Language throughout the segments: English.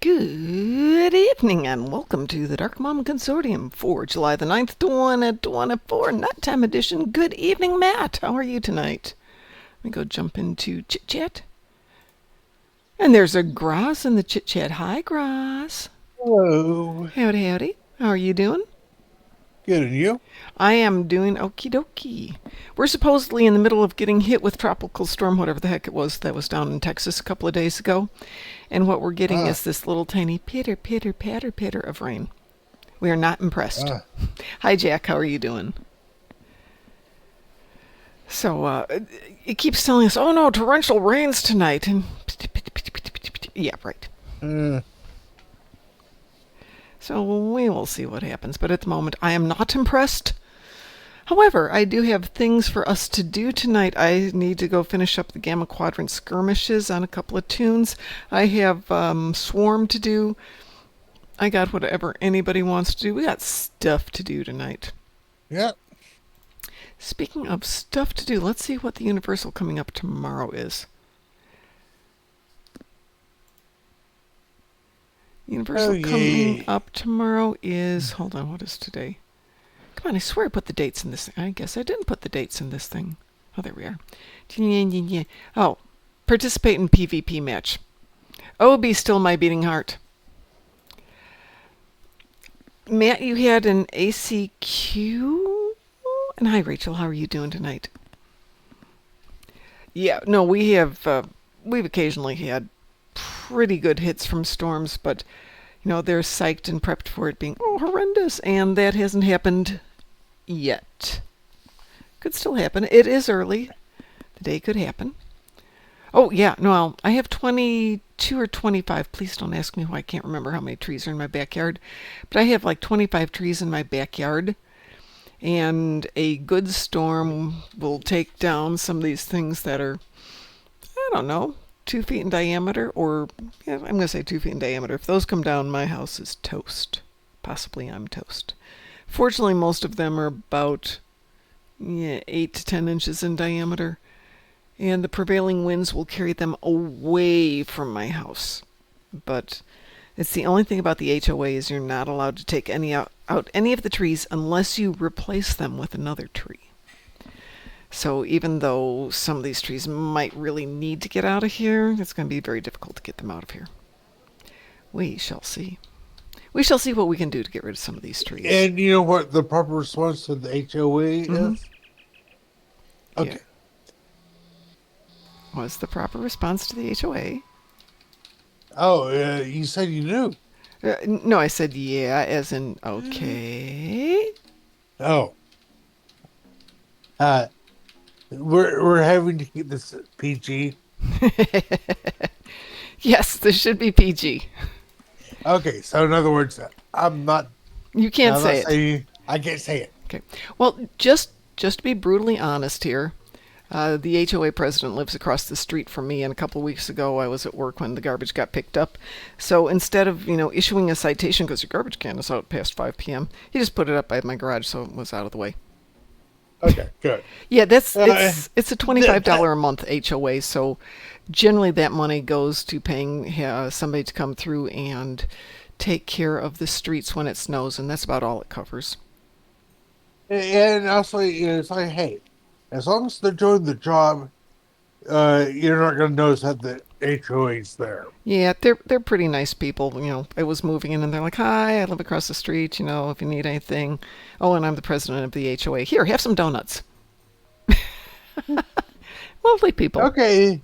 Good evening and welcome to the Darkmom Consortium for July the 9th, 2024, Nighttime Edition. Good evening, Matt. How are you tonight? Let me go jump into Chit Chat. And there's a Gross in the Chit Chat. Hi, Gross. Hello. Howdy, howdy. How are you doing? Good, and you? I am doing okie dokie. We're supposedly in the middle of getting hit with tropical storm, whatever the heck it was that was down in Texas a couple of days ago. And what we're getting Ah, is this little tiny pitter, pitter, patter, pitter of rain. We are not impressed. ah. Hi, Jack. How are you doing? So, it keeps telling us, oh no, torrential rains tonight. And yeah, right. Mm, So we will see what happens. But at the moment, I am not impressed. However, I do have things for us to do tonight. I need to go finish up the Gamma Quadrant skirmishes on a couple of tunes. I have Swarm to do. I got whatever anybody wants to do. We got stuff to do tonight. yeah. Speaking of stuff to do, let's see what the Universal coming up tomorrow is. Universal coming yeah. up tomorrow is... Hold on, what is today? Come on, I swear I put the dates in this thing. I guess I didn't put the dates in this thing. Oh, there we are. Oh, participate in PvP match. Oh, be still my beating heart. Matt, you had an ACQ? And hi, Rachel. How are you doing tonight? Yeah, no, we've occasionally had pretty good hits from storms, but, they're psyched and prepped for it being, horrendous, and that hasn't happened yet. Could still happen. It is early. The day could happen. Oh, yeah, no, I have 22 or 25. Please don't ask me why I can't remember how many trees are in my backyard. But I have like 25 trees in my backyard. And a good storm will take down some of these things that are, I don't know, 2 feet in diameter. Or, yeah, I'm going to say 2 feet in diameter. If those come down, my house is toast. Possibly I'm toast. Fortunately, most of them are about 8 to 10 inches in diameter. And the prevailing winds will carry them away from my house. But it's the only thing about the HOA is you're not allowed to take out any of the trees unless you replace them with another tree. So even though some of these trees might really need to get out of here, it's going to be very difficult to get them out of here. We shall see. We shall see what we can do to get rid of some of these trees. And you know what the proper response to the HOA is? Okay. Yeah. What's the proper response to the HOA? Oh, you said you knew. No, I said yeah, as in okay. Oh. Uh, we're having to keep this PG. Yes, this should be PG. Okay, so in other words, I'm not. You can't I'm say not it. saying, I can't say it. Okay. Well, just to be brutally honest here, the HOA president lives across the street from me, and a couple of weeks ago I was at work when the garbage got picked up. So instead of, issuing a citation because your garbage can is out past 5 p.m., he just put it up by my garage so it was out of the way. Okay, good. Yeah, it's a $25 a month HOA, so generally that money goes to paying somebody to come through and take care of the streets when it snows, and that's about all it covers. And also, it's like, hey, as long as they're doing the job, you're not going to notice that the HOA's there. Yeah, they're pretty nice people. I was moving in and they're like, "Hi, I live across the street. If you need anything." Oh, and I'm the president of the HOA. Here, have some donuts. Lovely people. Okay,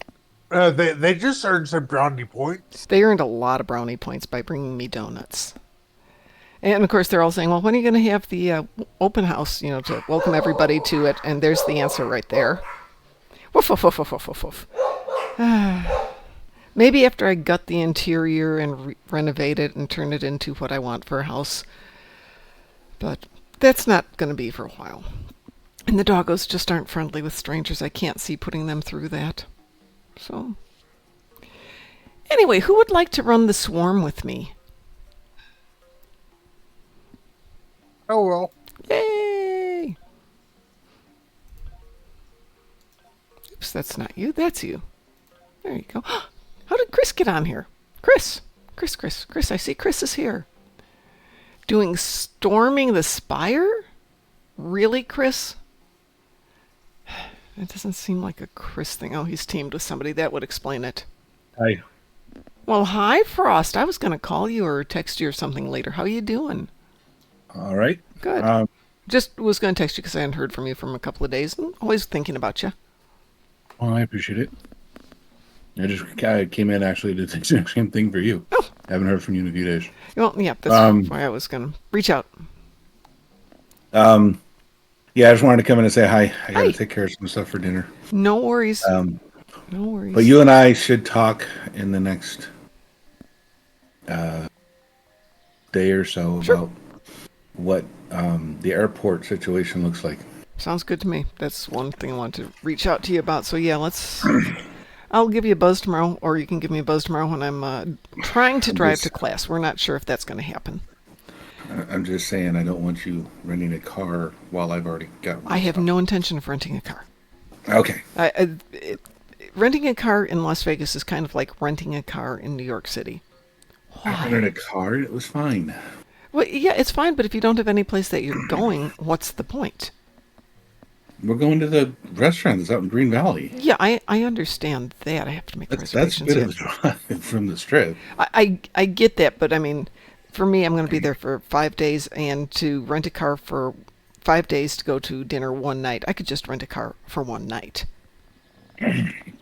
they just earned some brownie points. They earned a lot of brownie points by bringing me donuts. And of course, they're all saying, "Well, when are you going to have the open house? To welcome everybody to it?" And there's the answer right there. Woof woof woof woof woof woof woof. Maybe after I gut the interior and renovate it and turn it into what I want for a house. But that's not going to be for a while. And the doggos just aren't friendly with strangers. I can't see putting them through that. So, anyway, who would like to run the swarm with me? Oh well. Yay! Oops, that's not you. That's you. There you go. How did Chris get on here? Chris, Chris, I see Chris is here. Doing Storming the Spire? Really, Chris? It doesn't seem like a Chris thing. Oh, he's teamed with somebody. That would explain it. Hi. Well, hi, Frost. I was going to call you or text you or something later. How you doing? All right. Good. Just was going to text you because I hadn't heard from you from a couple of days. And always thinking about you. Well, I appreciate it. I just came in actually to do the same thing for you. Oh. Haven't heard from you in a few days. Well, yeah, that's why I was going to reach out. Yeah, I just wanted to come in and say hi. I got to Hi. take care of some stuff for dinner. No worries. No worries. But you and I should talk in the next day or so Sure. about what the airport situation looks like. Sounds good to me. That's one thing I wanted to reach out to you about. So yeah, I'll give you a buzz tomorrow, or you can give me a buzz tomorrow when I'm trying to drive to class. We're not sure if that's going to happen. I'm just saying I don't want you renting a car while I've already got one. I have no intention of renting a car. Okay. Renting a car in Las Vegas is kind of like renting a car in New York City. I rented a car. It was fine. Well, yeah, it's fine, but if you don't have any place that you're going, what's the point? We're going to the restaurant that's out in Green Valley. Yeah, I understand that. I have to make That's reservations. a bit of a drive from the strip. I get that, but I mean, for me, I'm going to be there for 5 days, and to rent a car for 5 days to go to dinner one night, I could just rent a car for one night.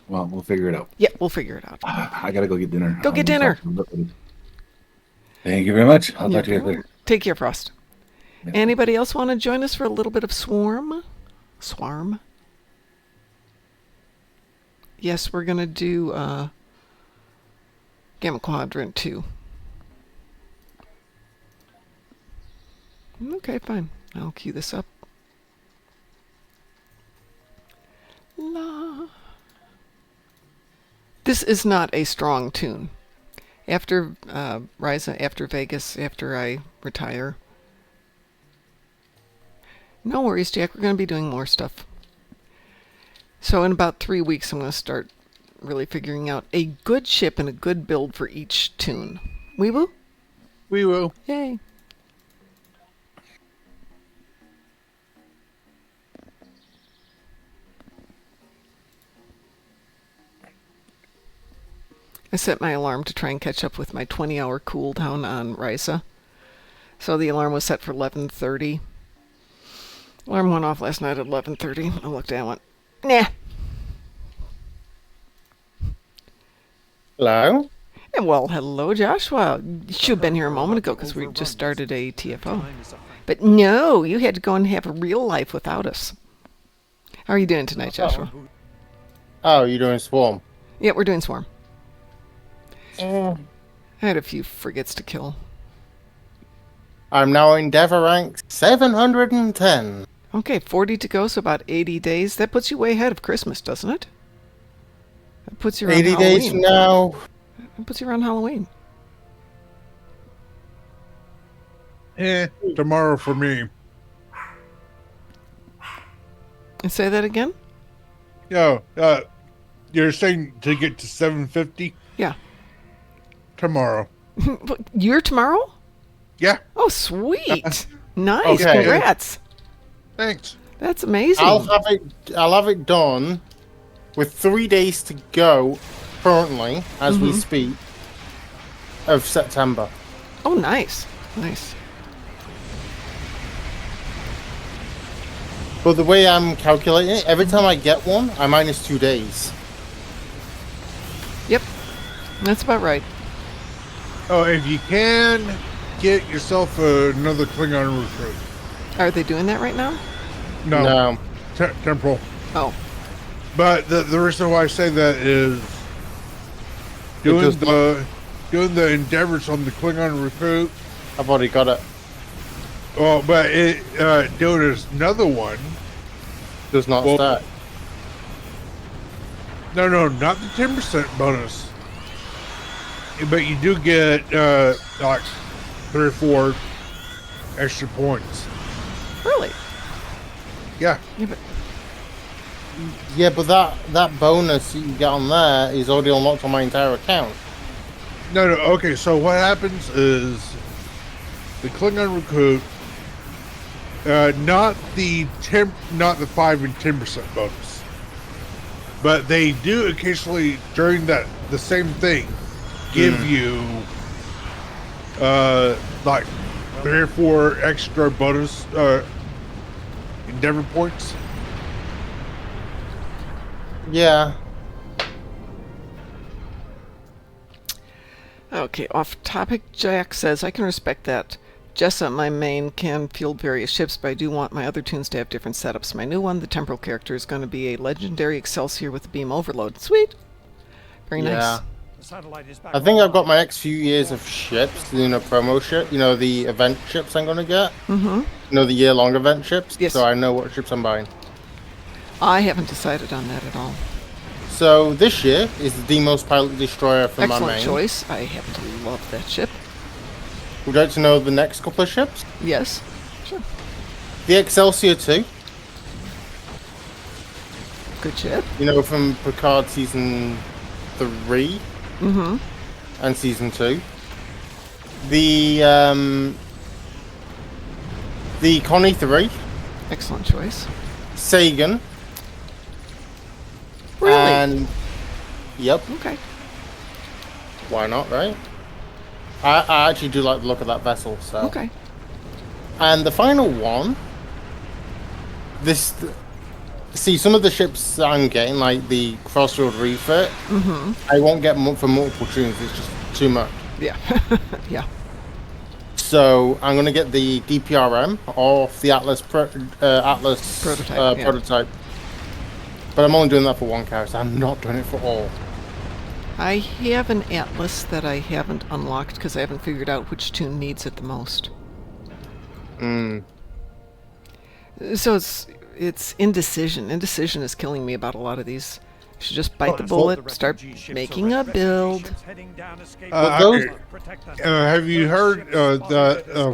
Well, we'll figure it out. Yeah, we'll figure it out. I gotta go get dinner. Go get dinner. Thank you very much. I'll talk to you guys later. Take care, Frost. Yeah. Anybody else want to join us for a little bit of Swarm? Yes, we're going to do Gamma Quadrant 2. Okay, fine. I'll cue this up. La. This is not a strong tune. After Ryza, after Vegas, after I retire. No worries, Jack. We're going to be doing more stuff. So in about 3 weeks, I'm going to start really figuring out a good ship and a good build for each tune. We will? We will. Yay. I set my alarm to try and catch up with my 20-hour cooldown on Ryza. So the alarm was set for 11:30. Alarm went off last night at 11:30. I looked at it and went, nah. Hello? And well, hello, Joshua. You should have been here a moment ago because we just started a TFO. But no, you had to go and have a real life without us. How are you doing tonight, Joshua? Oh, you're doing Swarm. Yeah, we're doing Swarm. Mm. I had a few frigates to kill. I'm now in Endeavor rank 710. Okay, 40 to go, so about 80 days. That puts you way ahead of Christmas, doesn't it? That puts you around 80 Halloween. days from now. That puts you around Halloween. Tomorrow for me. And say that again? Yeah, you're saying to get to 750 Yeah. tomorrow. You're tomorrow? Yeah, Oh, sweet. Nice. Okay. Congrats. thanks. That's amazing. I'll have it done with 3 days to go currently, as we speak, of September. Oh, nice. Nice. But the way I'm calculating it, every time I get one, I minus 2 days. Yep. That's about right. Oh, if you can, get yourself another Klingon recruit. Are they doing that right now? No, temporal. Oh. But the reason why I say that is doing the endeavors on the Klingon recruit. I've already got it. Oh, but doing another one. Does not Well, start. No, not the 10% bonus. But you do get like 3 or 4 extra points. Really? Yeah. Yeah, but Yeah, but that bonus you get on there is already unlocked on my entire account. No. Okay, so what happens is the Klingon recruit, not the 5 and 10% bonus, but they do occasionally during the same thing give you like 3 or 4 extra bonus endeavor points. Yeah. Okay, off topic, Jack says, I can respect that. Jessa, my main, can field various ships, but I do want my other tunes to have different setups. My new one, the temporal character, is going to be a legendary Excelsior with a beam overload. Sweet! Very nice. The satellite is back I think I've got online. my next few years of ships, promo ship, the event ships I'm going to get. Mm-hmm. The year-long event ships. Yes. So I know what ships I'm buying. I haven't decided on that at all. So this year is the Demos Pilot Destroyer from my Excellent main. choice. I happen to love that ship. Would you like to know the next couple of ships? Yes. Sure. The Excelsior 2, Good ship. from Picard Season 3 Mm-hmm. and Season 2. The Connie 3, Excellent choice. Sagan, Really? and... Yep, Okay. why not, right? I actually do like the look of that vessel, so... Okay. And the final one, see, some of the ships that I'm getting, like the Crossfield refit, I won't get for multiple tunes, it's just too much. Yeah. Yeah. So I'm going to get the DPRM off the Atlas Prototype, yeah. prototype. But I'm only doing that for one character, I'm not doing it for all. I have an Atlas that I haven't unlocked because I haven't figured out which tune needs it the most. So it's indecision. Indecision is killing me about a lot of these. You should just bite the bullet, start making a build. But those- Have you heard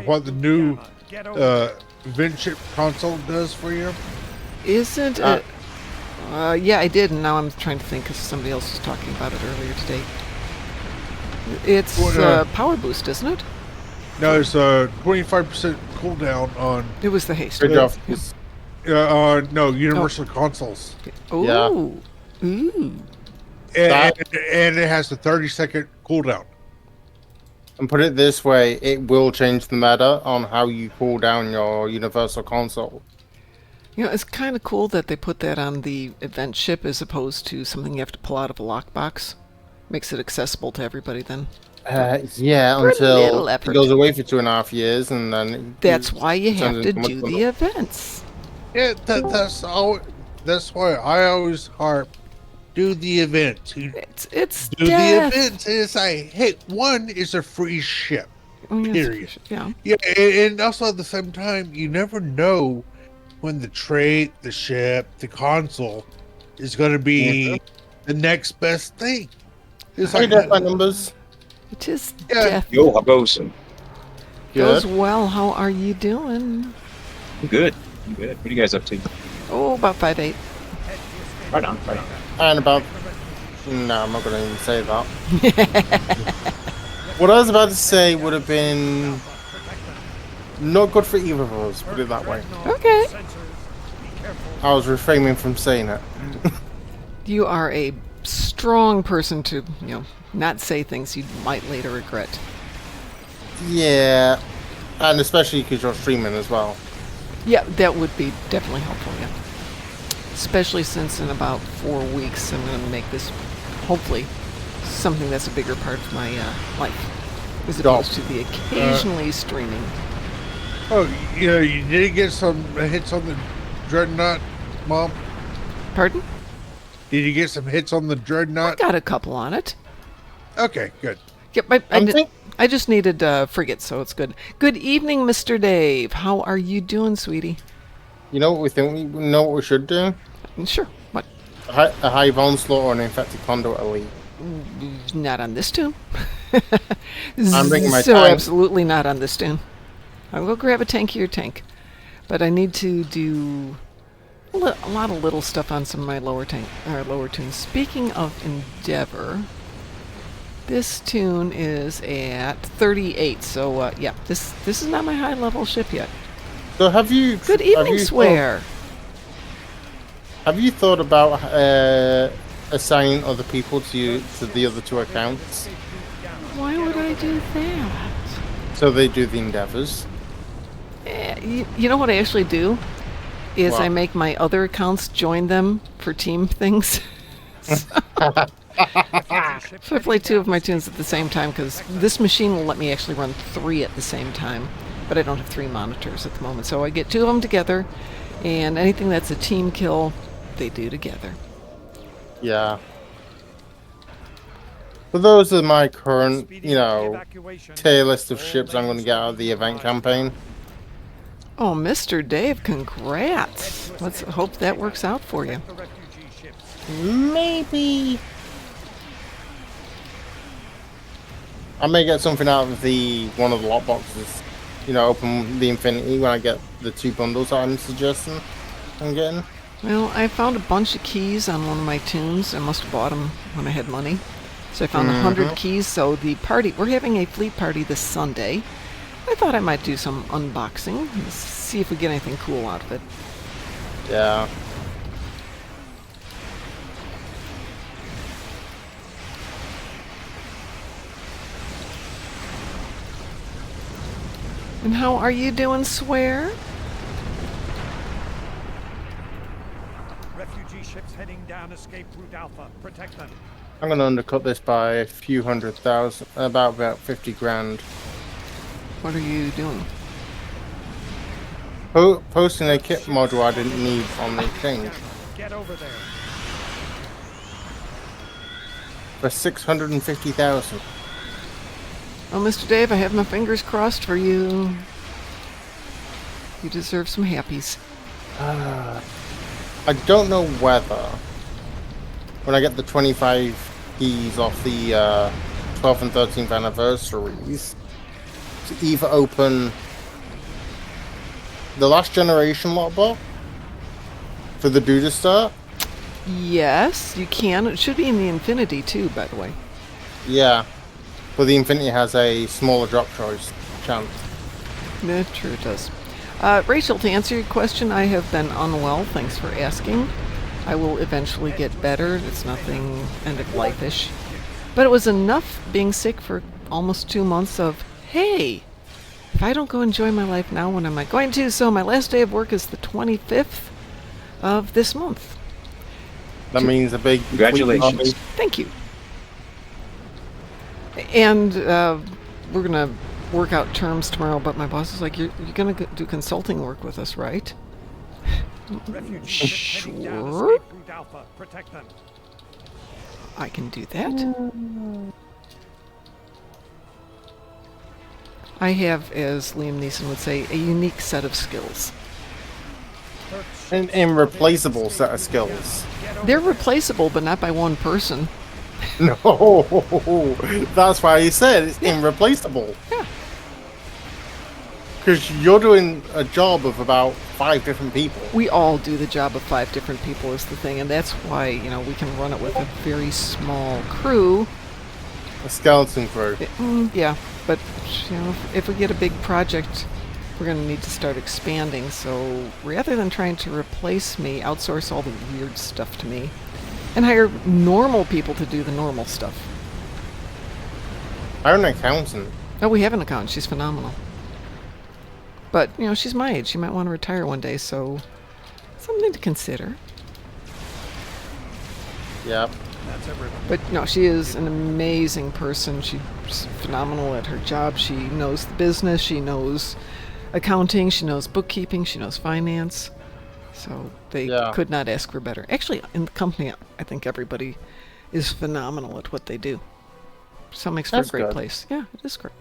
what the new event ship console does for you? Isn't it? Yeah, I did, and now I'm trying to think because somebody else was talking about it earlier today. It's What, power boost, isn't it? No, it's a 25% cooldown on It was the haste. Good off. no universal consoles, Oh, Yeah. ooh. and it has a 30-second cooldown. And put it this way, it will change the meta on how you cool down your universal console. It's kind of cool that they put that on the event ship as opposed to something you have to pull out of a lockbox. Makes it accessible to everybody then. Yeah, For a little until it effort. goes away for 2.5 years, and then That's why you have turns to into do much the events. Yeah, that's why I always harp. Do the events. It's Do death. the events. And it's like, hey, one is a free ship. Oh, yeah, period. Yeah. Yeah, and also at the same time, you never know when the trait, the ship, the console is going to be the next best thing. It's Hey, like, death by numbers. It is Yeah. death. Yo, how goes? Goes Good. well. How are you doing? I'm good. I'm good. What are you guys up to? Oh, about 5'8". Right on, right on. And about... No, I'm not going to even say that. What I was about to say would have been... not good for either of us, put it that way. Okay. I was refraining from saying it. You are a strong person to, not say things you might later regret. Yeah, and especially because you're streaming as well. Yeah, that would be definitely helpful, yeah. Especially since in about 4 weeks I'm going to make this, hopefully, something that's a bigger part of my life. As opposed to the occasionally streaming. oh, you did get some hits on the Dreadnought, Mom? Pardon? Did you get some hits on the Dreadnought? Got a couple on it. Okay, good. Yep, I'm think- I just needed frigate, so it's good. Good evening, Mr. Dave. How are you doing, sweetie? You know what we think? We know what we should do? Sure. What? A Hive Onslaught or an Infected Conduit Elite. Not on this tune. I'm bringing my so tank. absolutely not on this tune. I'll go grab a tankier tank, but I need to do a lot of little stuff on some of my lower tunes. Speaking of Endeavor, This tune is at 38, so yeah, this is not my high level ship yet. So have you? Good evening, Swear. Have you thought about assigning other people to the other two accounts Why would I do that? so they do the endeavors? You know what I actually do? Is What? I make my other accounts join them for team things. So I play two of my tunes at the same time because this machine will let me actually run 3 at the same time, but I don't have 3 monitors at the moment. So I get 2 of them together, and anything that's a team kill, they do together. Yeah. But those are my current, tier list of ships I'm going to get out of the event campaign. Oh, Mr. Dave, congrats. Let's hope that works out for you. Maybe I may get something out of one of the lot boxes. Open the Infinity when I get the 2 bundles I'm suggesting I'm getting. Well, I found a bunch of keys on one of my tunes. I must have bought them when I had money. So I found 100 keys. So the party, we're having a fleet party this Sunday. I thought I might do some unboxing, see if we get anything cool out of it. Yeah. And how are you doing, Swear? Refugee ships heading down escape route Alpha. Protect them. I'm going to undercut this by a few hundred thousand, about 50 grand. What are you doing? Posting a kit module I didn't need on the exchange Get over there. for 650,000. Oh, Mr. Dave, I have my fingers crossed for you. You deserve some happies. I don't know whether when I get the 25 keys off the 12th and 13th anniversaries to either open the last generation lotbook for the Duda start. Yes, you can. It should be in the Infinity, too, by the way. Yeah, but the Infinity has a smaller drop choice chance. Yeah, true, it does. Rachel, to answer your question, I have been unwell. Thanks for asking. I will eventually get better. It's nothing end-of-life-ish. But it was enough being sick for almost 2 months of, hey, if I don't go enjoy my life now, when am I going to? So my last day of work is the 25th of this month. That means a big Congratulations. Thank you. And we're going to work out terms tomorrow, but my boss is like, you're going to do consulting work with us, right? Refugee ships heading down Sure. escape route Alpha. Protect them. I can do that. I have, as Liam Neeson would say, a unique set of skills. An irreplaceable set of skills. They're replaceable, but not by one person. No, that's why I said it's irreplaceable. Yeah. Because you're doing a job of about 5 different people. We all do the job of 5 different people is the thing, and that's why, we can run it with a very small crew. A skeleton crew. Yeah, but, if we get a big project, we're going to need to start expanding, so rather than trying to replace me, outsource all the weird stuff to me, and hire normal people to do the normal stuff. I'm an accountant. Oh, we have an accountant. She's phenomenal. But, she's my age. She might want to retire one day, so something to consider. Yep. But, no, she is an amazing person. She's phenomenal at her job. She knows the business. She knows accounting. She knows bookkeeping. She knows finance. So they could not ask for better. Actually, in the company, I think everybody is phenomenal at what they do. So it makes for a great place. Yeah, it is great.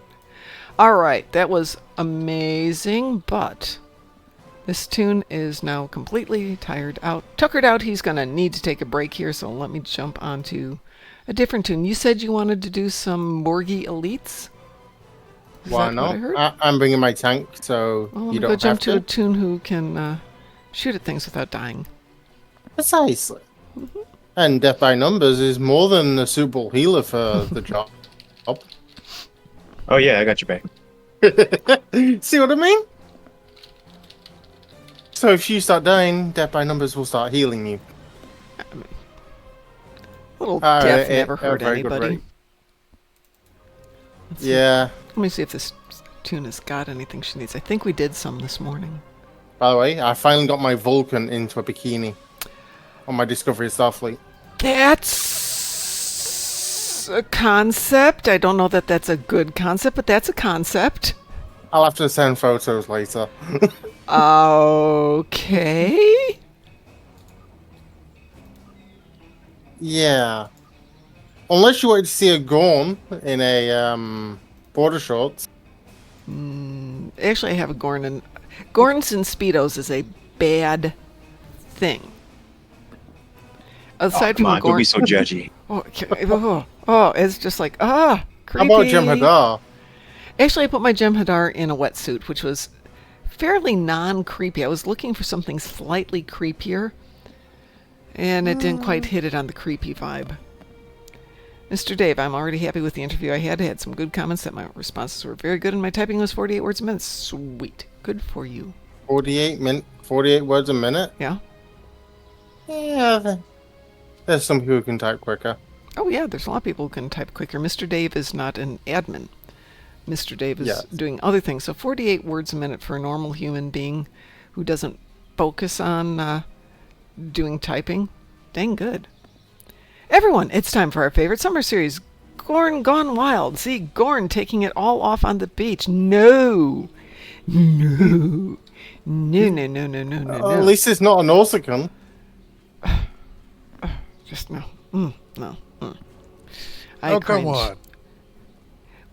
All right, that was amazing, but this tune is now completely tuckered out. He's going to need to take a break here, so let me jump onto a different tune. You said you wanted to do some Morgie Elites? Is Why that what I not? heard? I'm bringing my tank, so Well, you let me go don't jump have to. a tune who can shoot at things without dying. Precisely. And Death by Numbers is more than a suitable healer for the job. Oh yeah, I got your back. See what I mean? So if you start dying, death by numbers will start healing you. Little death At never a hurt very good anybody. rate. Let's see. Yeah. Let me see if this tune has got anything she needs. I think we did some this morning. By the way, I finally got my Vulcan into a bikini on my Discovery of Starfleet. That's a concept. I don't know that that's a good concept, but that's a concept. I'll have to send photos later. Okay. Yeah. Unless you wanted to see a Gorn in a border shorts. Actually, I have a Gorn and Gorns and Speedos is a bad thing. Aside Come from on, a don't Gorn, be so judgy. it's just like How creepy. about Jem Hadar? Actually, I put my Jem Hadar in a wetsuit, which was fairly non-creepy. I was looking for something slightly creepier, and it didn't quite hit it on the creepy vibe. Mr. Dave, I'm already happy with the interview I had. I had some good comments that my responses were very good, and my typing was 48 words a minute. Sweet. Good for you. 48 words a minute? Yeah? Yeah. There's some people who can type quicker. Oh, yeah, there's a lot of people who can type quicker. Mr. Dave is not an admin. Mr. Dave is Yes. doing other things. So 48 words a minute for a normal human being who doesn't focus on doing typing. Dang good. Everyone, it's time for our favorite summer series, Gorn Gone Wild. See, Gorn taking it all off on the beach. No. No. No, no, no, no, no, no, At no. least it's not an Orsican. Just no. No. I Oh, come cringe. on.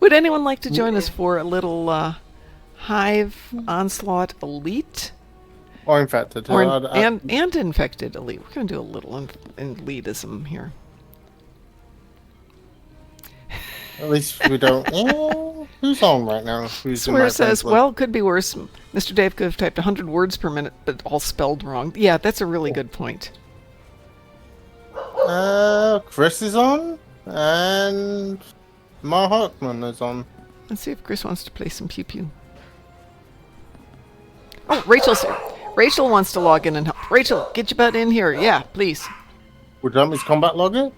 Would anyone like to join us for a little Hive Onslaught Elite? Or infected. Or I- and Infected Elite. We're going to do a little elitism here. At least we don't. Who's on right now? Who's in my Swear says, friends list? well, it could be worse. Mr. Dave could have typed 100 words per minute, but all spelled wrong. Yeah, that's a really good point. Chris is on, and Mar Hartman is on. Let's see if Chris wants to play some pew pew. Oh, Rachel's here. Rachel wants to log in and help. Rachel, get your butt in here. Yeah, please. Would you like me to combat log it?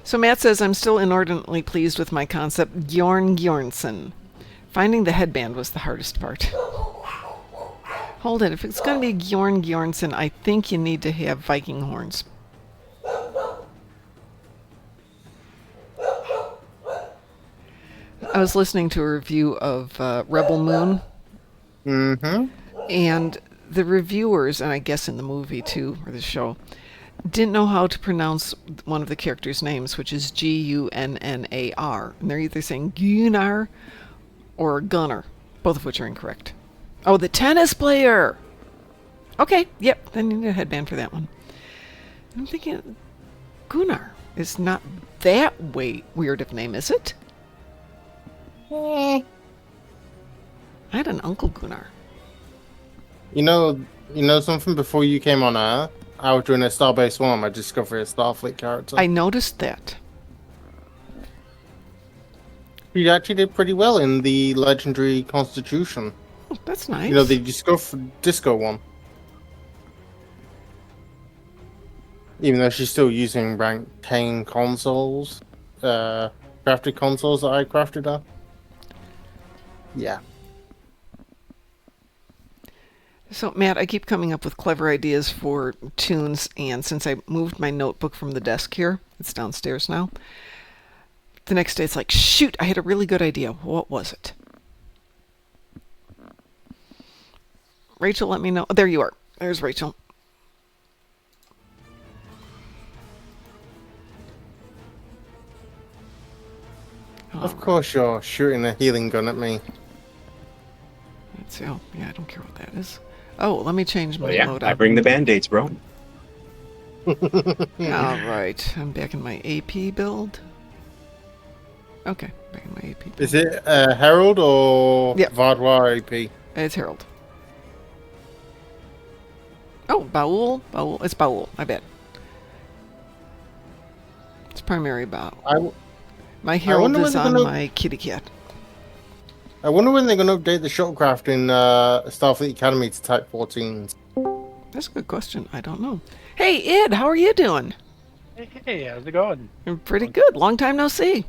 So Matt says, I'm still inordinately pleased with my concept, Bjorn Bjornsson. Finding the headband was the hardest part. Hold it. If it's going to be Bjorn Bjornsson, I think you need to have Viking horns. I was listening to a review of Rebel Moon, Mm-hmm. and the reviewers, and I guess in the movie too, or the show, didn't know how to pronounce one of the characters' names, which is Gunnar. And they're either saying Gunnar or Gunnar, both of which are incorrect. Oh, the tennis player! Okay, yep, then you need a headband for that one. I'm thinking Gunnar is not that weird of a name, is it? I had an Uncle Gunnar. You know something? Before you came on air, I was doing a Starbase 1 on my Discovery of Starfleet character. I noticed that. He actually did pretty well in the legendary Constitution. Oh, that's nice. You know, the disco one. Even though she's still using rank 10 consoles, crafted consoles that I crafted her. Yeah. So, Matt, I keep coming up with clever ideas for tunes, and since I moved my notebook from the desk here, it's downstairs now, the next day it's like, shoot, I had a really good idea. What was it? Rachel, let me know. Oh, there you are. There's Rachel. Of course you're shooting a healing gun at me. Let's see. Oh, yeah, I don't care what that is. Oh, let me change my Well, yeah, loadout. I bring the band-aids, bro. All right, I'm back in my AP build. Okay, back in my AP build. Is it Herald or Yep. Vardoir AP? It's Harold. Oh, Baul. It's Baul. I bet. It's primary Baul. My Herald wonder is when on they're gonna- my kitty cat. I wonder when they're going to update the shuttlecraft in Starfleet Academy to Type 14s. That's a good question. I don't know. Hey, Ed, how are you doing? Hey, how's it going? I'm pretty good. Long time no see.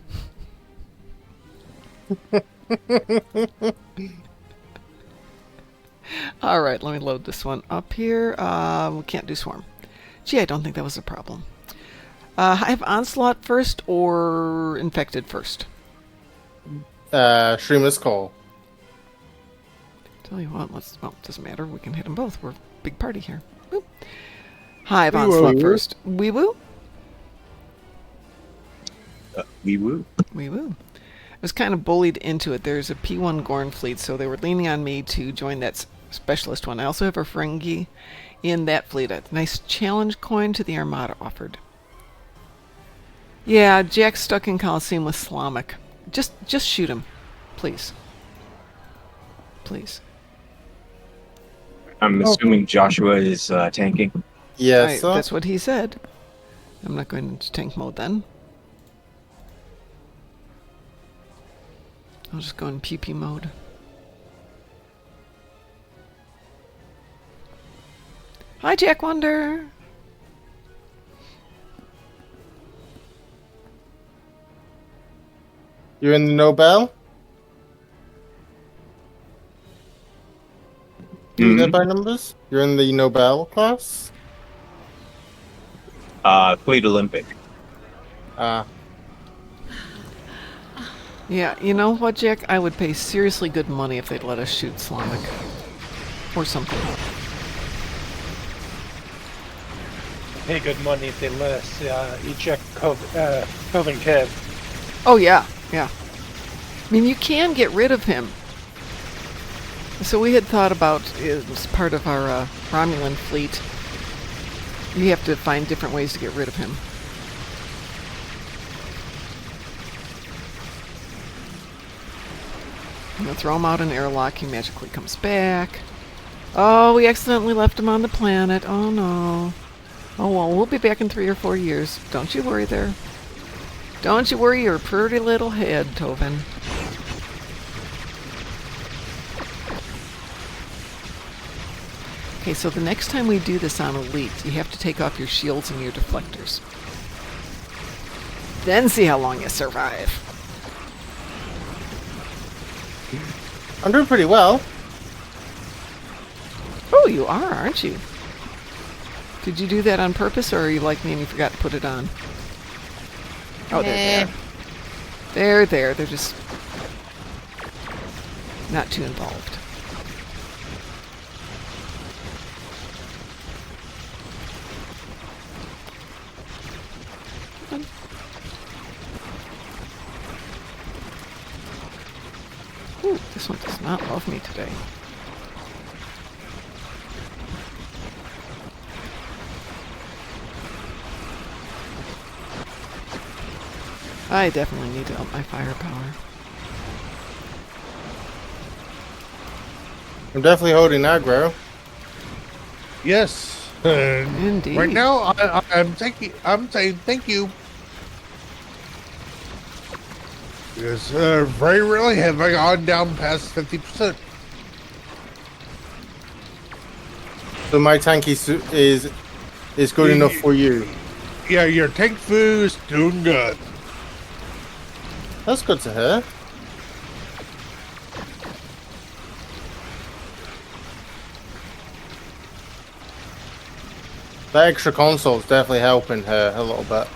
All right, let me load this one up here. We can't do swarm. Gee, I don't think that was a problem. I have onslaught first or infected first. Streamer's Call. Tell you what, well, it doesn't matter. We can hit them both. We're a big party here. Boop. Hive Wee onslaught woo. first. Wee woo. Wee woo. Wee woo. I was kind of bullied into it. There's a P1 Gorn fleet, so they were leaning on me to join that specialist one. I also have a Ferengi in that fleet. A nice challenge coin to the Armada offered. Yeah, Jack's stuck in Coliseum with Slavic. Just shoot him, please. Please. I'm assuming Joshua is tanking. Yes, sir. That's what he said. I'm not going into tank mode then. I'll just go in PP mode. Hi, Jack Wonder. You're in the Nobel? You there by numbers? You're in the Nobel class? Fleet Olympic. Yeah, you know what, Jack? I would pay seriously good money if they'd let us shoot Slavic. Or something. Pay good money if they let us eject Coven Kev. Oh, yeah, yeah. I mean, you can get rid of him. So we had thought about, as part of our Romulan fleet, you have to find different ways to get rid of him. I'm going to throw him out in airlock, he magically comes back. Oh, we accidentally left him on the planet. Oh, no. Oh, well, we'll be back in 3 or 4 years. Don't you worry there. Don't you worry your pretty little head, Tovin. Okay, so the next time we do this on Elite, you have to take off your shields and your deflectors. Then see how long you survive. I'm doing pretty well. Oh, you are, aren't you? Did you do that on purpose, or are you like me and you forgot to put it on? Oh, they're there. They're just not too involved. Ooh, this one does not love me today. I definitely need to up my firepower. I'm definitely holding aggro. Yes. Indeed. Right now, I'm saying thank you. Because very rarely have I gone down past 50%. So my tank is good enough for you. Yeah, your tank food is doing good. That's good to hear. That extra console's definitely helping her a little bit.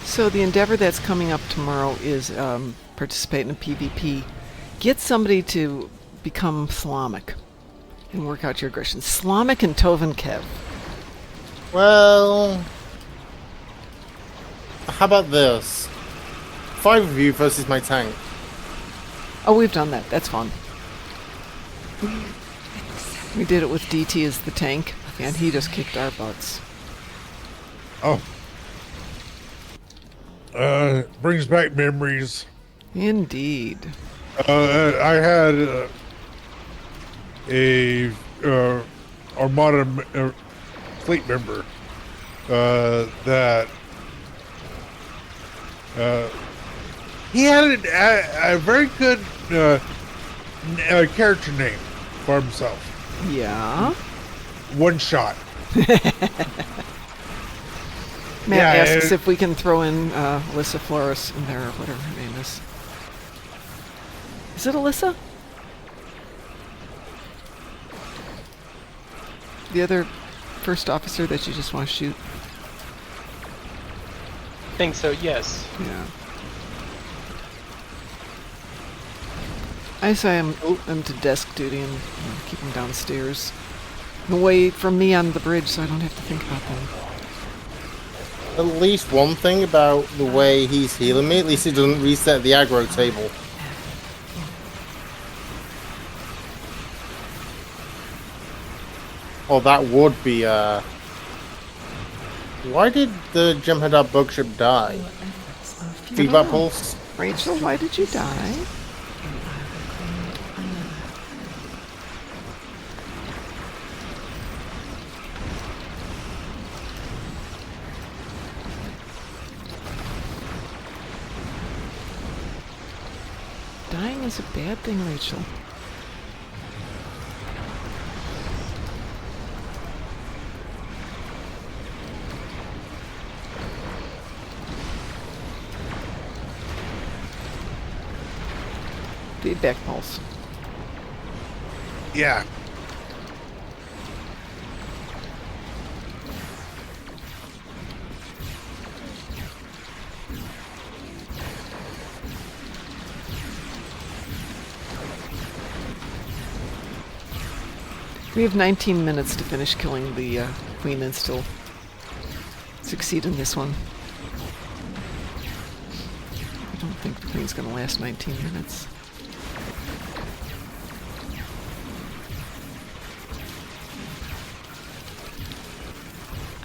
So the endeavor that's coming up tomorrow is participate in a PvP. Get somebody to become Slavic and work out your aggression. Slavic and Tovin Kev. Well, how about this? 5 of you versus my tank. Oh, we've done that. That's fun. We did it with DT as the tank, and he just kicked our butts. Oh. Brings back memories. Indeed. I had a Armada fleet member that he had a very good character name for himself. Yeah. One Shot. Matt Yeah, asks if we can throw in Alyssa Flores in there, or whatever her name is. Is it Alyssa? The other first officer that you just want to shoot? Think so, yes. Yeah. I say I'm to desk duty and keep them downstairs. Away from me on the bridge so I don't have to think about them. At least one thing about the way he's healing me, at least he doesn't reset the aggro table. Oh, that would be, Why did the Jem'Hadar bug ship die? Feedback pulse? Rachel, why did you die? Dying is a bad thing, Rachel. Feedback pulse. Yeah. We have 19 minutes to finish killing the queen and still succeed in this one. I don't think the queen's going to last 19 minutes.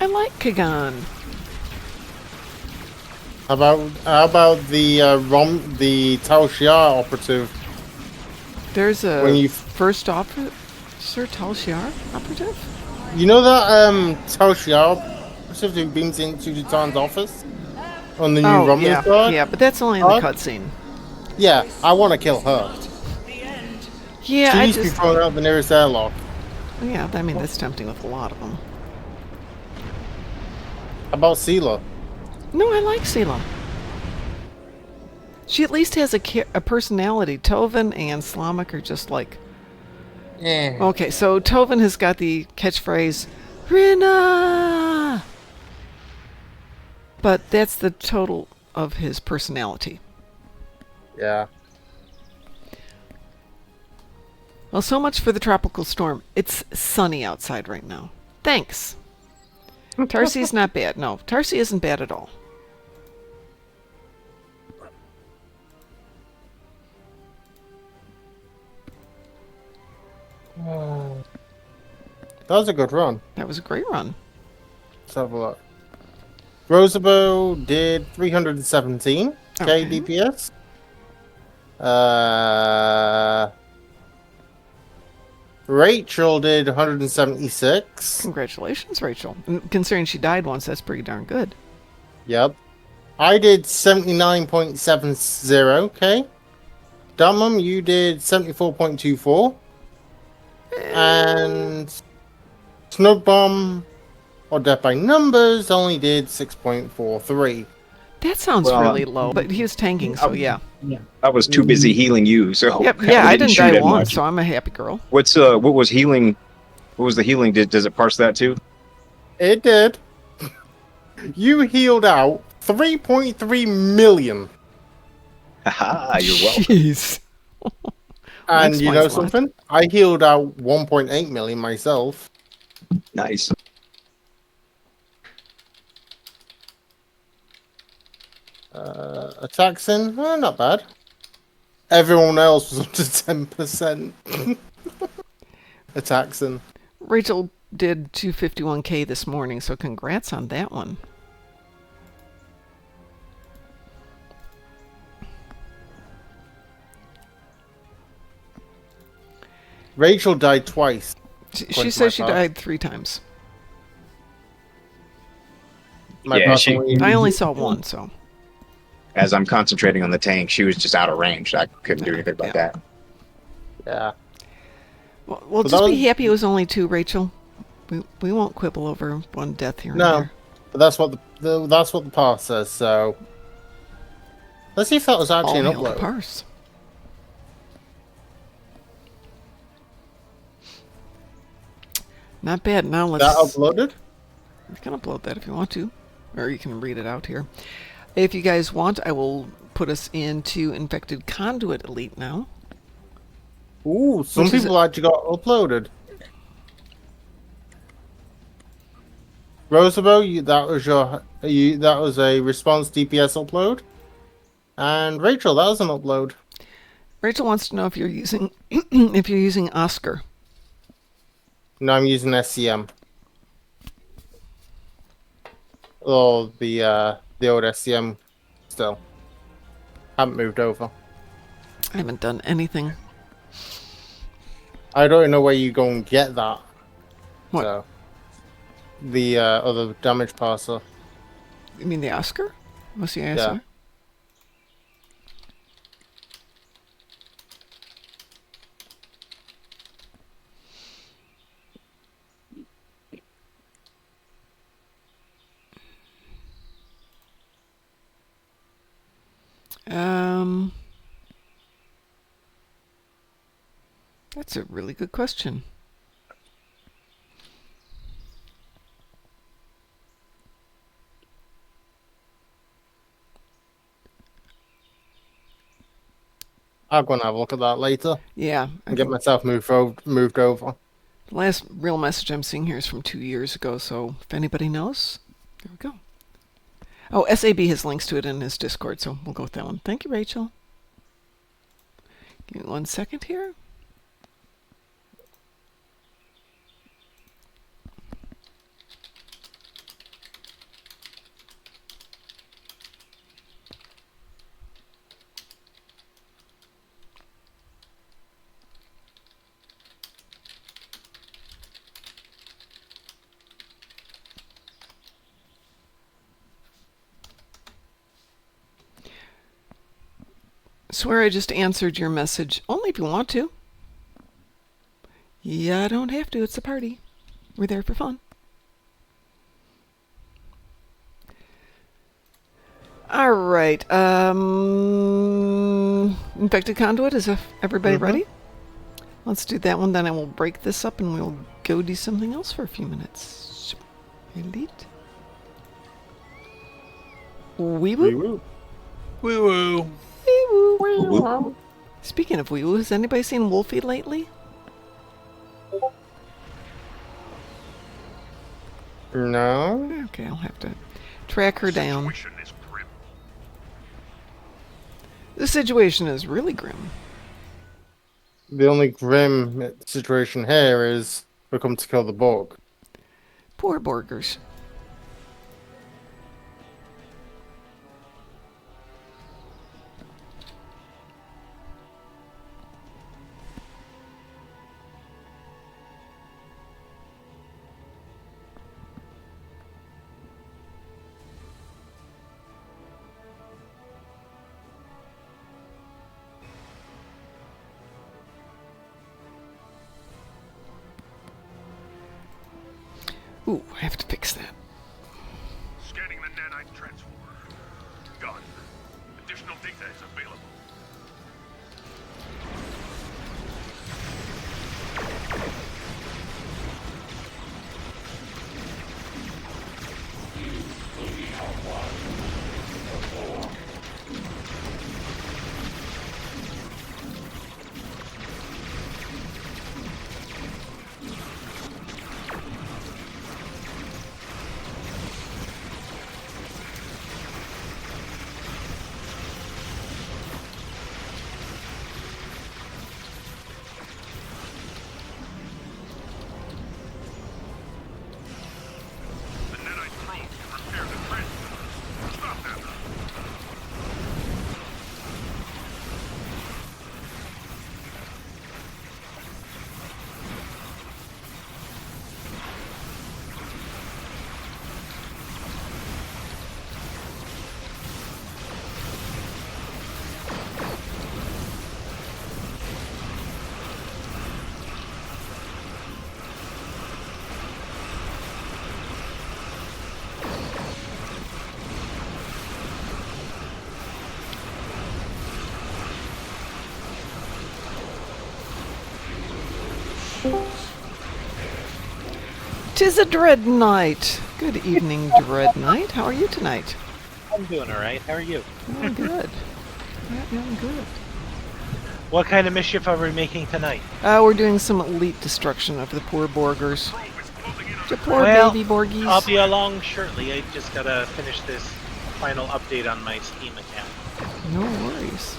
I like Kagan. How about the the Tal Shiar operative? There's a When you- first officer Tal Shiar operative? You know that Tal Shiar operative who beams into Dutan's office on the new Romulus yeah, guard? yeah, but that's only in the Huh? cutscene. Yeah, I want to kill her. Yeah, She I needs to be just thrown out the nearest airlock. yeah. I mean, that's tempting with a lot of them. How about Sela? No, I like Sela. She at least has a personality. Tovin and Slamak are just like... Okay, so Tovin has got the catchphrase, Rina! But that's the total of his personality. Yeah. Well, so much for the tropical storm. It's sunny outside right now. Thanks. Tarsi's not bad. No, Tarsi isn't bad at all. That was a good run. That was a great run. Let's have a look. Rosabo did 317 Okay. DPS. Rachel did 176. Congratulations, Rachel. And considering she died once, that's pretty darn good. Yep. I did 79.70. Okay. Darkmom, you did 74.24. And Snow Bomb, or Death by Numbers, only did 6.43. That sounds Well, really low, but he was tanking, so yeah. I was too busy healing you, so Yep, yeah, I didn't shoot die it once, much. so I'm a happy girl. What was healing? What was the healing? Does it parse that too? It did. You healed out 3.3 million. Haha, you're welcome. Jeez. And That you know explains a lot. something? I healed out 1.8 million myself. Nice. Attacks in, not bad. Everyone else was up to 10%. Attacks in. Rachel did 251k this morning, so congrats on that one. Rachel died twice. She According to my says she pass. died 3 times. My Yeah, pass she- only- I only saw one, so As I'm concentrating on the tank, she was just out of range. I couldn't do anything about that. Yeah. well But just that be was- happy it was only 2, Rachel. We won't quibble over one death here and No. there. But that's what that's what the pass says. So let's see if that was actually All an hail the upload. parse. Not bad. Now let's. That uploaded? You can upload that if you want to, or you can read it out here. If you guys want, I will put us into Infected Conduit Elite now. Ooh, some Which is people actually got uploaded. Rosabo, that was a response DPS upload, and Rachel, that was an upload. Rachel wants to know if you're using if you're using Oscar. No, I'm using SCM. Oh, the old SCM still. Haven't moved over. I haven't done anything. I don't know where you go and get that. What? So, the other damage parser. You mean the Oscar? What's the Yeah. answer? That's a really good question. I'll go and have a look at that later Yeah, I and get think myself moved over. the last real message I'm seeing here is from 2 years ago, so if anybody knows, there we go. Oh, SAB has links to it in his Discord, so we'll go with that one. Thank you, Rachel. Give me 1 second here. Swear I just answered your message. Only if you want to. Yeah, I don't have to. It's a party. We're there for fun. All right. Infected Conduit. Is everybody ready? Let's do that one. Then I will break this up and we'll go do something else for a few minutes. Elite. Wee woo. Woo woo. Wee woo. Speaking of wee woo, has anybody seen Wolfie lately? No. Okay, I'll have to track her down. The situation is really grim. The only grim situation here is we come to kill the Borg. Poor Borgers. Ooh, I have to fix that. Scanning the nanite transformer. Got it. Additional data is available. 'Tis a Dread Knight. Good evening, Dread Knight. How are you tonight? I'm doing alright. How are you? I'm good. Yeah, I'm good. What kind of mischief are we making tonight? We're doing some elite destruction of the poor Borgers. The poor Well, baby Borgies. I'll be along shortly. I just gotta finish this final update on my Steam account. No worries.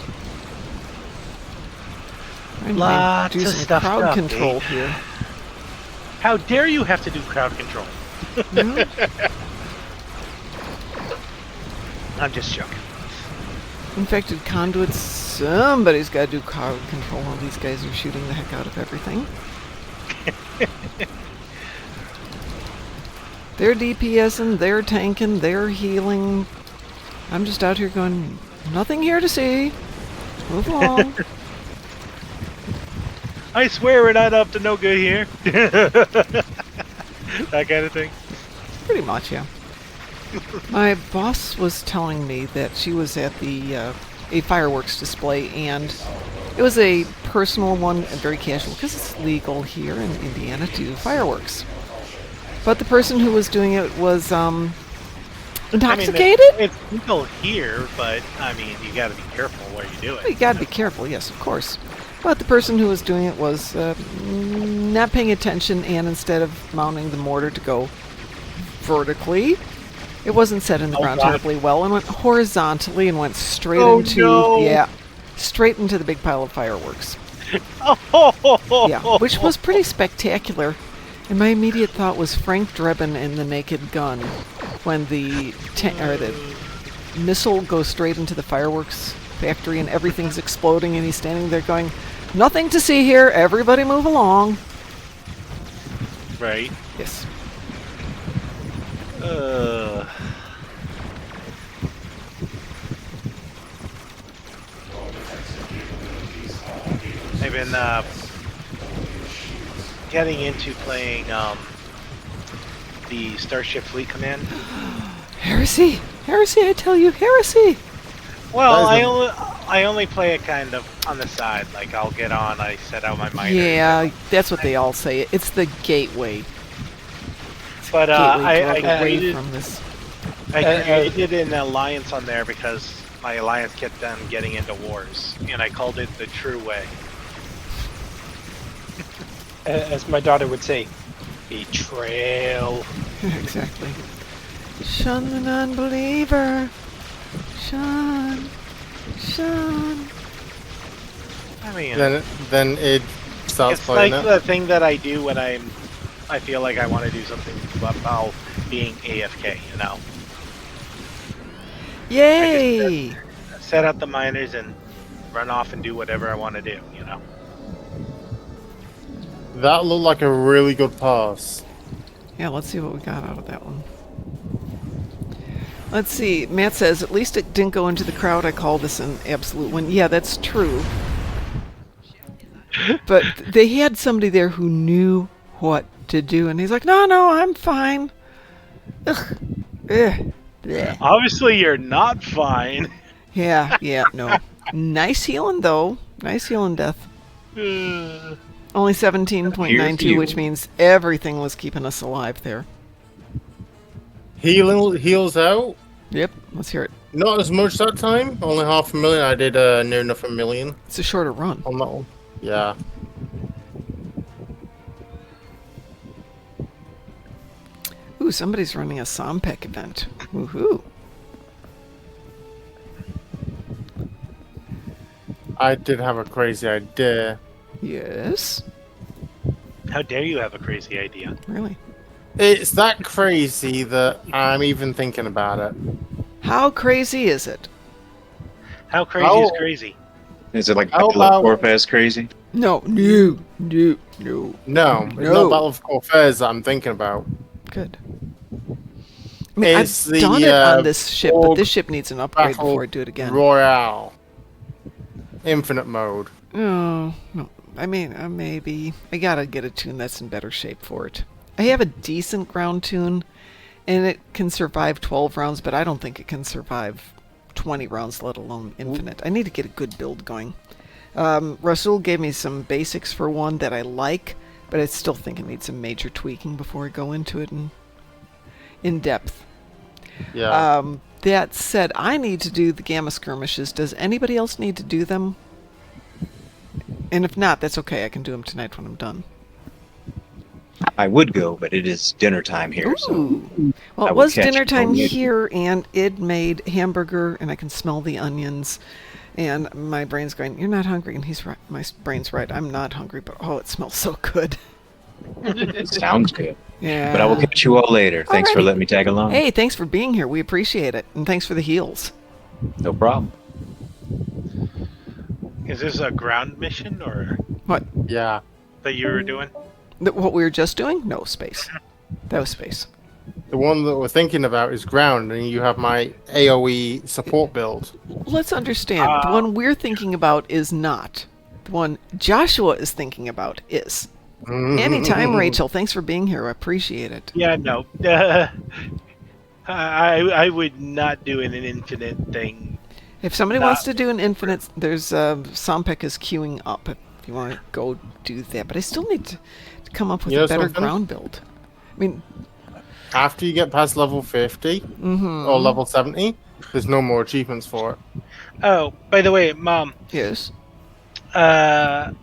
I'm Lots do of some stuff to crowd update. control here. How dare you have to do crowd control? No? I'm just joking. Infected conduits. Somebody's got to do crowd control while these guys are shooting the heck out of everything. They're DPSing, they're tanking, they're healing. I'm just out here going, nothing here to see. Move along. I swear we're not up to no good here. That kind of thing. Pretty much, yeah. My boss was telling me that she was at a fireworks display, and it was a personal one and very casual because it's legal here in Indiana to do fireworks. But the person who was doing it was intoxicated. I mean, it's legal here, but I mean, you gotta be careful where you do it. Well, you gotta be careful, yes, of course. But the person who was doing it was not paying attention, and instead of mounting the mortar to go vertically, it wasn't set in the ground terribly well, and went horizontally and went straight straight into the big pile of fireworks. Yeah, which was pretty spectacular. And my immediate thought was Frank Drebin in The Naked Gun, when the missile goes straight into the fireworks factory and everything's exploding, and he's standing there going, "Nothing to see here. Everybody move along." Right. Yes. I've been getting into playing the Starship Fleet Command. Heresy! Heresy, I tell you, heresy! Well, I only play it kind of on the side. Like, I'll get on, I set out my miner. Yeah, that's what they all say. It's the gateway. But I created, from this. I created an alliance on there because my alliance kept on getting into wars, and I called it the True Way. As my daughter would say, betrayal. Exactly. Shun the non-believer. Shun. Shun. I mean, Then it starts it's playing like it. the thing that I do when I feel like I want to do something about being AFK, you know? Yay! Set up the miners and run off and do whatever I want to do, you know? That looked like a really good pass. Yeah, let's see what we got out of that one. Let's see. Matt says, at least it didn't go into the crowd. I call this an absolute win. Yeah, that's true. But they had somebody there who knew what to do, and he's like, no, I'm fine. Ugh. Ugh. Blech. Obviously, you're not fine. Yeah, no. Nice healing, though. Nice healing death. Only 17.92, which means everything was keeping us alive there. Heals out. Yep, let's hear it. Not as much that time. Only 500,000. I did near enough 1,000,000 It's a shorter run. on that one. Yeah. Ooh, somebody's running a Sompek event. Woohoo. I did have a crazy idea. Yes? How dare you have a crazy idea? Really? It's that crazy that I'm even thinking about it. How crazy is it? How crazy is crazy? Is it like How Battle of about- Corpus crazy? No. No, it's No. not Battle of Corpus that I'm thinking about. Good. I mean, It's I've the, done it on this ship, but Borg this ship needs an upgrade Battle before I do it again. Royale. Infinite mode. Oh, no. I mean, maybe. I gotta get a tune that's in better shape for it. I have a decent ground tune, and it can survive 12 rounds, but I don't think it can survive 20 rounds, let alone infinite. I need to get a good build going. Rasul gave me some basics for one that I like, but I still think it needs some major tweaking before I go into it in depth. Yeah. That said, I need to do the gamma skirmishes. Does anybody else need to do them? And if not, that's okay. I can do them tonight when I'm done. I would go, but it is dinner time here, so Ooh. Well, I it will was catch dinner you time on YouTube. here, and it made hamburger, and I can smell the onions. And my brain's going, "You're not hungry," and he's right. My brain's right. I'm not hungry, but oh, it smells so good. sounds good. Yeah. But I will catch you all later. Thanks for Alrighty. letting me tag along. Hey, thanks for being here. We appreciate it, and thanks for the heals. No problem. Is this a ground mission or What? Yeah. that you were doing? What we were just doing? No, space. That was space. The one that we're thinking about is ground, and you have my AoE support build. Let's understand. The one we're thinking about is not. The one Joshua is thinking about is. Anytime, Rachel. Thanks for being here. I appreciate it. Yeah, no. I would not do an infinite thing. If somebody wants to do an infinite, there's Sompek is queuing up if you want to go do that. But I still need to come up with You know a better something? ground build. I mean, After you get past level 50 or level 70, there's no more achievements for it. Oh, by the way, Mom, yes. I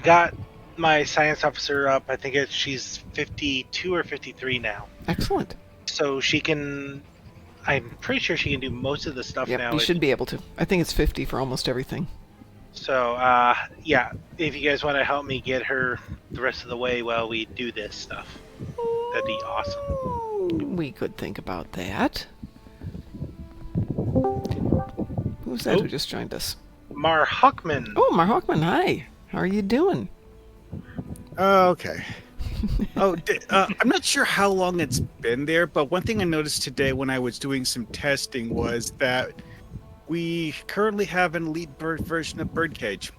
got my science officer up. I think she's 52 or 53 now. Excellent. So she can. I'm pretty sure she can do most of the stuff Yep, now. you should be able to. I think it's 50 for almost everything. So, yeah, if you guys want to help me get her the rest of the way while we do this stuff, that'd be awesome. We could think about that. Who's that who just joined us? Mar Huckman. Oh, Mar Hawkman, hi. How are you doing? Okay. I'm not sure how long it's been there, but one thing I noticed today when I was doing some testing was that we currently have an elite bird version of Birdcage.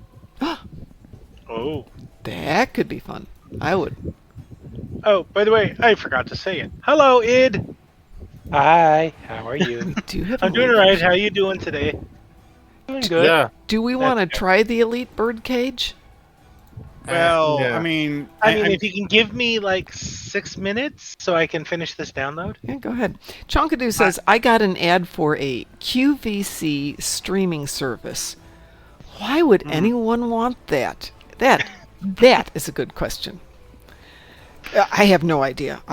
Oh. That could be fun. I would. Oh, by the way, I forgot to say it. Hello, Id. Hi, how are you? We do have I'm doing alright. How you doing today? Doing good. Yeah. Do we want to try the elite bird cage? Well, yeah. I mean, if you can give me like 6 minutes so I can finish this download. Yeah, go ahead. Chonkadoo says, I got an ad for a QVC streaming service. Why would anyone want that? That is a good question. I have no idea.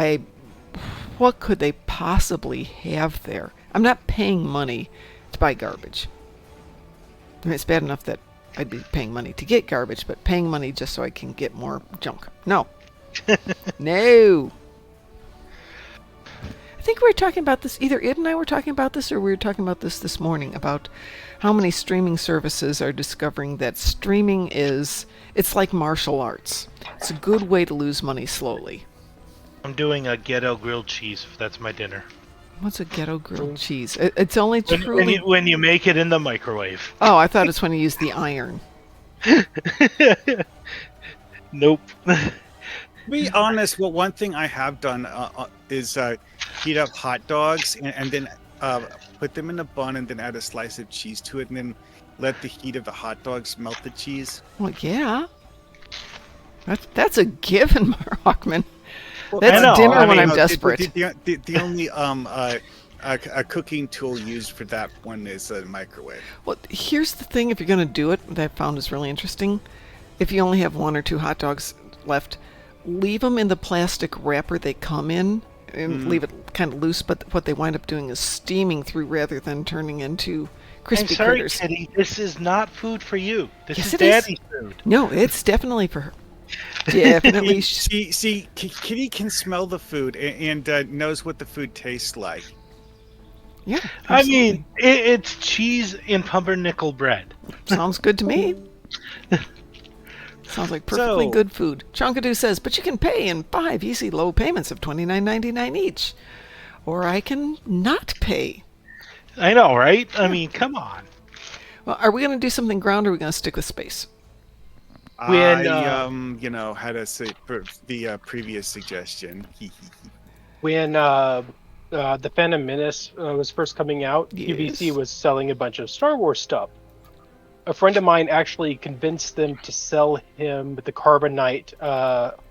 What could they possibly have there? I'm not paying money to buy garbage. I mean, it's bad enough that I'd be paying money to get garbage, but paying money just so I can get more junk. No. No. I think we were talking about this, either Id and I were talking about this, or we were talking about this morning, about how many streaming services are discovering that streaming it's like martial arts. It's a good way to lose money slowly. I'm doing a ghetto grilled cheese. That's my dinner. What's a ghetto grilled cheese? It's only truly... When you make it in the microwave. Oh, I thought it's when you use the iron. Nope. to be honest, well, one thing I have done is heat up hot dogs and then put them in a bun and then add a slice of cheese to it and then let the heat of the hot dogs melt the cheese. Well, yeah. That's a given, Mark Hawkman. Well, That's dinner when I'm desperate. The only a cooking tool used for that one is a microwave. Well, here's the thing, if you're going to do it, that I found is really interesting. If you only have 1 or 2 hot dogs left, leave them in the plastic wrapper they come in and leave it kind of loose, but what they wind up doing is steaming through rather than turning into crispy I'm sorry, critters. Kitty. This is not food for you. This Yes, is it is. Daddy's food. No, it's definitely for her. Definitely. See, Kitty can smell the food and knows what the food tastes like. Yeah. I absolutely. mean, it's cheese in pumpernickel bread. Sounds good to me. Sounds like perfectly So- good food. Chonkadoo says, but you can pay in 5 easy low payments of $29.99 each. Or I can not pay. I know, right? I mean, come on. Well, are we going to do something ground or are we going to stick with space? When, I had to say the previous suggestion. When the Phantom Menace was first coming out, Yes. QVC was selling a bunch of Star Wars stuff. a friend of mine actually convinced them to sell him the Carbonite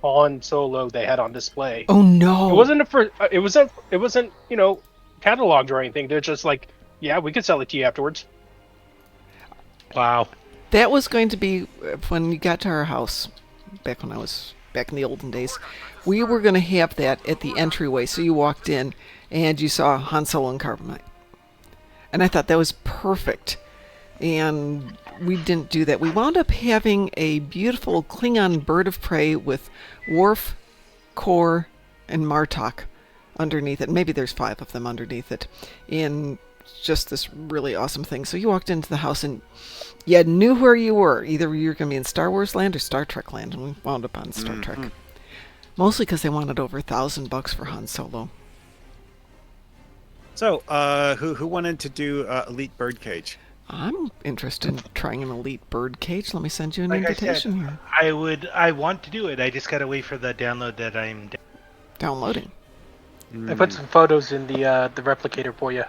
Han Solo they had on display. Oh no! It wasn't it wasn't cataloged or anything. They're just like, yeah, we could sell it to you afterwards. Wow. That was going to be when you got to our house, back when I was back in the olden days. We were going to have that at the entryway, so you walked in and you saw Han Solo and Carbonite, and I thought that was perfect. And we didn't do that. We wound up having a beautiful Klingon bird of prey with Worf, Kor, and Martok underneath it. Maybe there's 5 of them underneath it. In just this really awesome thing. So you walked into the house and you knew where you were. Either you were going to be in Star Wars land or Star Trek land. And we wound up on Star Trek. Mostly because they wanted over $1,000 for Han Solo. So, who wanted to do Elite Birdcage? I'm interested in trying an elite bird cage. Let me send you an Like I invitation said, here. I want to do it. I just gotta wait for the download that I'm. Downloading. I put some photos in the replicator for you.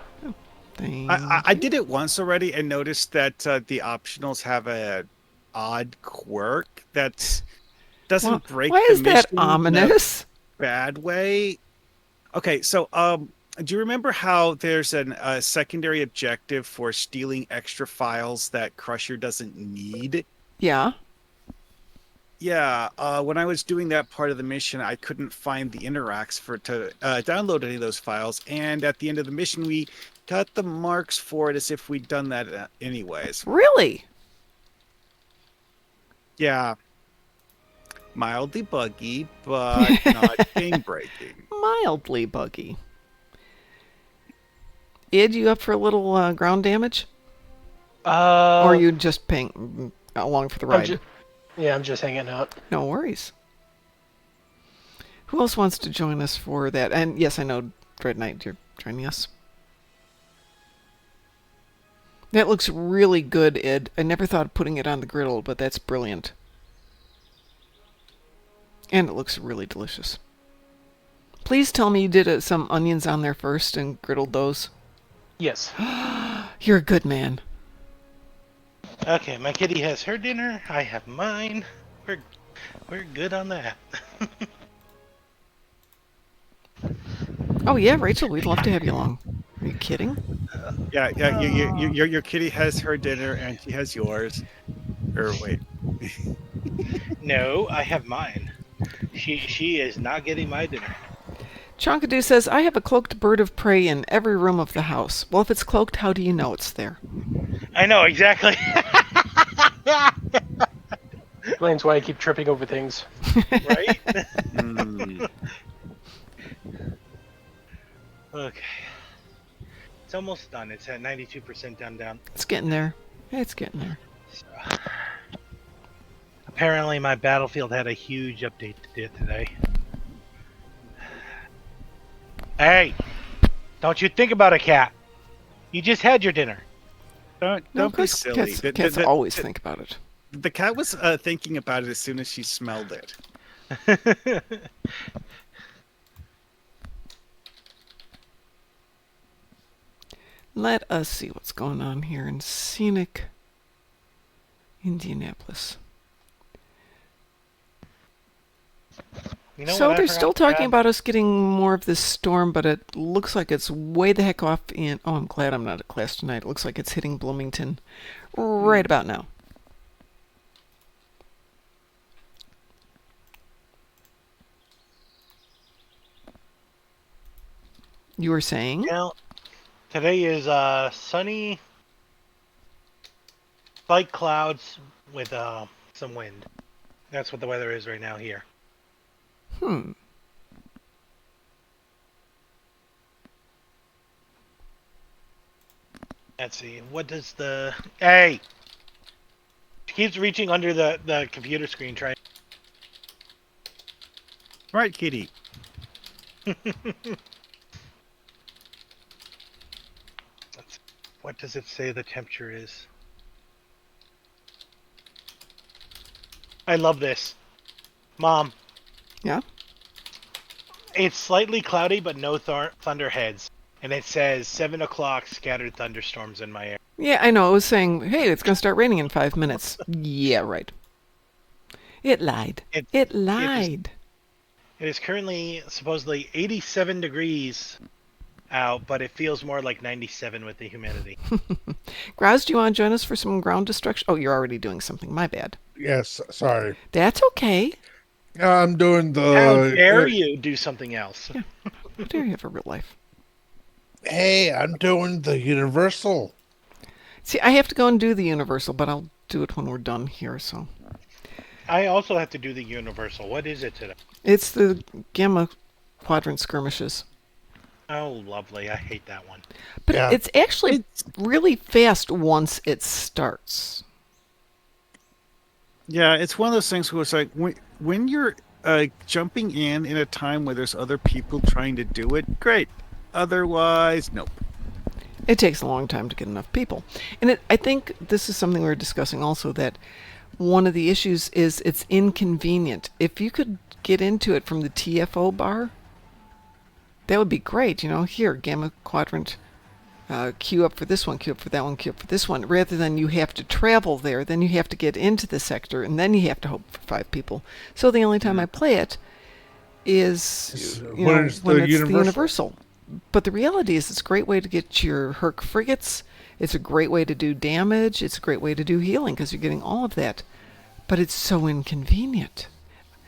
I did it once already and noticed that the optionals have a odd quirk that doesn't break. Why the is that mission in a ominous? bad way? Okay, so do you remember how there's a secondary objective for stealing extra files that Crusher doesn't need? Yeah. Yeah, when I was doing that part of the mission, I couldn't find the interacts to download any of those files. And at the end of the mission, we got the marks for it as if we'd done that anyways. Really? Yeah. Mildly buggy, but not game breaking. Mildly buggy. Id, you up for a little ground damage? Or are you just paying along for the ride? I'm just hanging out. No worries. Who else wants to join us for that? And yes, I know, Dread Knight, you're joining us. That looks really good, Id. I never thought of putting it on the griddle, but that's brilliant. And it looks really delicious. Please tell me you did some onions on there first and griddled those. Yes. You're a good man. Okay, my kitty has her dinner. I have mine. We're good on that. Oh yeah, Rachel, we'd love to have you along. Are you kidding? Yeah. Your kitty has her dinner and she has yours. Or wait. No, I have mine. She is not getting my dinner. Chonkadoo says, I have a cloaked bird of prey in every room of the house. Well, if it's cloaked, how do you know it's there? I know, exactly. Explains why I keep tripping over things. Right? Okay. It's almost done. It's at 92% down. It's getting there. It's getting there. So, apparently my Battlefield had a huge update today. Hey! Don't you think about a cat. You just had your dinner. Don't be silly. Cats always think about it. The cat was thinking about it as soon as she smelled it. Let us see what's going on here in scenic Indianapolis. You know So what I they're forgot still to talking add? about us getting more of this storm, but it looks like it's way the heck off in... Oh, I'm glad I'm not at class tonight. It looks like it's hitting Bloomington right about now. You were saying? Well, today is sunny, light clouds with some wind. That's what the weather is right now here. Let's see. What does the... Hey! She keeps reaching under the computer screen trying... Right, kitty. What does it say the temperature is? I love this. Mom. Yeah? It's slightly cloudy, but no thunderheads. And it says 7 o'clock scattered thunderstorms in my area. Yeah, I know. It was saying, hey, it's going to start raining in 5 minutes. Yeah, right. It lied. It lied. It is currently supposedly 87 degrees out, but it feels more like 97 with the humidity. Grouse, do you want to join us for some ground destruction? Oh, you're already doing something. My bad. Yes, sorry. That's okay. I'm doing How the. dare you do something else? How dare you have a real life? Hey, I'm doing the Universal. See, I have to go and do the universal, but I'll do it when we're done here, so. I also have to do the universal. What is it today? It's the Gamma Quadrant skirmishes. Oh, lovely. I hate that one. But Yeah. it's actually really fast once it starts. Yeah, it's one of those things where it's like when you're jumping in a time where there's other people trying to do it, great. Otherwise, nope. It takes a long time to get enough people. And I think this is something we were discussing also, that one of the issues is it's inconvenient. If you could get into it from the TFO bar, that would be great. You know, here, Gamma Quadrant, queue up for this one, queue up for that one, queue up for this one. Rather than you have to travel there, then you have to get into the sector, and then you have to hope for 5 people. So the only time I play it is when it's the Universal. But the reality is it's a great way to get your Herc frigates. It's a great way to do damage. It's a great way to do healing because you're getting all of that. But it's so inconvenient.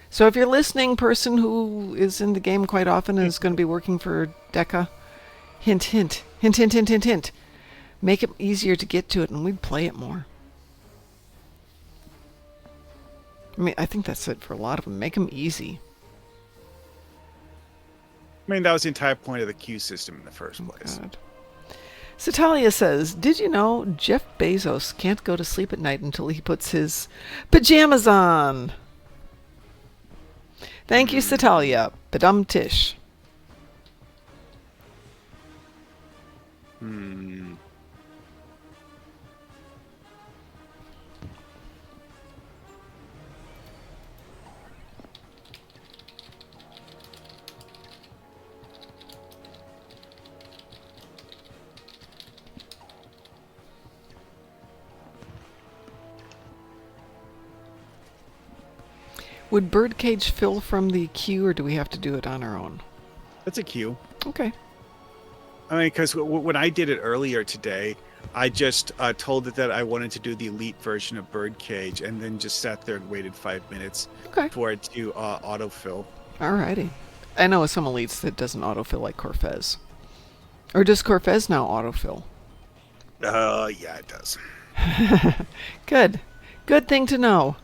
So if you're listening, person who is in the game quite often and is going to be working for DECA, hint, hint, hint, hint, hint, hint, hint. Make it easier to get to it and we'd play it more. I mean, I think that's it for a lot of them. Make them easy. I mean, that was the entire point of the queue system in the first place. God. Satalia says, did you know Jeff Bezos can't go to sleep at night until he puts his pajamas on? Thank you, Satalia. Badum tish. Would Birdcage fill from the queue, or do we have to do it on our own? That's a queue. Okay. I mean, because when I did it earlier today, I just told it that I wanted to do the elite version of Birdcage, and then just sat there and waited 5 minutes Okay. for it to autofill. Alrighty. I know some elites that doesn't autofill like Corfez. Or does Corfez now autofill? Yeah, it does. Good. Good thing to know.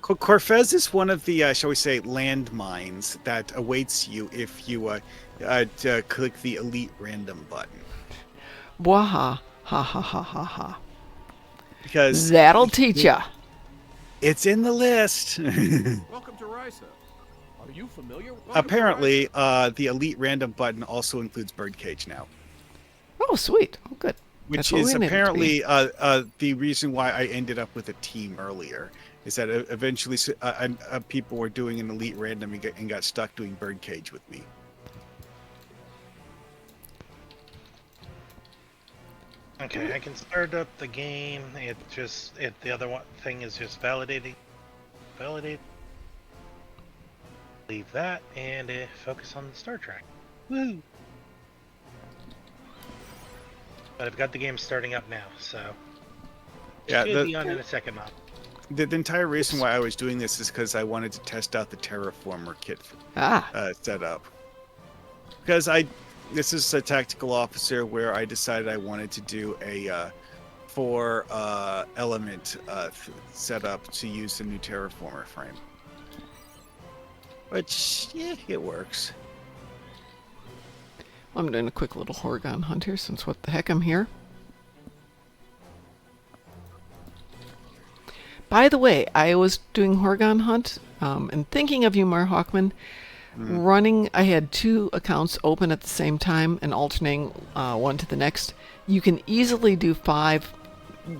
Corfez is one of the, shall we say, landmines that awaits you if you click the elite random button. Waha. Ha ha ha ha ha. Because That'll teach ya. it's in the list. Welcome to Risa. Are you familiar? Apparently, the elite random button also includes Birdcage now. Oh, sweet. Oh, good. Which That's what is we need it to apparently the reason why I ended up with a team earlier. Is that eventually people were doing an elite random and got stuck doing Birdcage with me. Okay, I can start up the game. The other thing is just validating. Validate. Leave that and focus on the Star Trek. Woo! But I've got the game starting up now, so Yeah, should be on in a second, Mom. The entire reason why I was doing this is because I wanted to test out the Terraformer kit setup. Because this is a tactical officer where I decided I wanted to do a 4 element setup to use the new Terraformer frame. Which, yeah, it works. I'm doing a quick little Horgon hunt here, since what the heck I'm here. By the way, I was doing Horgon hunt, and thinking of you, Mar Hawkman, running, I had 2 accounts open at the same time and alternating one to the next. You can easily do 5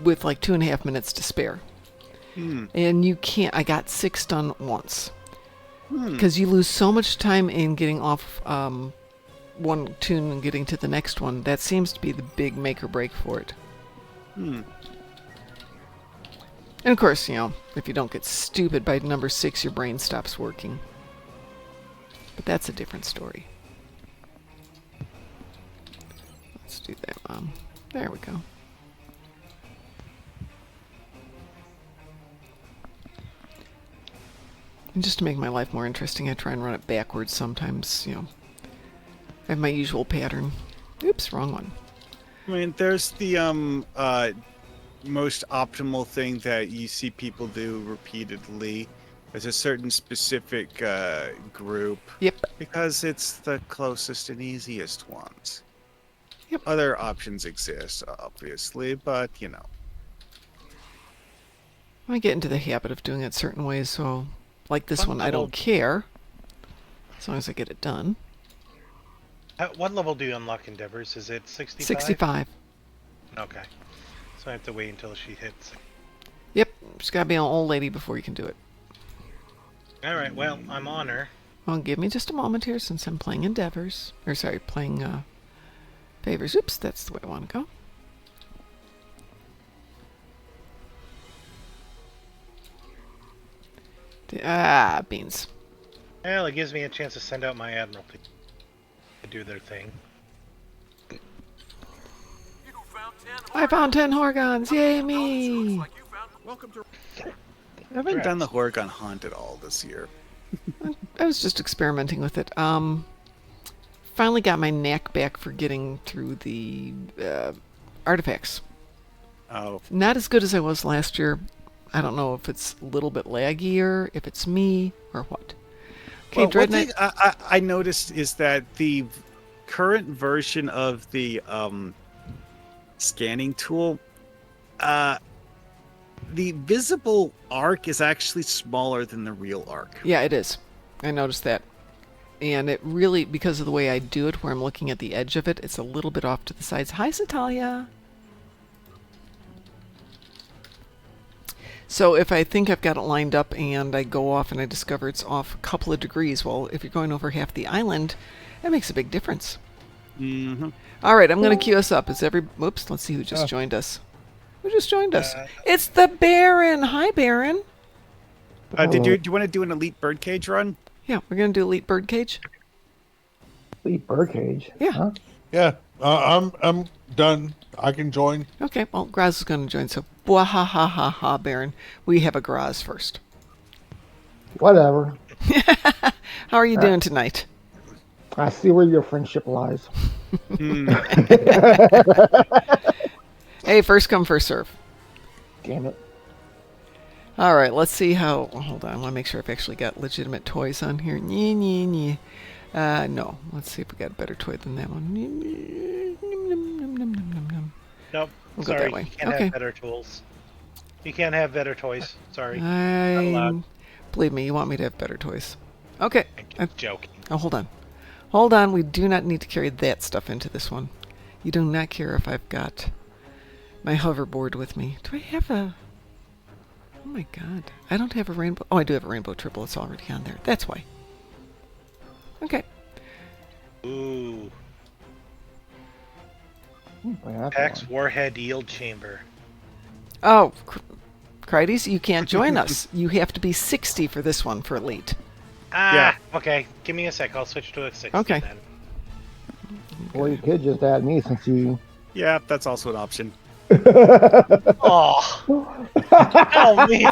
with like 2.5 minutes to spare. And you can't, I got 6 done once. Because you lose so much time in getting off one tune and getting to the next one. That seems to be the big make or break for it. Hmm. And of course, if you don't get stupid by number 6, your brain stops working. But that's a different story. Let's do that, Mom. There we go. And just to make my life more interesting, I try and run it backwards sometimes, I have my usual pattern. Oops, wrong one. I mean, there's the most optimal thing that you see people do repeatedly. There's a certain specific group. Yep. Because it's the closest and easiest ones. Yep. Other options exist, obviously, but I get into the habit of doing it certain ways, so like this one, I level- don't care. As long as I get it done. At what level do you unlock endeavors? Is it 65? 65. Okay. So I have to wait until she hits. Yep. She's got to be an old lady before you can do it. Alright, well, I'm on her. Well, give me just a moment here since I'm playing endeavors. Or sorry, playing favors. Oops, that's the way I want to go. Beans. Well, it gives me a chance to send out my Admiralty to do their thing. I found 10 Horgons. Yay, me. Welcome to. I haven't done the Horgon Hunt at all this year. I was just experimenting with it. Finally got my knack back for getting through the artifacts. Oh. Not as good as I was last year. I don't know if it's a little bit laggier, if it's me, or what. Okay, Well, Dread one Knight. thing I noticed is that the current version of the scanning tool, the visible arc is actually smaller than the real arc. Yeah, it is. I noticed that. And it really, because of the way I do it, where I'm looking at the edge of it, it's a little bit off to the sides. Hi, Satalia. So if I think I've got it lined up and I go off and I discover it's off a couple of degrees, well, if you're going over half the island, that makes a big difference. Mm-hmm. All right, I'm going to queue us up. Whoops, let's see who just joined us. Who just joined us? It's the Baron. Hi, Baron. Do you want to do an elite birdcage run? Yeah, we're going to do Elite Birdcage. Elite Birdcage? Yeah. Huh? Yeah, I'm done. I can join. Okay, well, Graz is going to join, so bwahahaha, Baron. We have a Graz first. Whatever. How are you doing tonight? I see where your friendship lies. Hey, first come, first serve. Damn it. All right, let's see how... hold on, I want to make sure I've actually got legitimate toys on here. No, let's see if we got a better toy than that one. Nope. We'll go Sorry, that way. you can't Okay. have better tools. You can't have better toys. Sorry. Not allowed. Believe me, you want me to have better toys. Okay. I'm joking. Oh, hold on. Hold on, we do not need to carry that stuff into this one. You do not care if I've got my hoverboard with me. Do I have a... oh my god. I don't have a rainbow... oh, I do have a rainbow triple. It's already on there. That's why. Okay. Ooh. Yeah, Pax Warhead Yield Chamber. Oh, Crides, you can't join us. You have to be 60 for this one for Elite. Okay. Give me a sec. I'll switch to a 60 Okay. then. Well, you could just add me since you... Yeah, that's also an option. Oh. Oh, man.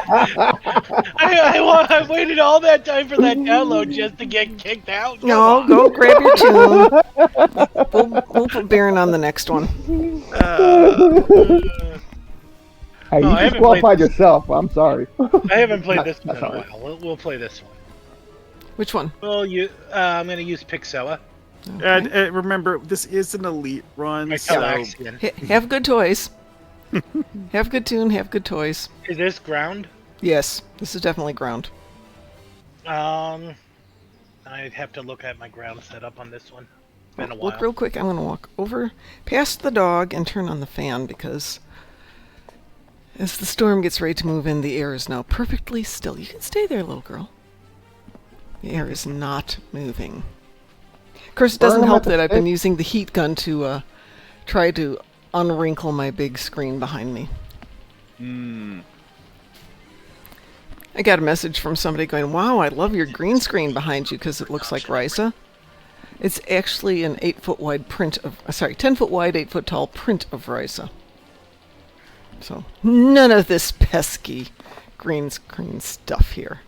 I waited all that time for that download just to get kicked out. Come No, on. go grab your tune. We'll put Baron on the next one. Hey, you I haven't disqualified yourself. I'm sorry. I haven't played this one That's in a all right. while. We'll play this one. Which one? Well, I'm going to use Pixella. And remember, this is an elite run, My so Telexian. Have good toys. Have good tune, have good toys. Is this ground? Yes, this is definitely ground. I'd have to look at my ground setup on this one. It's been a while. Look real quick. I'm going to walk over past the dog and turn on the fan because as the storm gets ready to move in, the air is now perfectly still. You can stay there, little girl. The air is not moving. Of course, it doesn't Burn 'em help at the that I've been stake. using the heat gun to try to unwrinkle my big screen behind me. I got a message from somebody going, "Wow, I love your green screen behind you because it looks like Risa." It's actually an 8-foot wide print of, 10-foot wide, 8-foot tall print of Risa. So none of this pesky green screen stuff here.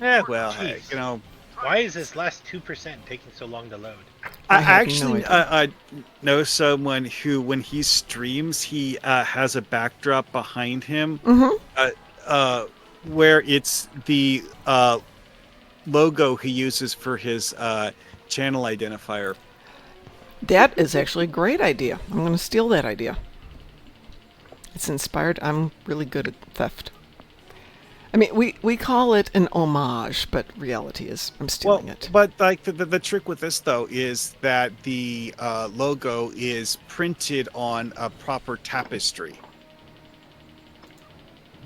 Yeah, well, hey, Jeez. Why is this last 2% taking so long to load? I have actually no idea. know someone who, when he streams, he has a backdrop behind him, where it's the logo he uses for his channel identifier. That is actually a great idea. I'm going to steal that idea. It's inspired. I'm really good at theft. I mean, we call it an homage, but reality is I'm stealing it. But like the trick with this though is that the logo is printed on a proper tapestry.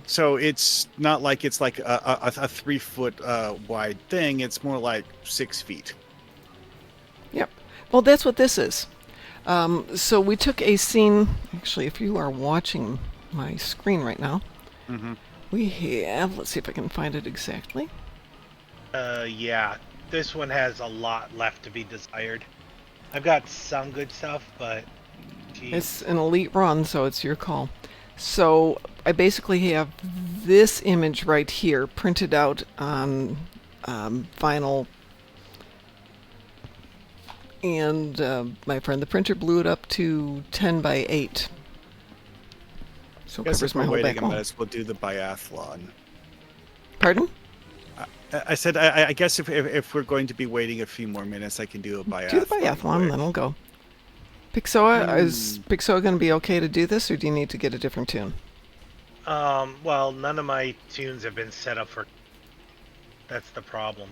So it's not like it's like a 3-foot wide thing. It's more like 6 feet. Yep. Well, that's what this is. So we took a scene. Actually, if you are watching my screen right now, we have. Let's see if I can find it exactly. Yeah, this one has a lot left to be desired. I've got some good stuff, but geez. It's an elite run, so it's your call. So I basically have this image right here printed out on vinyl. And my friend the printer blew it up to 10 by 8. So it covers my whole back wall. We'll do the biathlon. Pardon? I said, I guess if we're going to be waiting a few more minutes, I can do a biathlon. Do the biathlon, then I'll go. Pixoa, is Pixoa going to be okay to do this, or do you need to get a different tune? Well, none of my tunes have been set up for. That's the problem.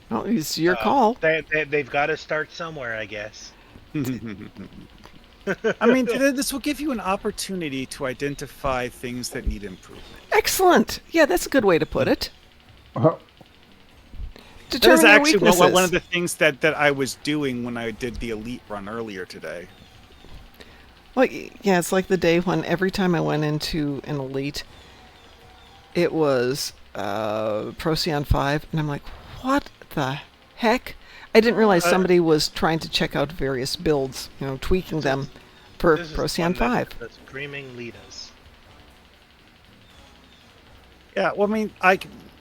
Well, it's your call. They've got to start somewhere, I guess. I mean, this will give you an opportunity to identify things that need improvement. Excellent. Yeah, that's a good way to put it. That was actually one of the things that I was doing when I did the Elite run earlier today. Well, yeah, it's like the day when every time I went into an Elite, it was Procyon 5, and I'm like, what the heck? I didn't realize somebody was trying to check out various builds, tweaking them for Procyon 5. The screaming leaders. Yeah, well, I mean,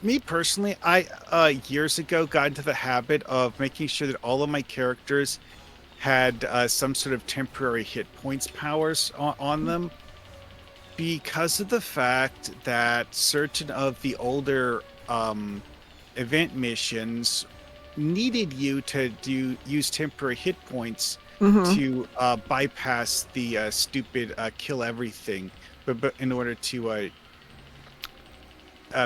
me personally, I years ago got into the habit of making sure that all of my characters had some sort of temporary hit points powers on them, because of the fact that certain of the older event missions needed you to use temporary hit points to bypass the stupid kill everything, but in order to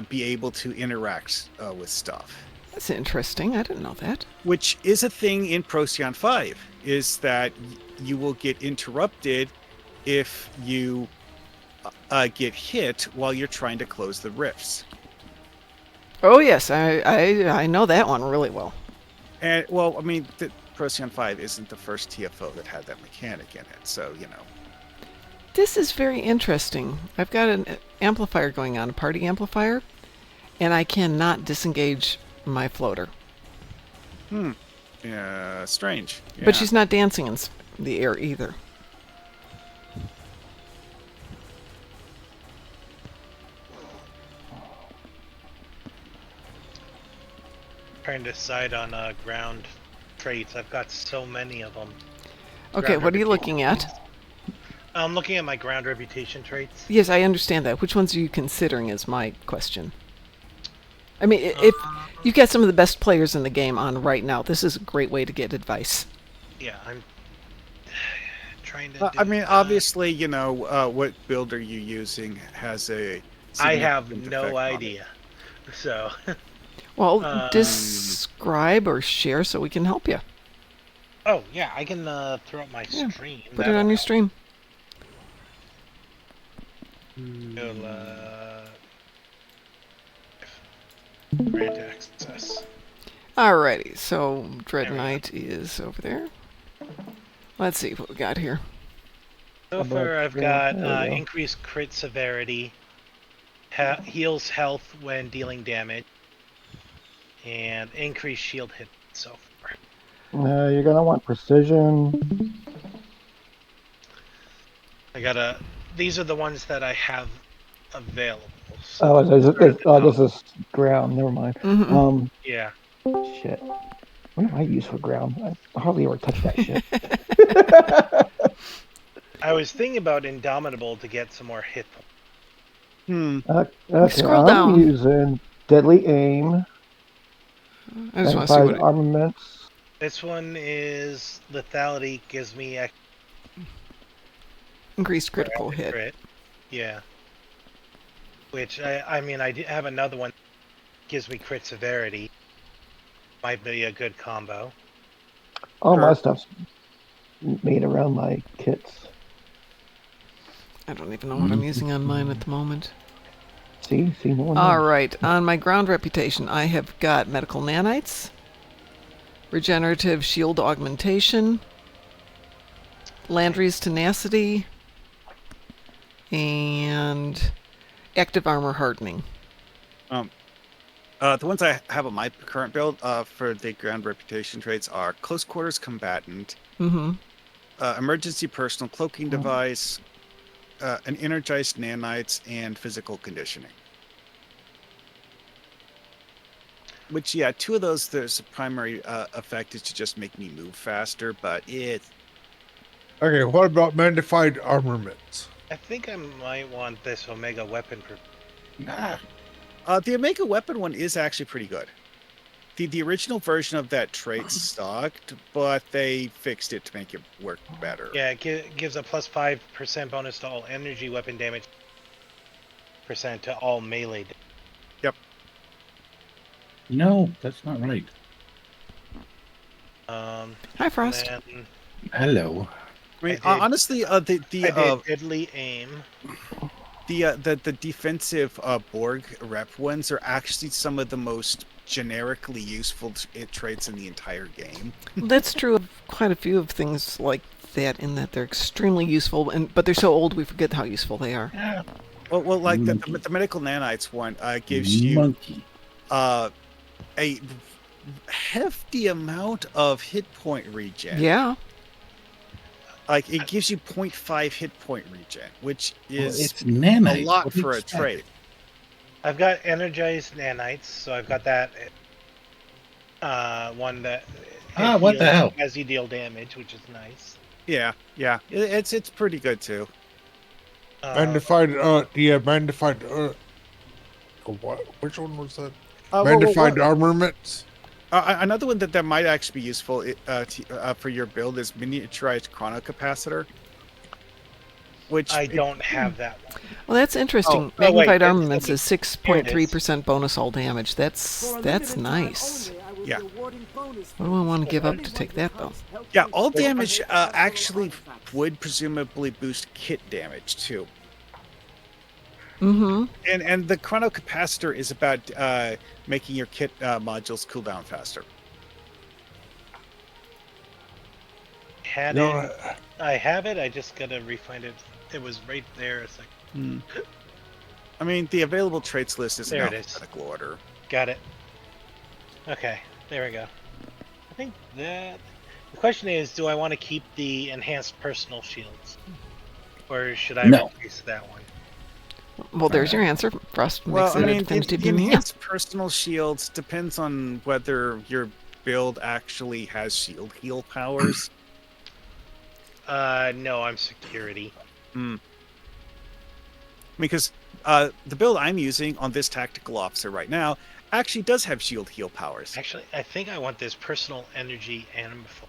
be able to interact with stuff. That's interesting. I didn't know that. Which is a thing in Procyon 5, is that you will get interrupted if you get hit while you're trying to close the rifts. Oh yes, I know that one really well. And well, I mean, the Procyon 5 isn't the first TFO that had that mechanic in it, so This is very interesting. I've got an amplifier going on, a party amplifier, and I cannot disengage my floater. Yeah, strange. Yeah. But she's not dancing in the air either. Trying to decide on ground traits. I've got so many of them. Okay, what are you looking at? I'm looking at my ground reputation traits. Yes, I understand that. Which ones are you considering is my question. I mean, if you've got some of the best players in the game on right now, this is a great way to get advice. Yeah, I'm trying to I mean, obviously, what build are you using has a... I have no idea. So... Well, describe or share so we can help you. Oh, yeah, I can throw up my stream. Put it on your stream. Grant access. Alrighty, so Dread Knight is over there. Let's see what we got here. So About far, I've three. got There we go. increased crit severity, heals health when dealing damage, and increased shield hit so far. You're gonna want precision. I gotta. These are the ones that I have available. Oh, So this is ground. Never mind. Mm-hmm. yeah. Shit. What do I use for ground? I hardly ever touch that shit. I was thinking about Indomitable to get some more hit points. Okay, Scroll I'm down. using deadly aim. I just want to see what magnified armaments. This one is lethality, gives me increased critical hit. crit. Yeah. Which I mean I have another one that gives me crit severity. Might be a good combo. All my stuff's made around my kits. I don't even know what I'm using on mine at the moment. See, no one All knows. right, on my ground reputation, I have got medical nanites, regenerative shield augmentation, Landry's tenacity, and active armor hardening. The ones I have on my current build for the ground reputation traits are close quarters combatant, Mm-hmm. emergency personal cloaking device, an energized nanites, and physical conditioning. Which, yeah, two of those, there's a primary effect is to just make me move faster, but it's... Okay, what about magnified armaments? I think I might want this Omega weapon. The Omega weapon one is actually pretty good. The original version of that trait sucked, but they fixed it to make it work better. Yeah, it gives a plus 5% bonus to all energy weapon damage, percent to all melee. Yep. No, that's not right. Hi, Frost. Then Hello. I mean, I did- honestly, I did deadly aim. the defensive Borg rep ones are actually some of the most generically useful traits in the entire game. That's true of quite a few of things like that, in that they're extremely useful, but they're so old we forget how useful they are. Well, like the medical nanites one gives you a hefty amount of hit point regen. Yeah. Like it gives you 0.5 hit point regen, which is it's nanites. a lot What do you for a expect? trait. I've got energized nanites, so I've got that one that what the hell? as you deal damage, which is nice. Yeah, it's pretty good too. Magnified, magnified. What? Which one was that? Well, Magnified armaments. Another one that might actually be useful for your build is miniaturized chronocapacitor. Which I don't have that one. Well, that's interesting. Oh, wait, Magnified it's- armaments is 6.3% bonus all damage. That's nice. Yeah. What do I want to give up to take that, though? Yeah, all damage actually would presumably boost kit damage too. Mm-hmm. And the chronocapacitor is about making your kit modules cool down faster. I have it. I just gotta refind it. It was right there a second. I mean, the available traits list is in There it is. alphabetical order. Got it. Okay, there we go. I think that the question is, do I want to keep the enhanced personal shields, or should I No. replace that one? Well, there's your answer. Frost makes Well, I that mean, definitive the to me. enhanced personal shields depends on whether your build actually has shield heal powers. No, I'm security. Because the build I'm using on this tactical officer right now actually does have shield heal powers. Actually, I think I want this personal energy amplifier.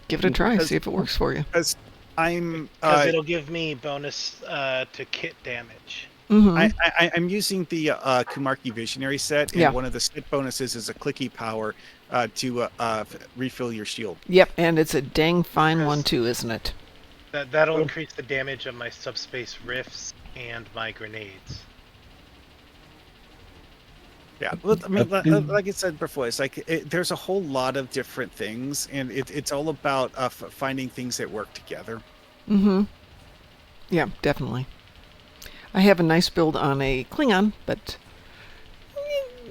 Give it a try. See if it works for you. Because I'm Because it'll give me bonus to kit damage. Mm-hmm. I'm using the Kumarki Visionary set, and Yeah. one of the set bonuses is a clicky power to refill your shield. Yep, and it's a dang fine one too, isn't it? That'll increase the damage of my subspace rifts and my grenades. Yeah, well, I mean, like I said before, it's like there's a whole lot of different things, and it's all about finding things that work together. Mm-hmm. Yeah, definitely. I have a nice build on a Klingon, but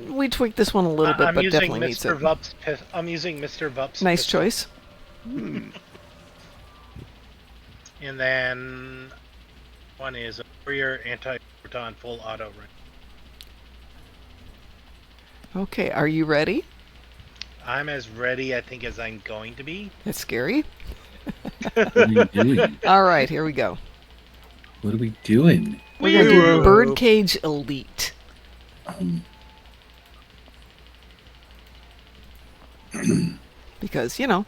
we tweaked this one a little bit, I'm but using definitely meets Mr. it. Vup's. I'm using Mr. Vup's. Nice pistol. choice. And then one is a Warrior anti-proton full auto range. Okay, are you ready? I'm as ready, I think, as I'm going to be. That's scary. What are you doing? All right, here we go. What are we doing? We're going to do Woo. Birdcage Elite. Because, you know.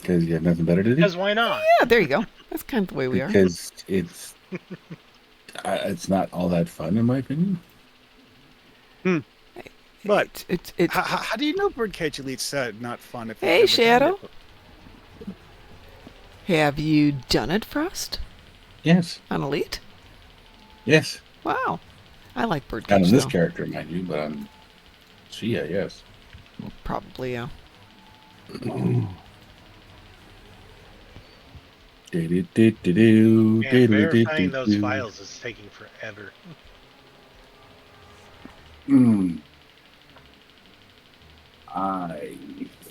Because you have nothing better to do. Because why not? Yeah, there you go. That's kind of the way we are. Because it's not all that fun, in my opinion. But It, how do you know Birdcage Elite's not fun? If you've Hey, never done Shadow. it? have you done it, Frost? Yes. On Elite? Yes. Wow. I like Not Birdcage, on this though. character, mind you, but on Shia, yes. Probably, yeah. Man, verifying those files is taking forever. I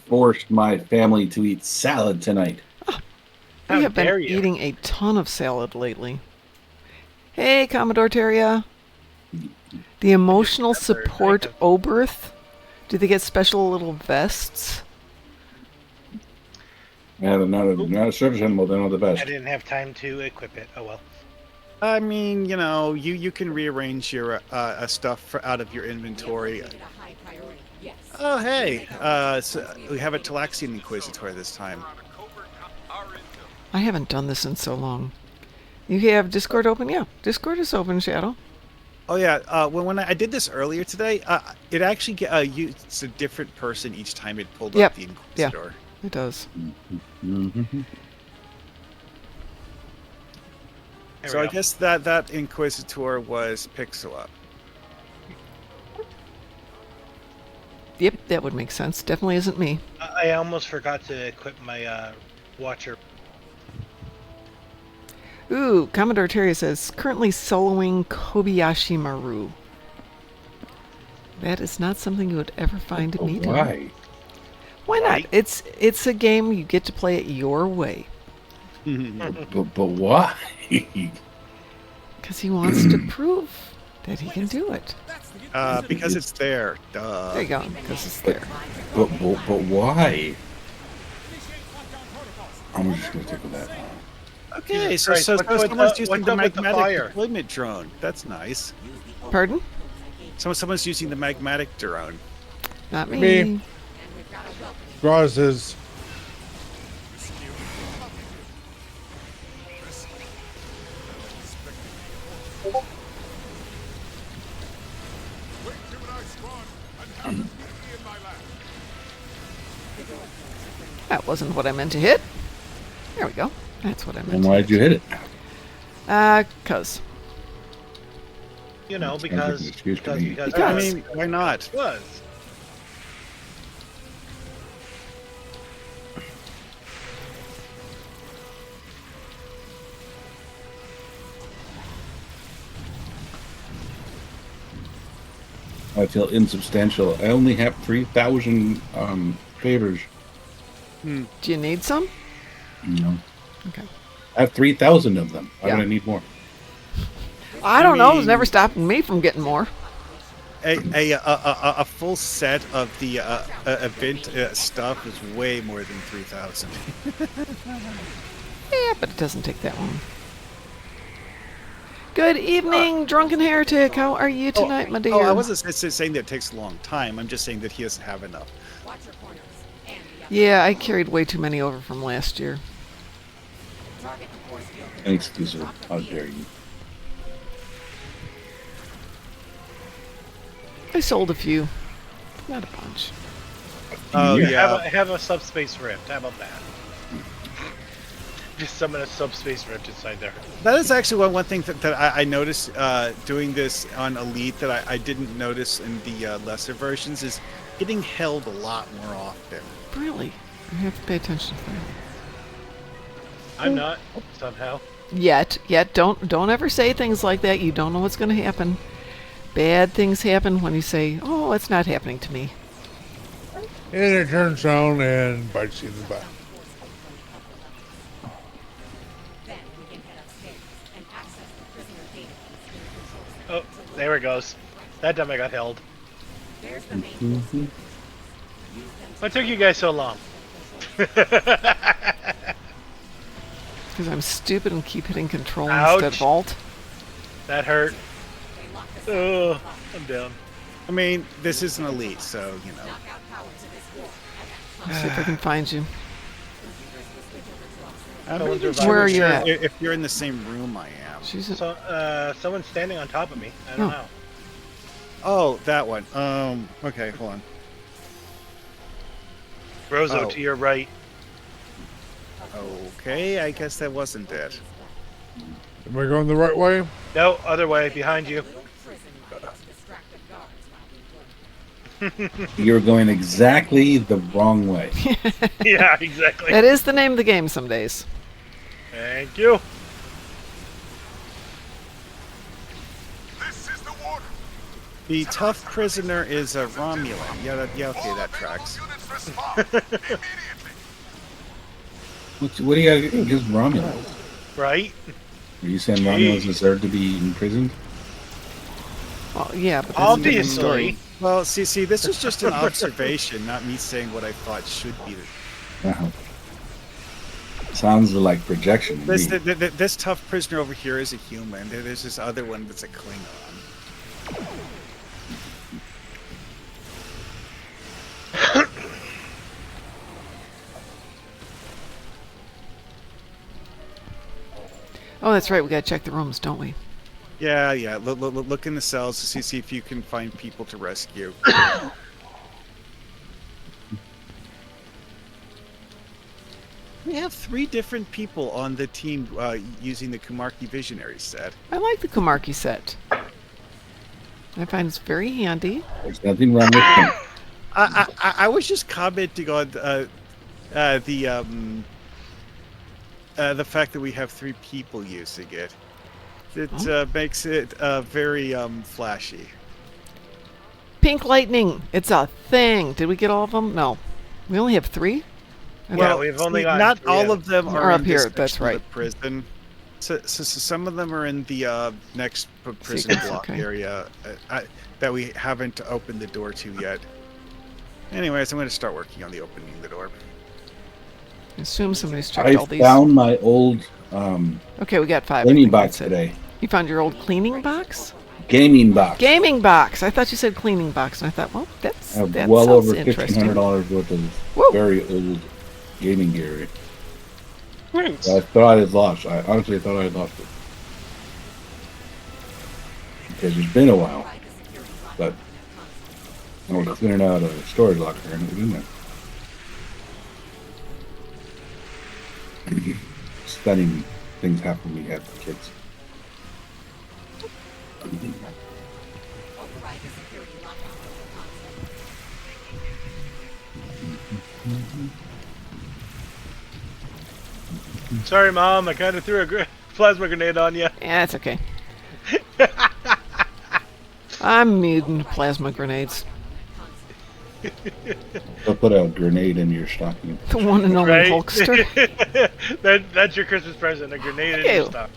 forced my family to eat salad tonight. We How have been dare you. eating a ton of salad lately. Hey, Commodore Terria. The emotional support Oberth. Do they get special little vests? Not a service animal, they're not the I best. didn't have time to equip it. Oh well. I mean, you know, you can rearrange your stuff out of your inventory. Oh, hey, so we have a Talaxian Inquisitor this time. I haven't done this in so long. You have Discord open? Yeah, Discord is open, Shadow. Oh yeah, when I did this earlier today, it actually used a different person each time it pulled Yep. up the Inquisitor. It does. Mm-hmm. There So we I go. guess that Inquisitor was Pixel Up. Yep, that would make sense. Definitely isn't me. I almost forgot to equip my watcher. Ooh, Commodore Terry says, currently soloing Kobayashi Maru. That is not something you would ever find me doing. Why? Why not? Right. It's a game, you get to play it your way. But why? Because he wants to prove that he can do it. Because it's there. Duh. There you go, because it's there. But why? I'm just gonna take with that. Okay, Jesus so Christ, what's with someone's the- using what's the up with the magmatic fire? deployment drone. That's nice. Pardon? Someone's using the magmatic drone. Not me. Me. Draws his. That wasn't what I meant to hit. There we go. That's what I meant And to why'd you hit it? Cause. You know, Sounds like because an excuse to me. Because. I mean, why not? it was. I feel insubstantial. I only have 3,000 favors. Do you need some? No. Okay. I have 3,000 of them. Why Yeah. would I need more? I don't know. It's mean- never stopping me from getting more. A full set of the event stuff is way more than 3,000. Yeah, but it doesn't take that long. Good evening, Drunken Heretic. How are you tonight, my dear? Oh, I wasn't saying that it takes a long time. I'm just saying that he doesn't have enough. Yeah, I carried way too many over from last year. Inexcusable. How dare you? I sold a few. Not a bunch. Oh, Yeah. yeah. Have a subspace rift. How about that? Just summon a subspace rift inside there. That is actually one thing that I noticed doing this on Elite that I didn't notice in the lesser versions is getting held a lot more often. Really? You have to pay attention to that. I'm not, somehow. Yet, don't ever say things like that. You don't know what's going to happen. Bad things happen when you say, "Oh, it's not happening to me." And it turns around and bites you in the butt. Oh, there it goes. That time I got held. What took you guys so long? Because I'm stupid and keep hitting control Ouch. instead of alt. That hurt. Oh, I'm down. I mean, this is an Elite, so, you know. Let's see if I can find you. I'm Someone's not reviving. Where are you sure at? if you're in the same room I am. Jesus. So, someone's standing on top of me. I don't Oh. know. Oh, that one. Okay, hold on. Rozo Oh. to your right. Okay, I guess that wasn't it. Am I going the right way? No, other way, behind you. You're going exactly the wrong way. Yeah, exactly. That is the name of the game some days. Thank you. This is the water. The tough prisoner is a Romulan. Yeah, okay, that tracks. Units respond immediately. What do you got against Romulans? Right? Are you saying Romulans deserve to be imprisoned? Well, yeah, but that's a different story. Obviously. Well, see, this is just an observation, not me saying what I thought should be. Sounds like projection to This, me. this tough prisoner over here is a human. There's this other one that's a Klingon. Oh, that's right. We gotta check the rooms, don't we? Yeah. Look in the cells to see if you can find people to rescue. We have 3 different people on the team using the Kumarki Visionary set. I like the Kumarki set. I find it's very handy. There's nothing wrong with them. I was just commenting on the fact that we have 3 people using it. It makes it very flashy. Pink lightning. It's a thing. Did we get all of them? No. We only have 3? Yeah, we've only got not 3 all of of them Are are up in here, this that's section of right. the prison. So some of them are in the next prison Secrets, block okay. area that we haven't opened the door to yet. Anyways, I'm going to start working on the opening the door. I assume somebody's checked I all these. found my old Okay, we got 5. I cleaning think box that's it. today. You found your old cleaning box? Gaming box. Gaming box. I thought you said cleaning box, and I thought, well, I have that well sounds over interesting. $1,500 worth of Woo. very old gaming gear. Thanks. I thought I had lost. I honestly thought I had lost it. Because it's been a while. But I was clearing out a storage locker and it was in there. Stunning things happen when you have kids. Sorry, Mom. I kind of threw a plasma grenade on you. Yeah, it's okay. I'm muting plasma grenades. They'll put a grenade in your stocking. The one and only Right? Hulkster. That's your Christmas present, a grenade in Ew. your stuff.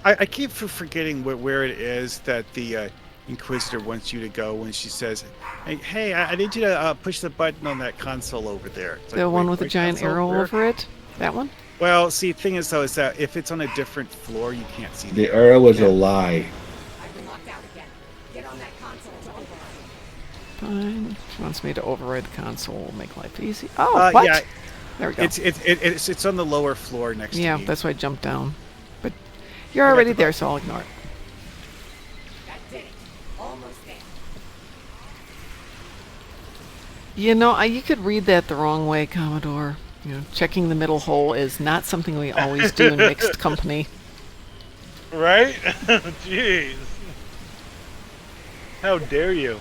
I keep forgetting where it is that the Inquisitor wants you to go when she says, "Hey, I need you to push the button on that console over there." It's The like, one wait, with the wait, giant console arrow where? over it? That one? Well, see, thing is though, is that if it's on a different floor, you can't see The arrow was a lie. Fine. She wants me to override the console. Will make life easy. Oh, what? Yeah, There we go. it's on the lower floor next Yeah, to me. that's why I jumped down. But you're got already the there, so I'll ignore it. You know, you could read that the wrong way, Commodore. You know, checking the middle hole is not something we always do in mixed company. Right? Jeez. How dare you?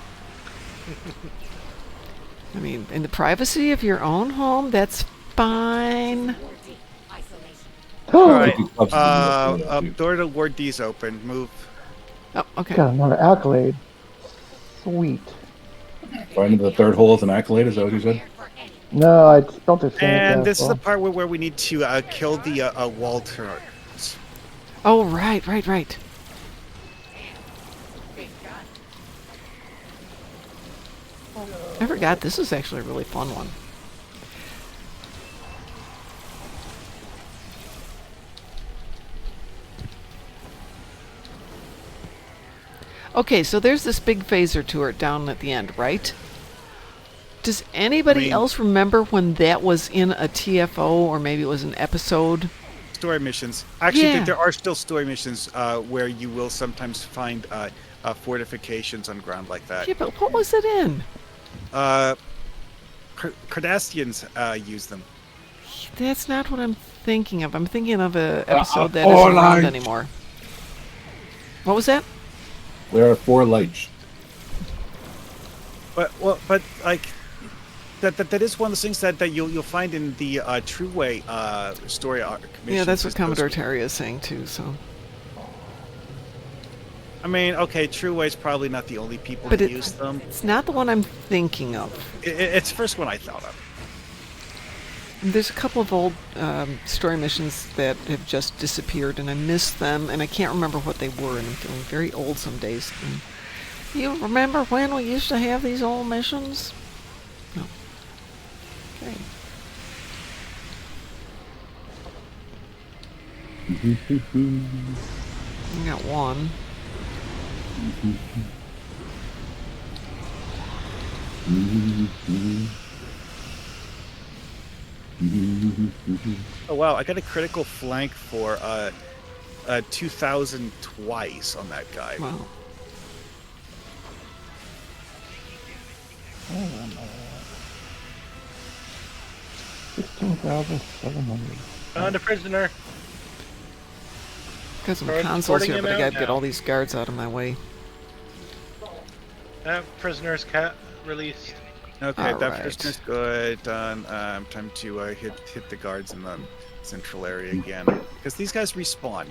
I mean, in the privacy of your own home, that's fine. All right. Clubs Door to Ward D's open. Move. Oh, okay. Got another accolade. Sweet. Finding the third hole is an accolade, is that what you said? No, I spelled it And this is the part where we need to kill the wall turrets. Oh, right. I forgot this is actually a really fun one. Okay, so there's this big phaser turret down at the end, right? Does anybody else remember when that was in a TFO or maybe it was an episode? Story missions. Actually, Yeah. there are still story missions where you will sometimes find fortifications on ground like that. Yeah, but what was it in? Cardassians use them. That's not what I'm thinking of. I'm thinking of an episode that isn't around anymore. What was that? There are 4 lights. But like that is one of those things that you'll find in the True Way story arc. Yeah, that's what missions. Commodore Terry is saying too. So, I mean, okay, True Way is probably not the only people but who use them. it's not the one I'm thinking of. It's the first one I thought of. There's a couple of old story missions that have just disappeared, and I miss them, and I can't remember what they were, and I'm feeling very old some days. And you remember when we used to have these old missions? No. Okay. I got one. Oh wow, I got a critical flank for 2,000 twice on that guy. Wow. 16,700. Found a prisoner. Got some Start consoles sorting here, him but I out gotta get now. all these guards out of my way. Prisoners released. Okay, that Alright. prisoner's good. Done. Time to hit the guards in the central area again, because these guys respawn.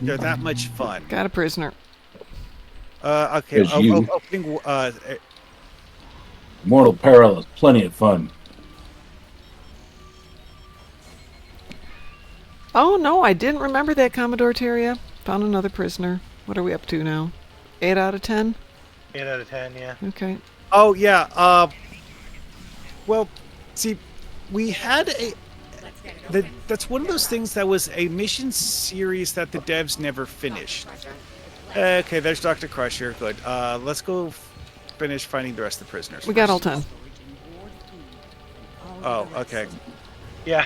They're that much fun. Got a prisoner. Okay. As you. Opening. Mortal Peril is plenty of fun. Oh no, I didn't remember that, Commodore Terria. Found another prisoner. What are we up to now? 8 out of 10? 8 out of 10, yeah. Okay. Oh yeah. Well, see, we had that's one of those things that was a mission series that the devs never finished. Okay, there's Dr. Crusher. Good. Let's go finish finding the rest of the prisoners. We got all first. 10. Oh, okay. Yeah.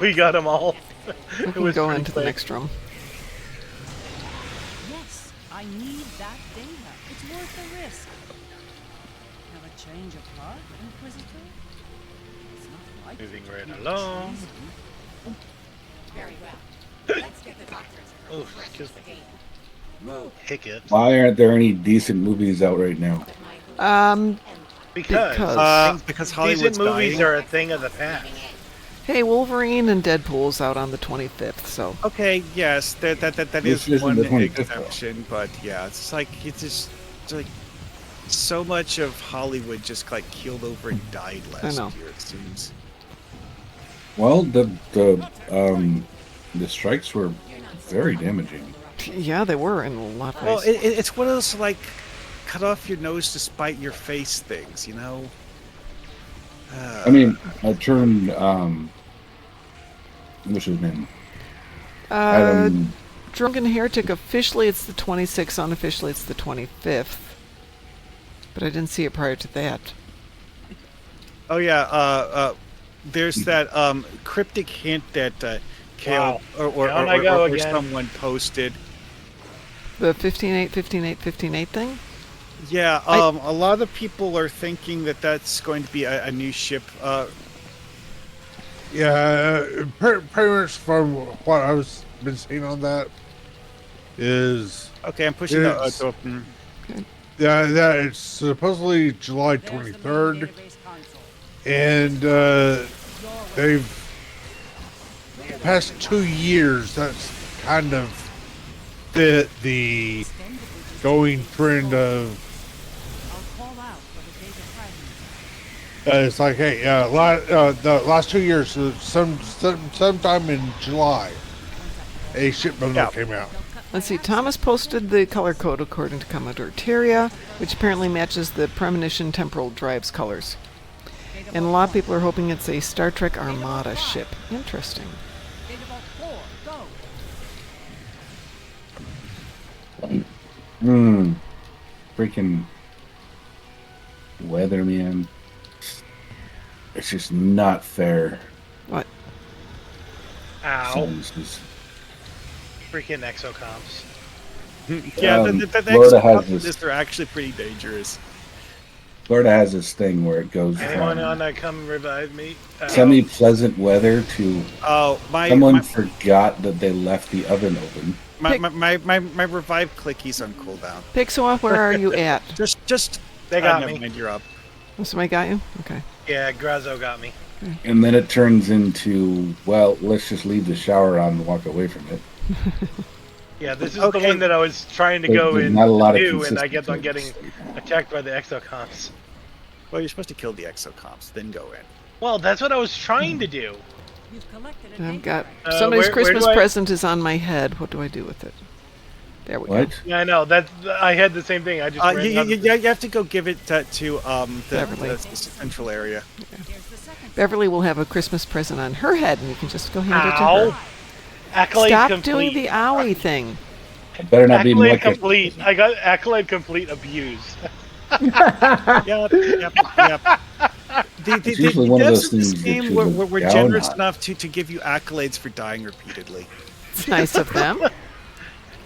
We got them all. We It can was go pretty into the quick. next room. Yes, I need that data. It's worth the risk. Have a change of heart, Inquisitor? It's not like Moving you right to along. treason. Very well. Let's get the doctors. Oh, excuse me. Hiccups. Why aren't there any decent movies out right now? Because Hollywood's decent movies dying. are a thing of the past. Hey, Wolverine and Deadpool's out on the 25th, so. Okay, yes, that This is isn't one the 25th, though. exception, but yeah, it's like so much of Hollywood just like keeled over and died last know. year. It seems. Well, the strikes were very damaging. Yeah, they were in a lot of Well, ways. it's one of those like cut off your nose to spite your face things, you know. I mean, I turned what's his name? Adam. Drunken Heretic, officially it's the 26th, unofficially it's the 25th. But I didn't see it prior to that. Oh yeah, there's that cryptic hint that Kale Down I go or again. someone posted. The 15-8 thing? Yeah, a lot of people are thinking that that's going to be a new ship Yeah, pretty much from what I was been seeing on that is Okay, I'm pushing the it's, to open. yeah, that it's supposedly July 23rd, and they've past 2 years that's kind of fit the going trend of. It's like, hey, the last 2 years, sometime in July, a ship bundle came out. Let's see. Thomas posted the color code according to Commodore Terria, which apparently matches the Premonition Temporal Drive's colors. And a lot of people are hoping it's a Star Trek Armada ship. Interesting. Freaking weather, man. It's just not fair. What? Ow. Sentences. Freaking exocomps. Yeah, the Florida has next this. are actually pretty dangerous. Florida has this thing where it goes Anyone from wanna come revive me? semi-pleasant weather to someone forgot that they left the oven open. My revive clicky's on cooldown. Pixel, where are you at? Just They got never me. mind, you're up. Oh, somebody got you? Okay. Yeah, Grazo got me. And then it turns into, well, let's just leave the shower on and walk away from it. Yeah, this is the one that I was trying to go There's in not a lot of do, and I kept on consistency. getting attacked by the exocomps. Well, you're supposed to kill the exocomps, then go in. Well, that's what I was trying to do. I've got Uh, somebody's where Christmas do I- present is on my head. What do I do with it? There we go. Yeah, I know. I had the same thing. I just ran out of- you have to go give it to Beverly. the central area. Beverly will have a Christmas present on her head, and you can just go hand it to Ow. her. Accolade Stop complete. doing the owie thing. It better not be Accolade like complete. I got accolade complete abuse. Yep. It's usually one of those devs this things that game you were look down generous on. enough to give you accolades for dying repeatedly. It's nice of them.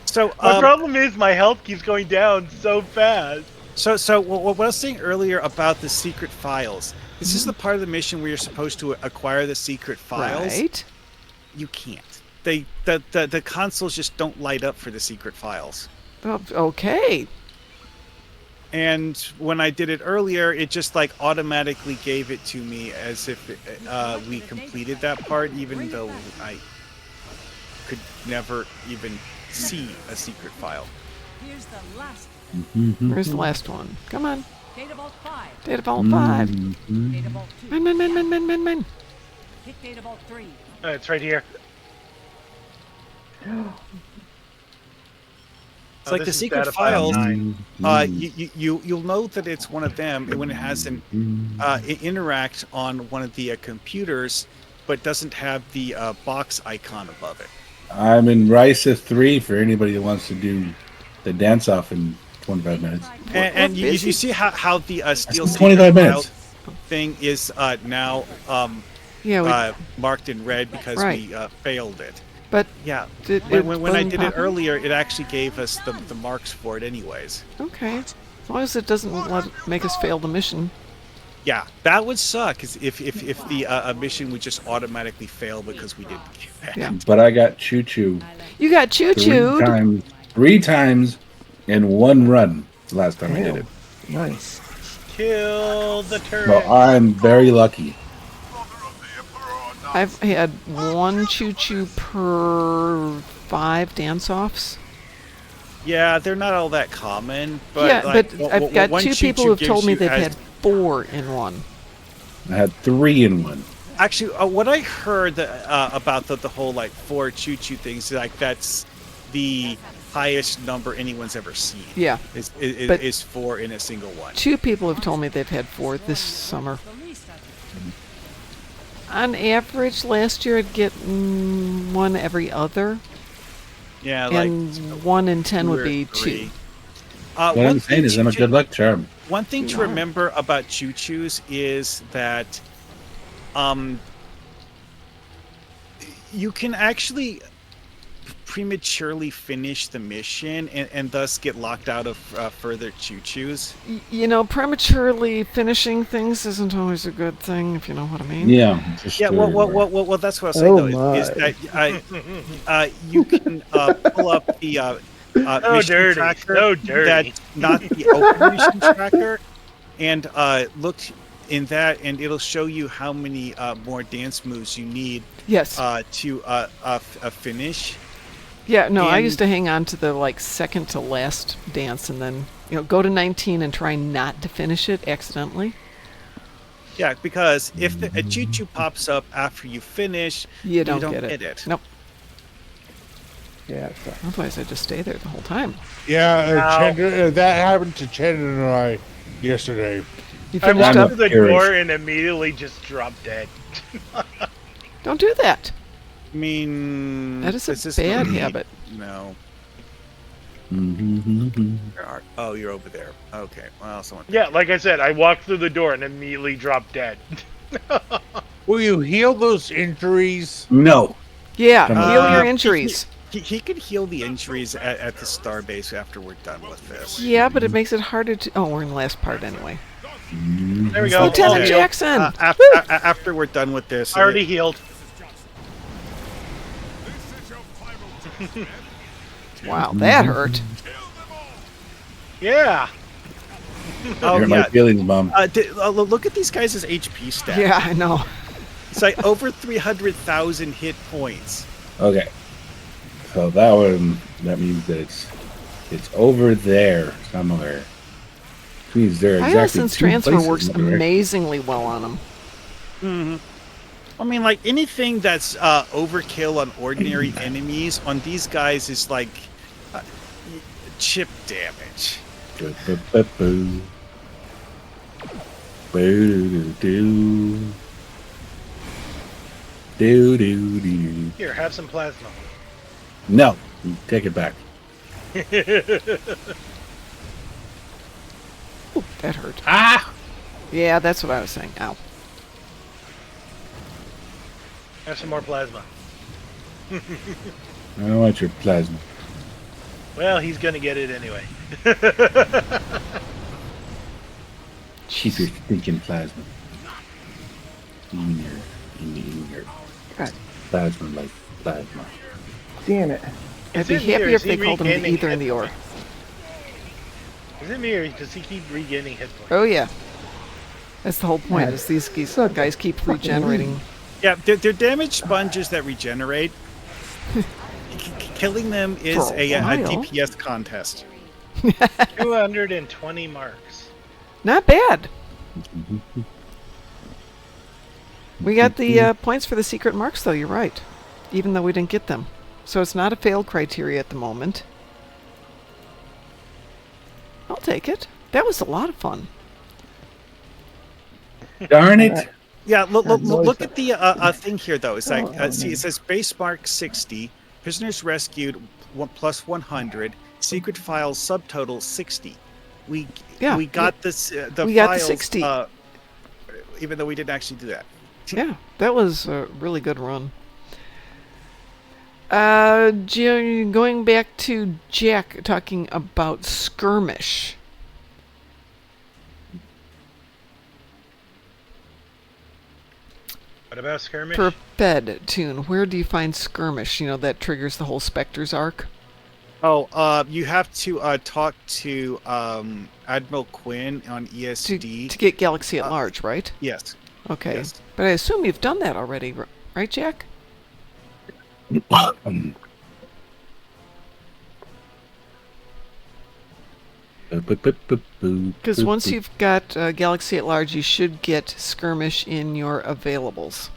So My problem is my health keeps going down so fast. So what I was saying earlier about the secret files. This is the part of the mission where you're supposed to acquire the secret files. Right. You can't. The consoles just don't light up for the secret files. Oh, okay. And when I did it earlier, it just like automatically gave it to me as if we completed that part, even though I could never even see a secret file. Here's the last. Where's the last one? Come on. Data Vault 5. Data Vault 5. Data Vault 2. Men. Hit Data Vault 3. It's right here. It's like the this is secret data file files. 9. You'll know that it's one of them when it has an interact on one of the computers, but doesn't have the box icon above it. I'm in Risa 3 for anybody that wants to do the dance off in 25 minutes. And you see how the steel That's 25 secret minutes. file thing is now marked in red because Right. we failed it. But Yeah, Did when I it did it pop? earlier, it actually gave us the marks for it anyways. Okay. As long as it doesn't make us fail the mission. Yeah, that would suck if the mission would just automatically fail because we didn't get that. Yeah. But I got Choo Choo You got choo-chooed. three times in one run last time I did it. Nice. Kill the turret. So I'm very lucky. I've had one choo-choo per 5 dance-offs. Yeah, they're not all that common, but yeah, like, but I've got one 2 people choo-choo who've told gives me you they've as- had 4 in one. I had 3 in one. Actually, what I heard about the whole like 4 choo-choo things, like that's the highest number anyone's ever seen. Yeah. But- Is 4 in a single one. 2 people have told me they've had 4 this summer. On average, last year I'd get 1 every other. Yeah, like And 1 in 10 2 would or be 3. 2. What I'm saying is I'm a good luck charm. One thing to Yeah. remember about choo-choos is that you can actually prematurely finish the mission and thus get locked out of further choo-choos. You know, prematurely finishing things isn't always a good thing, if you know what I mean. Yeah. Just Yeah, well, that's what I was saying, Oh though, is my. that you can pull up the So mission dirty, tracker so dirty. that's not the open mission tracker, and look in that, and it'll show you how many more dance moves you need Yes. to finish. Yeah, no, I and- used to hang on to the like second to last dance and then, you know, go to 19 and try not to finish it accidentally. Yeah, because if a choo-choo pops up after you finish, You don't don't get get it. it. Nope. Yeah, so. Otherwise, I just stay there the whole time. Yeah, Ow. that happened to Chandler and I yesterday. You I finished walked up? through the Perish. door and immediately just dropped dead. Don't do that. I mean, That is this a is bad not- habit. No. Mm-hmm. Oh, you're over there. Okay. Well, someone. Yeah, like I said, I walked through the door and immediately dropped dead. Will you heal those injuries? No. Yeah, Come on. heal your injuries. He could heal the injuries at the starbase after we're done with this. Yeah, but it makes it harder to. Oh, we're in the last part anyway. There we go. Lieutenant all healed. Jackson! After we're done with this, Already healed. Wow, that hurt. Yeah. Oh, Hurt my yeah. feelings, Mom. Look at these guys' HP stats. Yeah, I know. It's like over 300,000 hit points. Okay. So that means that it's over there somewhere. Which means there are exactly Hyosyn's 2 transfer places works in the direction. amazingly well on him. Mm-hmm. I mean, like anything that's overkill on ordinary enemies on these guys is like chip damage. Boo. Boo-doo-doo-doo. Do-do-do. Here, have some plasma. No, take it back. Ooh, that hurt. Ah! Yeah, that's what I was saying. Ow. Have some more plasma. I don't want your plasma. Well, he's gonna get it anyway. Keep your stinking plasma. In your God. plasma like plasma. Damn it. I'd Is be it me, or happy is if they he called him the regaining either and the hit or. points? Is it me, or does he keep regaining hit points? Oh, yeah. That's the whole point, Yeah, is these suck it. guys keep Fucking regenerating. Yeah, they're damage sponges that regenerate. Killing them is For a a while. DPS contest. 220 marks. Not bad. We got the points for the secret marks, though, you're right. Even though we didn't get them. So it's not a failed criteria at the moment. I'll take it. That was a lot of fun. Darn it! Yeah, look noticed at the thing here, though. It's like, see, it says base mark 60, prisoners rescued plus 100, secret files subtotal 60. We got this. We got the files, 60. even though we didn't actually do that. Yeah, that was a really good run. Going back to Jack talking about skirmish. What about skirmish? For Fed Tune, where do you find skirmish? You know, that triggers the whole Spectre's arc. Oh, you have to talk to Admiral Quinn on ESD. To get Galaxy at Large, right? Yes. Okay. Yes. But I assume you've done that already, right, Jack? Because once you've got Galaxy at Large, you should get skirmish in your availables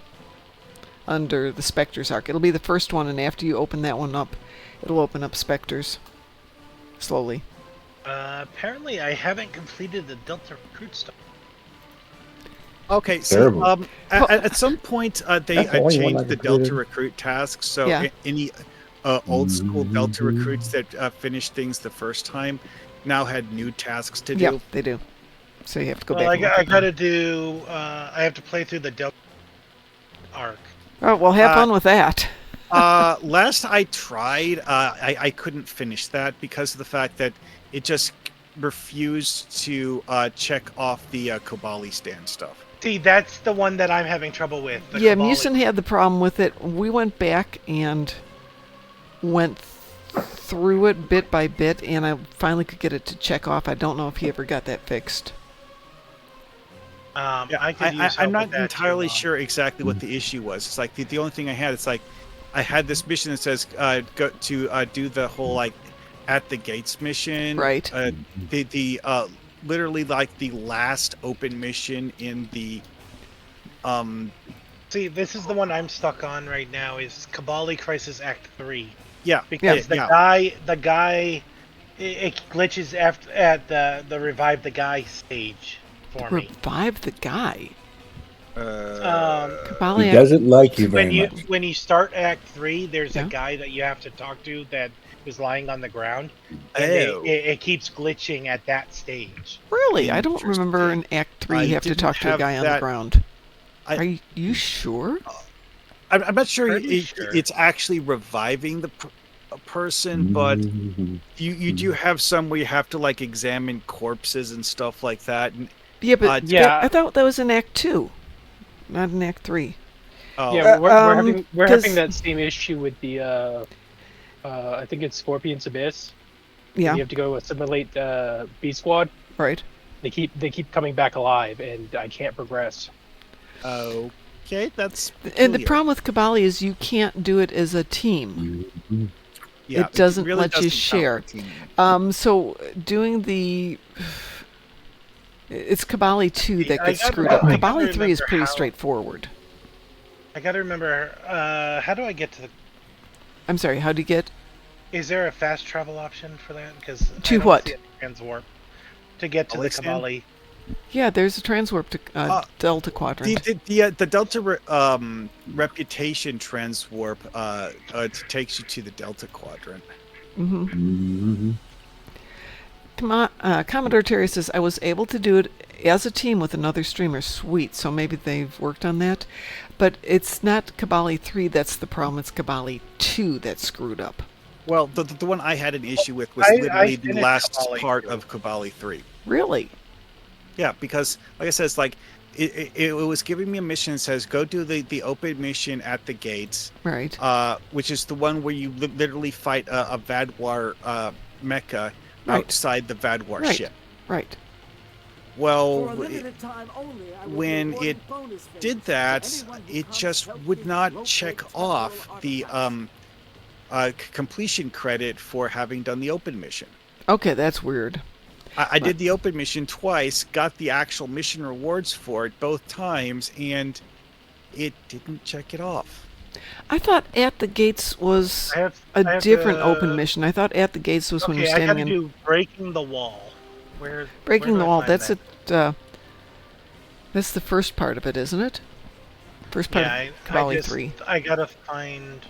under the Spectre's arc. It'll be the first one, and after you open that one up, it'll open up Spectre's slowly. Apparently, I haven't completed the Delta Recruit stuff. Okay, so at some point they That's the only one I changed the completed. Delta Recruit task, so Yeah. any old school Delta recruits that finished things the first time now had new tasks to do. Yeah, they do. So you have to go Well, back. and look I at them. gotta do. I have to play through the Delta arc. Oh, well, have fun with that. Last I tried, I couldn't finish that because of the fact that it just refused to check off the Kobali stand stuff. See, that's the one that I'm having trouble with. The Yeah, Cabal- Musin had the problem with it. We went back and went through it bit by bit, and I finally could get it to check off. I don't know if he ever got that fixed. I could use help I'm not with that entirely too, sure exactly what the issue was. It's like the only thing I had. It's like I had this mission that says go to do the whole like at the gates mission. Right. The literally like the last open mission in the See, this is the one I'm stuck on right now. Is Kabali Crisis Act 3? Yeah, Because yeah. the guy, it glitches after at the revive the guy stage for me. Revive the guy. He doesn't like you when very much. when you start Act 3, there's Yeah. a guy that you have to talk to that is lying on the ground, and Oh. it keeps glitching at that stage. Really? I don't remember in Act 3 you have to didn't talk to a have guy on the that- ground. Are you sure? I'm not sure, Pretty sure. it's actually reviving the a person, but you do have some where you have to like examine corpses and stuff like that. And, Yeah, but yeah. I thought that was in Act 2, not in Act 3. oh, Yeah, we're having 'cause- that same issue with the I think it's Scorpion's Abyss. Yeah, You have to go assimilate B Squad. right. They keep coming back alive, and I can't progress. okay, that's And the peculiar. problem with Kabali is you can't do it as a team. Yeah, it doesn't really let you doesn't count share. for team. So doing it's Kabali 2 that I gets gotta- screwed up. I gotta Kabali 3 is remember pretty how- straightforward. I gotta remember, how do I get to the... I'm sorry, how do you get? Is there a fast travel option for that? Because To what? Transwarp. To get to the Alexian? Kabali. Yeah, there's a transwarp to Delta Quadrant. The Delta reputation transwarp takes you to the Delta Quadrant. Commodore Terry says, I was able to do it as a team with another streamer. Sweet. So maybe they've worked on that. But it's not Kabali 3 that's the problem. It's Kabali 2 that's screwed up. Well, the one I had an issue with was I literally the finished last Kabali part 2. of Kabali 3. Really? Yeah, because like I said, it's like it was giving me a mission that says go do the open mission at the gates, Right. which is the one where you literally fight a Vadwar mecha Right. outside the Vadwar Right. ship. Right. Well, For a limited time only, I will when reward it bonus favors did to that, anyone who it comes just help would me not locate check temporal off the artifacts. completion credit for having done the open mission. Okay, that's weird. I did the open mission twice, got the actual mission rewards for it both times, and it didn't check it off. I thought At the Gates was I have a different to- open mission. I thought At the Gates was when Okay, you're I standing gotta in... do Breaking the Wall. Breaking where the do I Wall, find that's that? it. That's the first part of it, isn't it? First part Yeah, of Kabali 3. I gotta find...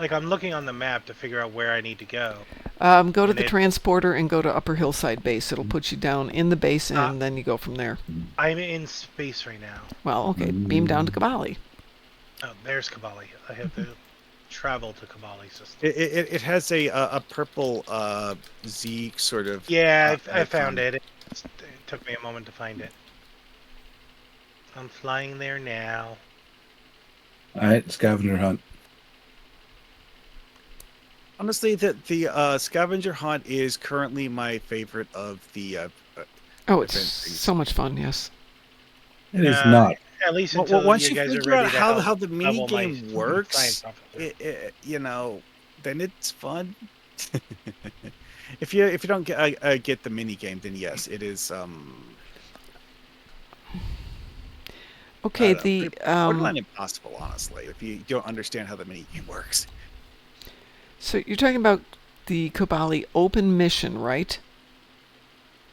Like, I'm looking on the map to figure out where I need to go. Go to And the it- transporter and go to Upper Hillside Base. It'll put you down in the base, and then you go from there. I'm in space right now. Well, okay, beam down to Kabali. Oh, there's Kabali. I have to travel to Kabali system. It has a purple Z sort of. Yeah, I icon. found it. It took me a moment to find it. I'm flying there now. All right, scavenger hunt. Honestly, the scavenger hunt is currently my favorite of the. Oh, it's event things. so much fun, yes. It is not. At least Well, until once you you guys are figure ready out to how help the mini level my game works, science officer. then it's fun. If you don't get the mini game, then yes, it is. Okay, borderline impossible, honestly, if you don't understand how the mini game works. So you're talking about the Kabali open mission, right?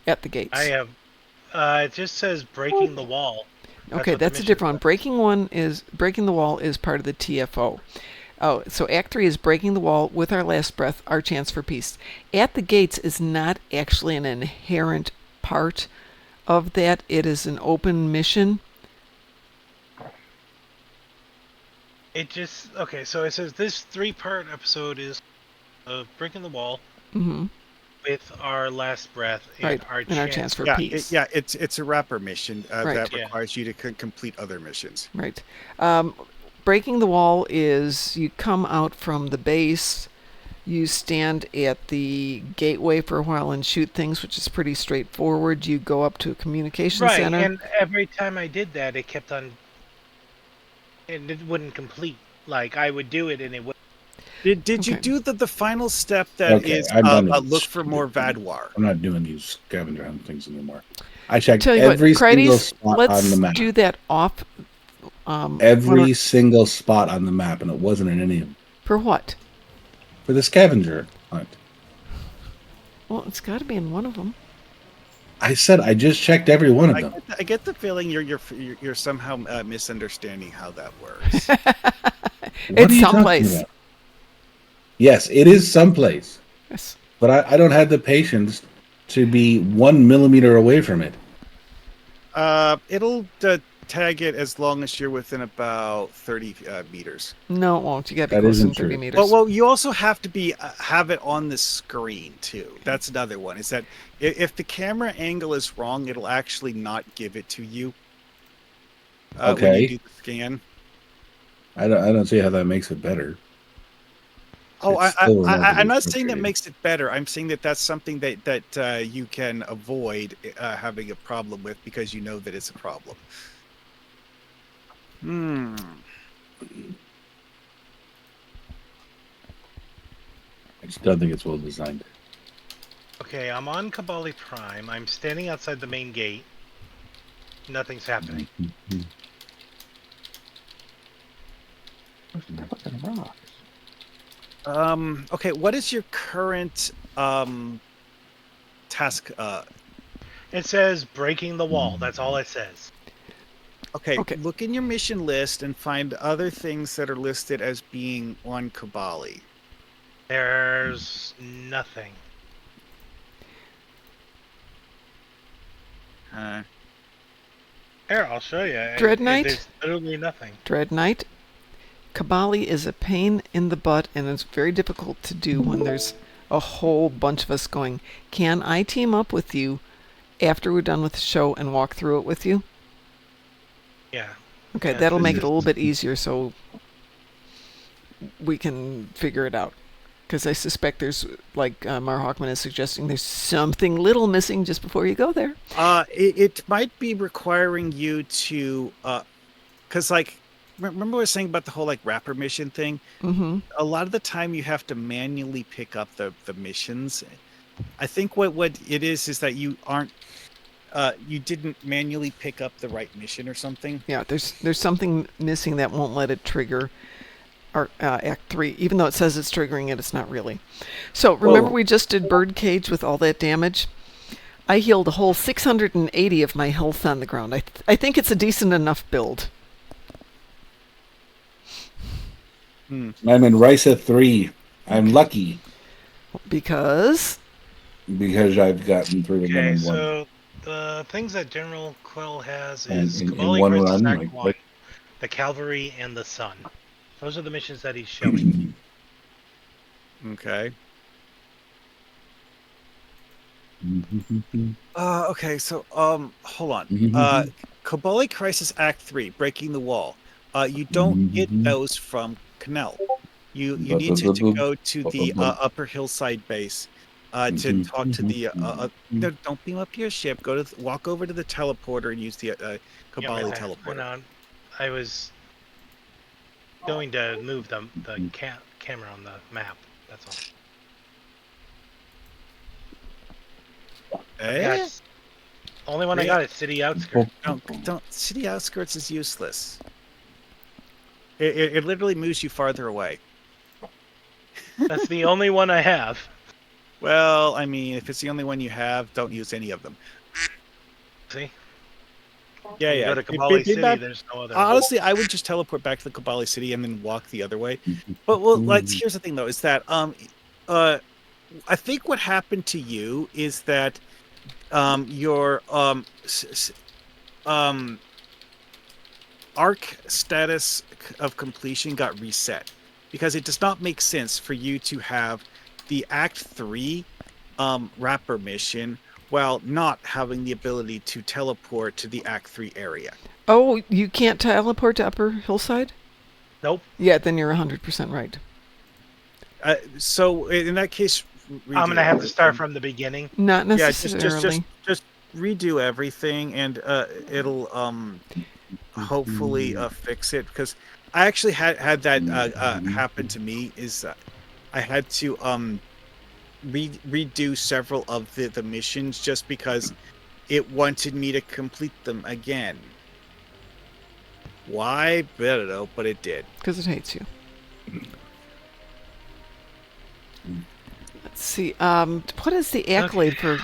At the gates. I have. It just says breaking the wall. Okay, what the that's a mission different one. Breaking the wall is part of the TFO. Oh, so Act 3 is breaking the wall with our last breath, our chance for peace. At the gates is not actually an inherent part of that. It is an open mission. It just okay. So it says this 3-part episode is breaking the wall Mm-hmm. with our last breath and Right, our and our chance chance for Yeah, peace. it's a wrapper mission Right. that Yeah. requires you to complete other missions. Right. Breaking the wall is you come out from the base, you stand at the gateway for a while and shoot things, which is pretty straightforward. You go up to a communication Right, center. and every time I did that, it kept on, and it wouldn't complete. Like I would do it, and it would. Did you Okay. do the final step that Okay, is I'm done with look this for more stupid Vadwar? I'm not doing these scavenger hunt things anymore. I checked Tell you every what, single Crides, spot let's on the map. do that off. Every single spot on the map, and it wasn't in any of them. For what? For the scavenger hunt. Well, it's got to be in one of them. I said I just checked every one of them. I get the feeling you're somehow misunderstanding how that works. What It's are you talking someplace. about? Yes, it is someplace. Yes. But I don't have the patience to be 1 millimeter away from it. It'll tag it as long as you're within about 30 meters. No, it won't. You got to be That closer than isn't 30 true. meters. Well, you also have to be have it on the screen too. That's another one. Is that if the camera angle is wrong, it'll actually not give it to you. When Okay. you do the scan. I don't see how that makes it better. Oh, It's still I'm remarkably not saying that frustrating. makes it better. I'm saying that that's something that you can avoid having a problem with because you know that it's a problem. I just don't think it's well designed. Okay, I'm on Kabali Prime. I'm standing outside the main gate. Nothing's happening. Fucking rocks. Okay, what is your current task? It says breaking the wall. That's all it says. Okay, look in your mission list and find other things that are listed as being on Kabali. There's nothing. Here, I'll show you. Dread Knight? There's literally nothing. Dread Knight. Kabali is a pain in the butt, and it's very difficult to do when there's a whole bunch of us going, can I team up with you after we're done with the show and walk through it with you? Yeah. Okay, Yeah, that'll make it a little bit easier so we can figure it out. Because I suspect there's, like Mar Hawkman is suggesting, there's something little missing just before you go there. It might be requiring you to, because like, remember what I was saying about the whole like wrapper mission thing? Mm-hmm. A lot of the time you have to manually pick up the missions. I think what it is that you aren't, you didn't manually pick up the right mission or something. Yeah, there's something missing that won't let it trigger our Act 3. Even though it says it's triggering it, it's not really. So remember we just did Birdcage with all that damage? I healed a whole 680 of my health on the ground. I think it's a decent enough build. I'm in Risa 3. I'm lucky because I've gotten through them Okay, in one. so the things that General Quill has And is in Kabali one Crisis run, Act like- 1, the Cavalry, and the Sun. Those are the missions that he's showing. Okay. Okay, so hold on. Kabali Crisis Act 3, Breaking the Wall. You don't get those from Canal. You need to go to the upper hillside base to talk to the no, don't beam up your ship. Walk over to the teleporter and use the Kabali teleporter. Hang on. I was going to move the camera on the map. That's all. Eh? Only one I got is City Outskirts. Don't. City Outskirts is useless. It literally moves you farther away. That's the only one I have. Well, I mean, if it's the only one you have, don't use any of them. See? Yeah, You yeah. go to Kabali City, there's no other. Honestly, I would just teleport back to the Kabali City and then walk the other way. But here's the thing though, is that I think what happened to you is that your arc status of completion got reset because it does not make sense for you to have the Act 3 wrapper mission while not having the ability to teleport to the Act 3 area. Oh, you can't teleport to Upper Hillside? Nope. Yeah, then you're 100% right. So in that case, I'm gonna have to start from the beginning. Not Yeah, necessarily. just redo everything, and it'll hopefully fix it. Because I actually had that happen to me. Is I had to redo several of the missions just because it wanted me to complete them again. Why? I don't know, but it did. Because it hates you. Let's see. What is the accolade for?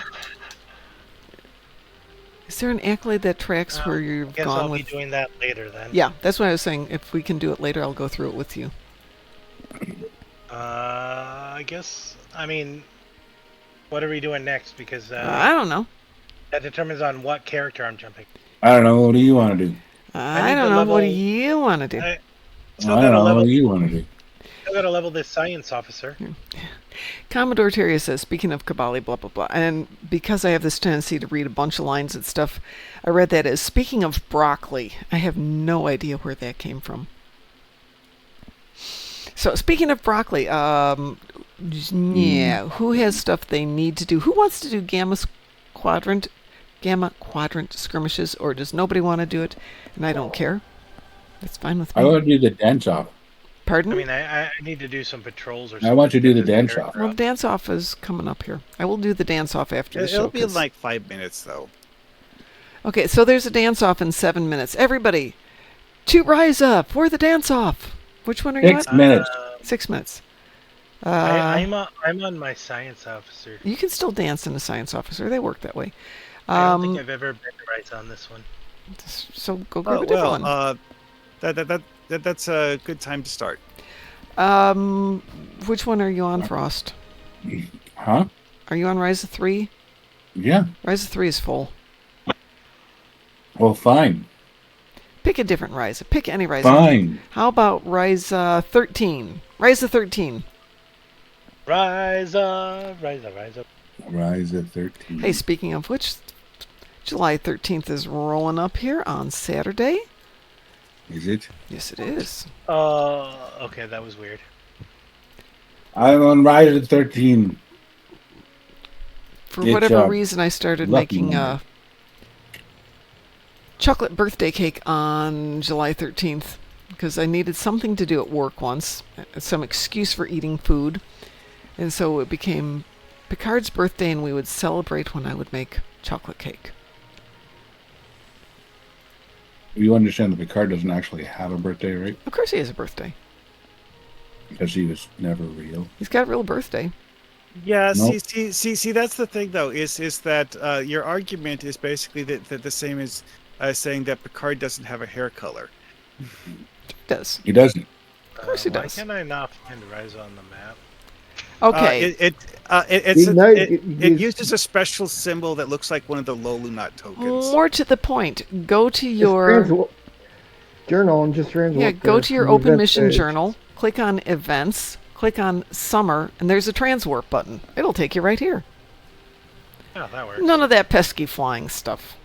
Is there an accolade that tracks where you've I guess gone I'll with? be doing that later then. Yeah, that's what I was saying. If we can do it later, I'll go through it with you. I guess. I mean, what are we doing next? Because I don't know. that determines on what character I'm jumping. I don't know. What do you want to do? I don't know. What do you want to do? I don't know. What do you want to do? I gotta level this science officer. Commodore Terry says, speaking of Kabali, blah, blah, blah. And because I have this tendency to read a bunch of lines and stuff, I read that as, speaking of broccoli. I have no idea where that came from. So, speaking of broccoli, yeah, who has stuff they need to do? Who wants to do Gamma Quadrant skirmishes, or does nobody want to do it? And I don't care. That's fine with me. I want to do the dance off. Pardon? I mean, I need to do some patrols or something. I want to do the dance off. Well, dance off is coming up here. I will do the dance off after the show. It'll be in like 5 minutes, though. Okay, so there's a dance off in 7 minutes. Everybody, to rise up for the dance off. Which one are you at? 6 minutes. 6 minutes. I'm on my science officer. You can still dance in a science officer. They work that way. I don't think I've ever been right on this one. So go grab a different one. That's a good time to start. Which one are you on, Frost? Huh? Are you on Rise of 3? Yeah. Rise of 3 is full. Well, fine. Pick a different Rise. Pick any Rise. Fine. How about Rise 13? Rise of 13. Rise up, rise up, rise up. Rise of 13. Hey, speaking of which, July 13th is rolling up here on Saturday. Is it? Yes, it is. Okay, that was weird. I'm on Rise of 13. For whatever reason, I started making a chocolate birthday cake on July 13th because I needed something to do at work once, some excuse for eating food. And so it became Picard's birthday, and we would celebrate when I would make chocolate cake. You understand that Picard doesn't actually have a birthday, right? Of course he has a birthday. Because he was never real. He's got a real birthday. Yeah, Nope. see, that's the thing, though, is that your argument is basically that the same as saying that Picard doesn't have a hair color. He does. He doesn't. Of course he does. Why can I not find Rise on the map? Okay. It uses a special symbol that looks like one of the Lolunat tokens. More to the point, go to your journal and just translate. Yeah, go to your open mission journal, click on events, click on summer, and there's a transwarp button. It'll take you right here. Oh, that works. None of that pesky flying stuff.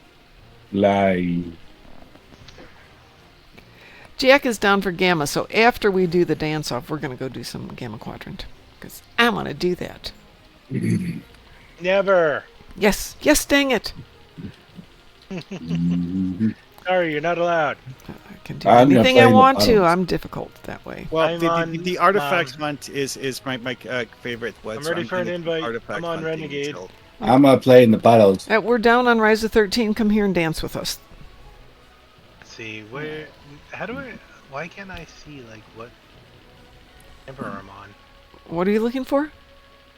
Lie. Jack is down for Gamma, so after we do the dance off, we're going to go do some Gamma Quadrant. Because I want to do that. Never. Yes, dang it. Sorry, you're not allowed. I can do anything I want to. I'm difficult that way. Well, the artifact hunt is my favorite one. I'm ready for an invite. I'm on Renegade. I'm going to play in the puddles. We're down on Rise of 13. Come here and dance with us. Let's see, why can't I see, like, what emperor I'm on? What are you looking for?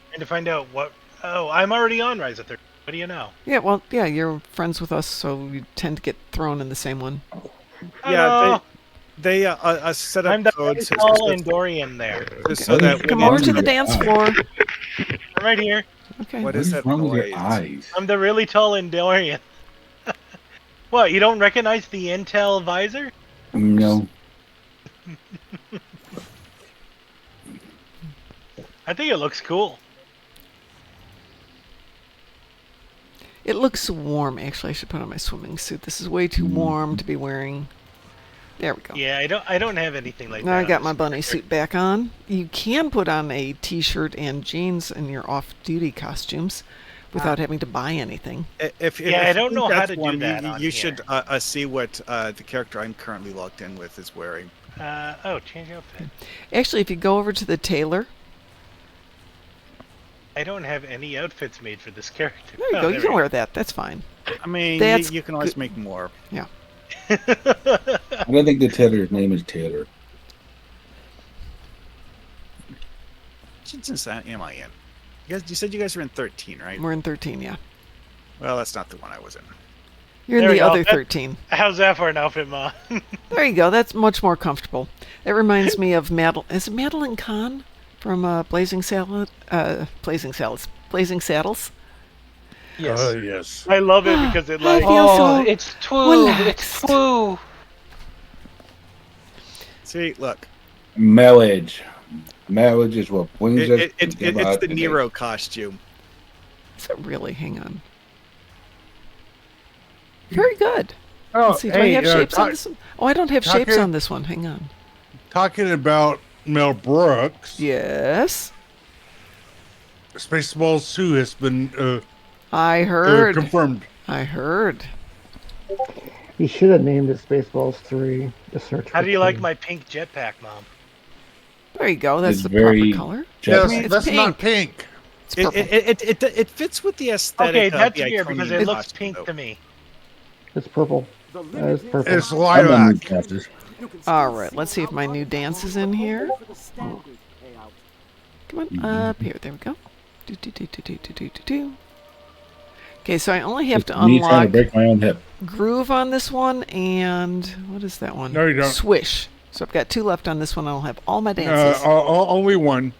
Trying to find out what... Oh, I'm already on Rise of 13. What do you know? Yeah, well, yeah, you're friends with us, so you tend to get thrown in the same one. Yeah, they set up I'm the codes. tall Endorian there. So that Come over to the dance floor. I'm right here. Okay. What is that wrong with noise? your eyes? I'm the really tall Endorian. What, you don't recognize the Intel visor? No. I think it looks cool. It looks warm. Actually, I should put on my swimming suit. This is way too warm to be wearing. There we go. Yeah, I don't have anything like Now that. I on got this my bunny character. suit back on. You can put on a t-shirt and jeans in your off-duty costumes without having to buy anything. If Yeah, I you don't think know how that's to do one, that You, on you here. should see what the character I'm currently logged in with is wearing. Change outfit. Actually, if you go over to the tailor, I don't have any outfits made for this character. there you go. You can wear that. That's fine. I mean, That's you can always good. make more. Yeah. I don't think the tailor's name is Taylor. Since am I in? You said you guys were in 13, right? We're in 13, yeah. Well, that's not the one I was in. You're in There we the go. other 13. How's that for an outfit, Ma? There you go. That's much more comfortable. That reminds me of Is it Madeline Kahn from Blazing Saddles? Yes. Yes. I love it because it like feel so it's twoo, it's relaxed. twoo. See, look. Marriage. Marriage is what brings us It's together the today. Nero costume. Is it really? Hang on. Very good. Oh, Let's see. Do I hey, have shapes on talk- this one? Oh, I don't have talking- shapes on this one. Hang on. Talking about Mel Brooks, Yes. Spaceballs 2 has been I heard. confirmed. I heard. He should have named it Spaceballs 3. The search. How for do you like 3. my pink jetpack, Mom? There you go. That's It's the very proper color. Yes, It's that's pink. not pink. It's purple. It fits with the aesthetic. Okay, of that's the weird because it Iconium looks costume, pink though. to me. It's purple. That is purple. It's I'm on lilac. these classes. All right. Let's see if my new dance is in here. Come on up here. There we go. Do, do, do, do, do, do, do, do, do. Okay, so I only have to Me trying to unlock break my own hip. Groove on this one, and what is that one? No, you don't. Swish. So I've got 2 left on this one. I'll have all my dances. Only one.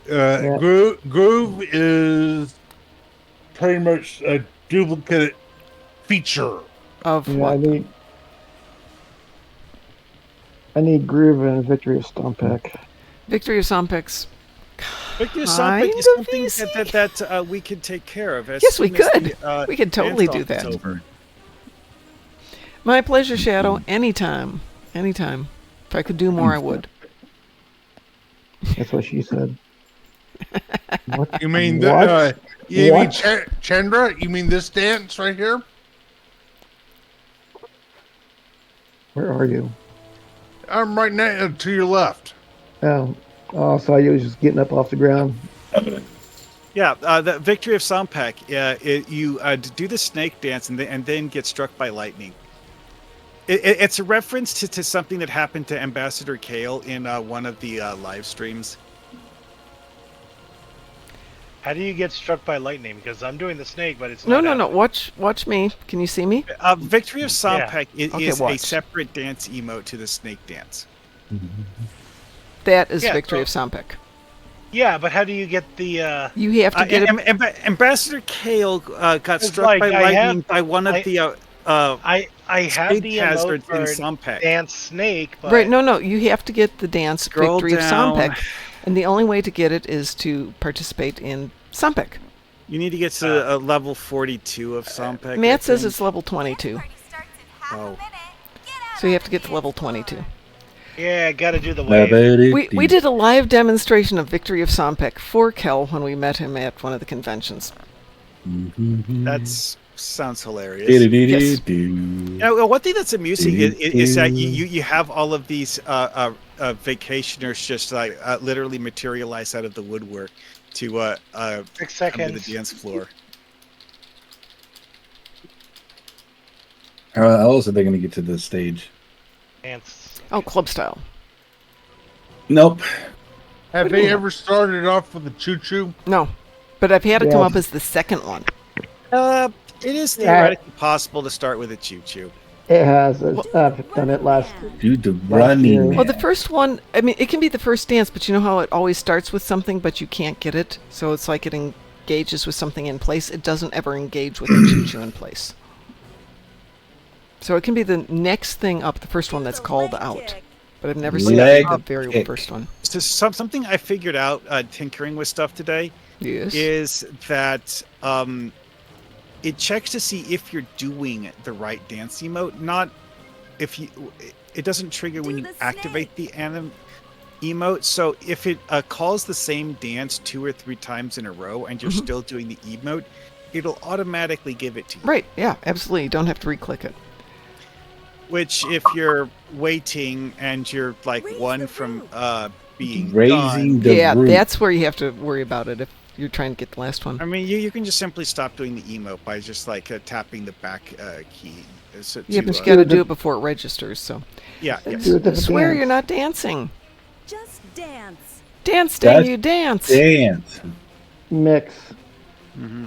Groove is pretty much a duplicate feature. Of Yeah, what? I need Groove and Victory of Stompek. Victory of Sompek's. Victor Kind Sompek is of something easy. that we could take care of. As Yes, we soon as could. the, We could totally dance do off that. is over. My pleasure, Shadow. Anytime. Anytime. If I could do more, I would. That's what she said. What? You mean What? you mean What? Chandra? You mean this dance right here? Where are you? I'm right now to your left. Oh, I saw you was just getting up off the ground. Yeah, the Victory of Sompek. You do the snake dance and then get struck by lightning. It's a reference to something that happened to Ambassador Kale in one of the live streams. How do you get struck by lightning? Because I'm doing the snake, but it's No, not no. happening. Watch me. Can you see me? Victory of Sompek Okay, is a watch. separate dance emote to the snake dance. That is Yeah, Victory so- of Sompek. Yeah, but how do you get the? You have to get it. Ambassador Kale got It's struck like by I lightning have- by one of the I have snake the hazards emote in for Sompek. dance snake, but Right, no. You have to get the dance Scroll Victory down. of Sompek. And the only way to get it is to participate in Sompek. You need to get to level 42 of Sompek. Matt I says think. it's level 22. Oh. So you have to get to level 22. yeah, got to do the wave. We did a live demonstration of Victory of Sompek for Kel when we met him at one of the conventions. That sounds hilarious. Yes. You know, one thing that's amusing is that you have all of these vacationers just like literally materialize out of the woodwork to 6 come to seconds. the dance floor. How else are they going to get to this stage? Dance. Oh, club style. Nope. Have they ever started off with a choo-choo? No. But I've had it come Yeah. up as the second one. It is theoretically possible to start with a choo-choo. It has. I've done it last. Dude, the Last running. year. Well, the first one, I mean, it can be the first dance, but you know how it always starts with something, but you can't get it? So it's like it engages with something in place. It doesn't ever engage with the choo-choo in place. So it can be the next thing up, the first one that's called out. But I've never seen Leg the very kick. first one. So something I figured out tinkering with stuff today Yes. is that it checks to see if you're doing the right dance emote, not if you. It doesn't trigger when you activate the emote. So if it calls the same dance 2 or 3 times in a row and you're still doing the emote, it'll automatically give it to you. Right, yeah, absolutely. You don't have to re-click it. Which, if you're waiting and you're like one from being Raising done, the Yeah, roof. that's where you have to worry about it if you're trying to get the last one. I mean, you can just simply stop doing the emote by just like tapping the back key. Yeah, but you got to do it before it registers. So Yeah. Do a different swear dance. you're not dancing. Just dance. Dance, Stan, you dance. Dance. Mix. Mm-hmm.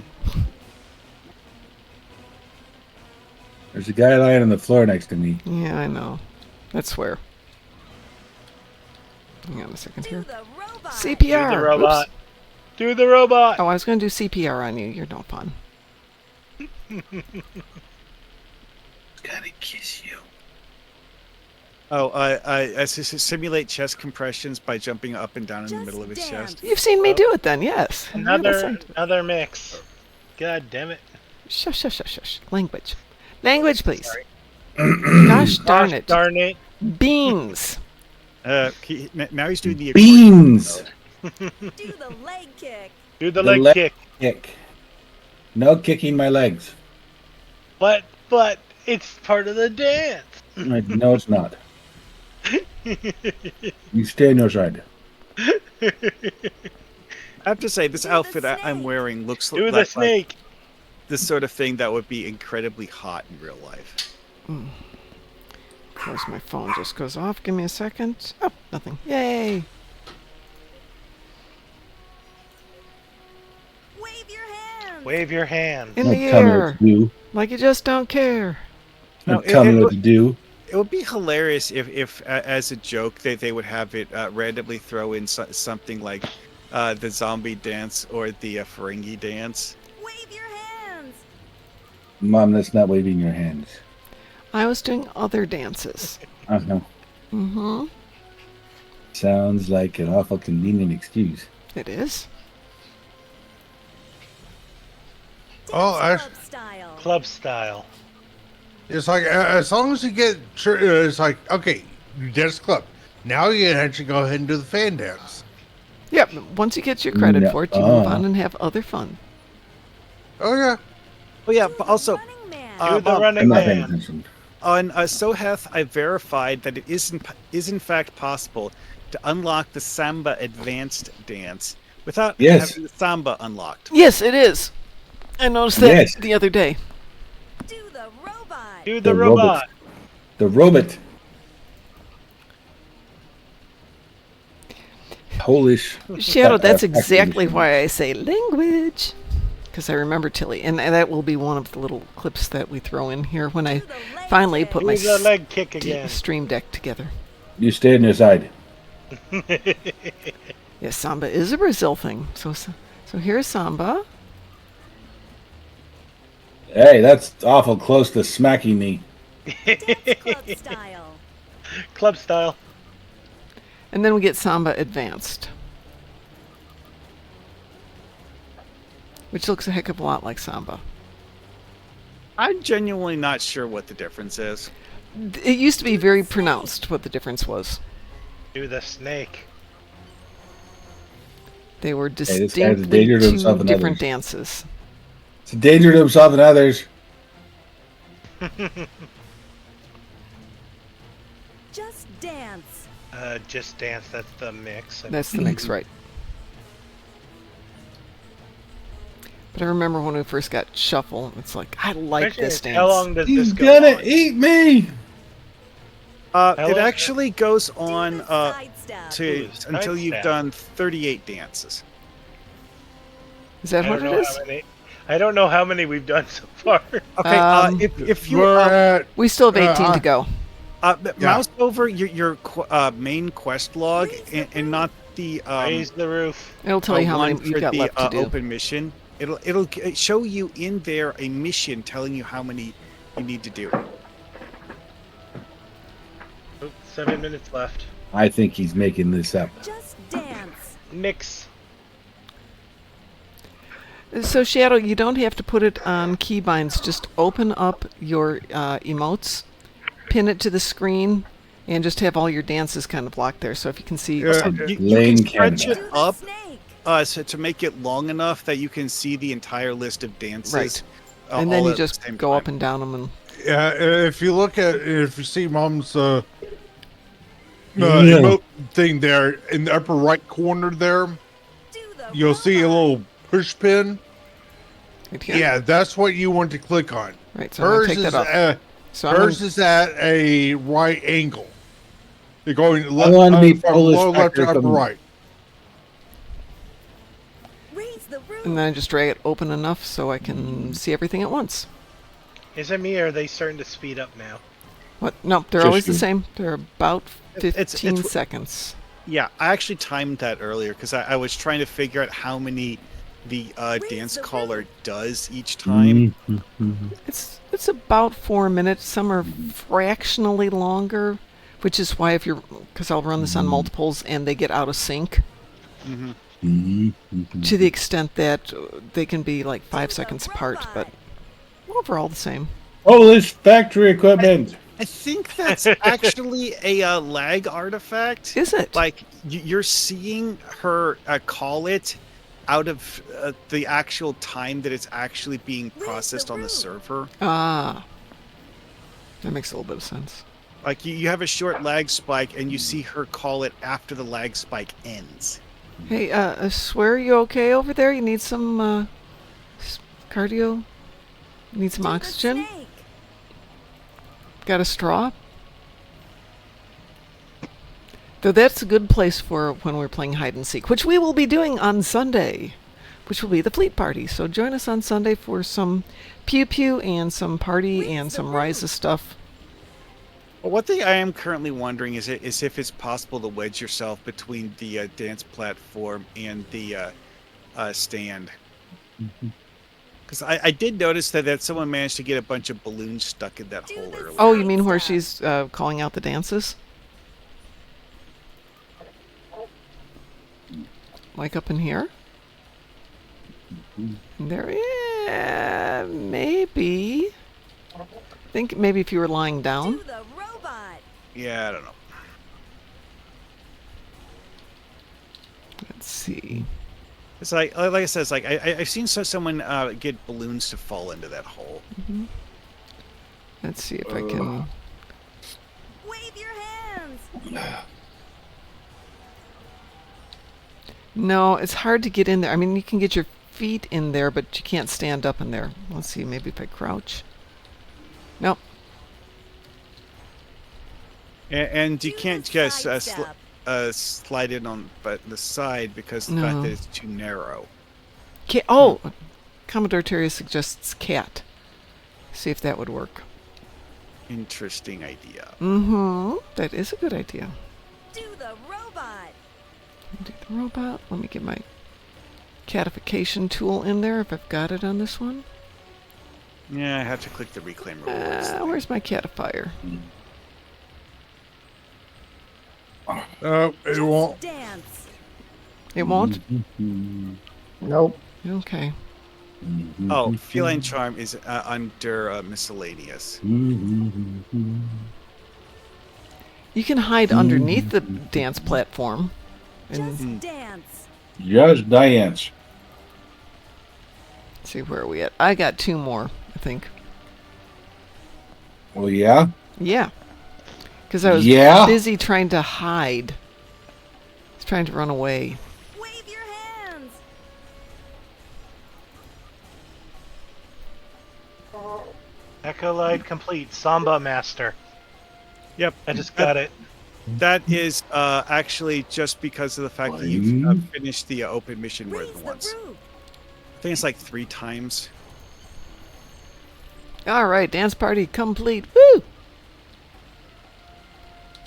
There's a guy lying on the floor next to me. Yeah, I know. That's swear. Hang on a second here. Do the CPR. robot. Oops. Do the robot. Oh, I was going to do CPR on you. You're no fun. Gotta kiss you. Oh, I simulate chest compressions by jumping up and down in the middle of his chest. You've seen me do it then, yes. Another mix. God damn it. Shush, shush, shush, shush. Language. Language, please. Gosh darn it. Darn it. Beans. Now he's doing the Beans. Do the leg kick. Do the leg kick. No kicking my legs. But it's part of the dance. No, it's not. You stay on your side. I have to say, this outfit I'm wearing looks Do like the snake. The sort of thing that would be incredibly hot in real life. Of course, my phone just goes off. Give me a second. Oh, nothing. Yay. Wave your hand. Wave your hand. In Don't the tell me what air. to do. Like you just don't care. Don't tell me what to do. It would be hilarious if as a joke, they would have it randomly throw in something like the zombie dance or the Ferengi dance. Wave your hands. Mom, that's not waving your hands. I was doing other dances. Uh-huh. Mm-hmm. Sounds like an awful convenient excuse. It is. Oh, Club style. it's like as long as you get, it's like okay, you dance club. Now you can actually go ahead and do the fan dance. Yep. Once you get your credit No. for it, you move on and have other fun. Oh yeah. Oh yeah, but also Do the Mom, running I'm not paying man. attention. on Soheth, I verified that it is in fact possible to unlock the Samba Advanced dance without having the Samba unlocked. Yes, it is. I noticed that Yes. the other day. Do the robot. Do the robot. The robot. Polish. Shadow, that's exactly why I say language. Because I remember Tilly. And that will be one of the little clips that we throw in here when I finally put Do my the leg kick again. stream deck together. You stay on your side. Yes, Samba is a Brazil thing. So here's Samba. Hey, that's awful close to smacking me. Club style. Club style. And then we get Samba Advanced. Which looks a heck of a lot like Samba. I'm genuinely not sure what the difference is. It used to be very pronounced what the difference was. Do the snake. They were this guy's a distinctly danger to two himself and different others. dances. It's a danger to himself and others. Just dance. Just dance. That's the mix. That's the mix, right. But I remember when we first got Shuffle, it's like, I like Question this is, dance. How long does He's this go gonna on? eat me. It actually goes on Side step. Ooh, until you've sidestep. done 38 dances. Is that I what don't it know is? how many. I don't know how many we've done so far. Okay, if you We're at, We still have 18 to go. mouse over your main quest log and not the Raise the roof. It'll tell you how one many you've for got the left to do. open mission. It'll show you in there a mission telling you how many you need to do. 7 minutes left. I think he's making this up. Just dance. Mix. So Shadow, you don't have to put it on keybinds. Just open up your emotes, pin it to the screen, and just have all your dances kind of blocked there. So if you can see, You can stretch it up so to make it long enough that you can see the entire list of dances. Right. uh, and then all you at the just same go time. up and down them. And Yeah, if you see Mom's Yeah. emote thing there in the upper right corner there, you'll see a little push pin. here? Yeah, that's what you want to click on. Right, so I'm gonna take that off. So I'm hers gonna- is at a right angle. You're going I left, want to be from Polish lower left to factor upper from- right. and then I just drag it open enough so I can see everything at once. Is it me or are they starting to speed up now? What? No, they're Just always the you. same. They're about It's- 15 seconds. Yeah, I actually timed that earlier because I was trying to figure out how many the dance caller does each time. It's about 4 minutes. Some are fractionally longer, which is why because I'll run this on multiples and they get out of sync to the extent that they can be like 5 seconds apart, but overall the same. Polish factory equipment. I think that's actually a lag artifact. Is it? Like you're seeing her call it out of the actual time that it's actually being processed on the server. Ah, that makes a little bit of sense. Like you have a short lag spike and you see her call it after the lag spike ends. Hey, swear, you okay over there? You need some cardio? Need some oxygen? Got a straw? Though that's a good place for when we're playing hide and seek, which we will be doing on Sunday, which will be the fleet party. So join us on Sunday for some pew pew and some party and some Ryza stuff. Well, one thing I am currently wondering is if it's possible to wedge yourself between the dance platform and the stand. Because I did notice that someone managed to get a bunch of balloons stuck in that hole earlier. Oh, you mean where she's calling out the dances? Like up in here? There, yeah, maybe. I think maybe if you were lying down. Yeah, I don't know. Let's see. It's like I said, it's like I've seen someone get balloons to fall into that hole. Let's see if I can. Wave your hands. No, it's hard to get in there. I mean, you can get your feet in there, but you can't stand up in there. Let's see, maybe if I crouch. Nope. And you can't just slide in on the side because of the fact No. that it's too narrow. Oh, Commodore Terry suggests cat. See if that would work. Interesting idea. Mm-hmm. That is a good idea. Do the robot. Do the robot. Let me get my catification tool in there if I've got it on this one. Yeah, I have to click the reclaim rewards. Where's my catifier? It won't. Dance. It won't? Nope. Okay. Oh, feline charm is under miscellaneous. You can hide underneath the dance platform. And Dance. Just dance. see, where are we at? I got 2 more, I think. Well, yeah. Yeah. Because I was busy trying to hide. I was trying to run away. Wave your hands. Acolyte complete. Samba Master. Yep. I just got it. That is actually just because of the fact that you've finished the open mission more than once. I think it's like 3 times. All right, dance party complete. Woo!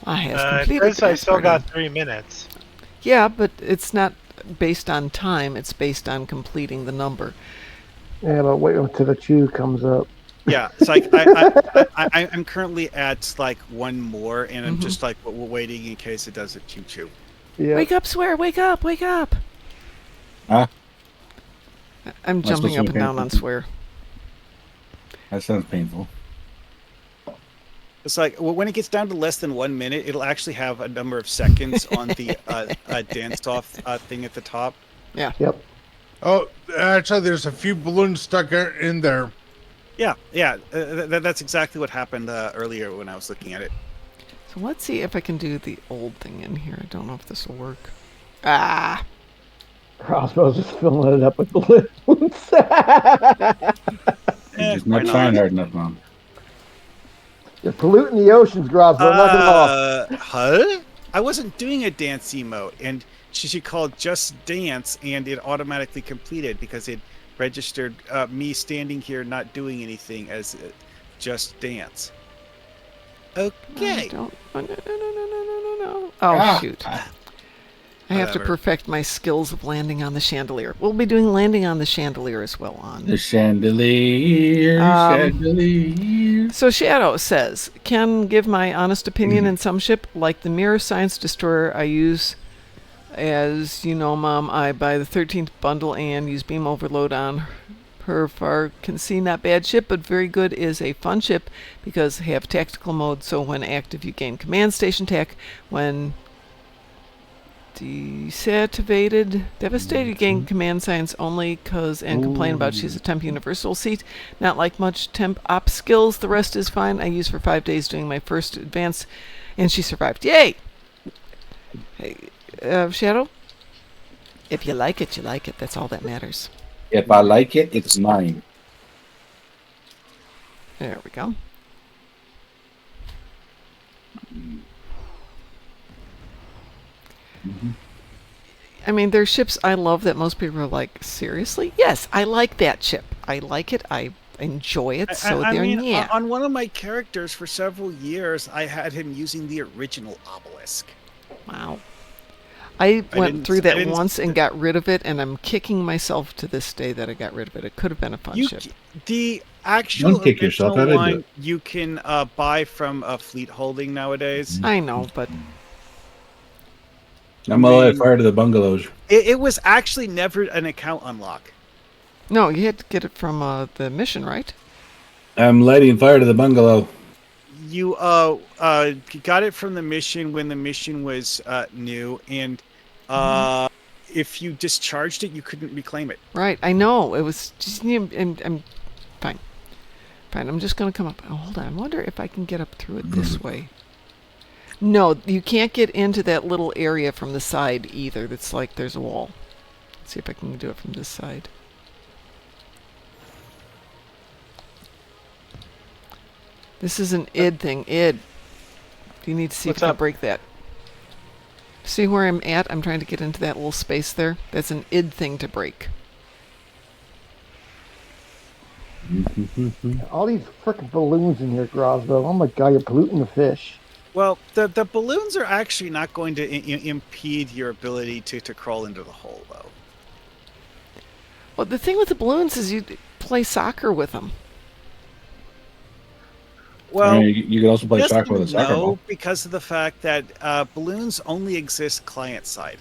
I have completed Chris, the I dance still party. got 3 minutes. Yeah, but it's not based on time. It's based on completing the number. Yeah, but wait until the chew comes up. Yeah, it's like I'm currently at like one more, and I'm just like waiting in case it doesn't choo. Yeah. Wake up, Swear! Wake up! Wake up! Huh? I'm Am I jumping supposed up to and down pay on attention? Swear. That sounds painful. It's like when it gets down to less than 1 minute, it'll actually have a number of seconds on the dance off thing at the top. Yeah. Yep. Oh, actually, there's a few balloons stuck in there. Yeah. That's exactly what happened earlier when I was looking at it. So let's see if I can do the old thing in here. I don't know if this will work. Ah! Crossbow's just filling it up with balloons. You're just not trying hard enough, Mom. You're polluting the oceans, Crossbow. Knock it off. Huh? I wasn't doing a dance emote, and she called Just Dance, and it automatically completed because it registered me standing here not doing anything as Just Dance. Okay. No. Oh, shoot. I have to Whatever. perfect my skills of landing on the chandelier. We'll be doing landing on the chandelier as well on. The chandelier, chandelier. So Shadow says, can give my honest opinion in some ship, like the Mirror Science Destroyer I use. As you know, Mom, I buy the 13th bundle and use beam overload on her far can see not bad ship, but very good is a fun ship because have tactical mode, so when active you gain command station tac. When devastated you gain command science only cause and complain about she's a temp universal seat. Not like much temp op skills, the rest is fine. I use for 5 days doing my first advance and she survived. Yay! Hey, Shadow? If you like it, you like it. That's all that matters. If I like it, it's mine. There we go. I mean, there's ships I love that most people are like, seriously? Yes, I like that ship. I like it. I enjoy it. So I there, mean, yeah. on one of my characters for several years, I had him using the original obelisk. Wow. I went didn't- through I that didn't- once and got rid of it, and I'm kicking myself to this day that I got rid of it. It could have been a fun ship. The actual Don't kick yourself. original How'd I do one you can buy from Fleet Holding nowadays. I know, but I'm all at fire to the bungalows. It was actually never an account unlock. no, you had to get it from the mission, right? I'm lighting fire to the bungalow. You got it from the mission when the mission was new, and if you discharged it, you couldn't reclaim it. Right, I know. It was just. I'm fine. Fine, I'm just going to come up. Oh, hold on. I wonder if I can get up through it this way. No, you can't get into that little area from the side either. That's like there's a wall. Let's see if I can do it from this side. This is an id thing. Id. You need to see What's if I can up? break that. See where I'm at? I'm trying to get into that little space there. That's an id thing to break. All these frickin' balloons in here, Crossbow. Oh my god, you're polluting the fish. Well, the balloons are actually not going to impede your ability to crawl into the hole, though. Well, the thing with the balloons is you play soccer with them. Well, you can also play yes soccer with a and soccer no, ball. because of the fact that balloons only exist client side.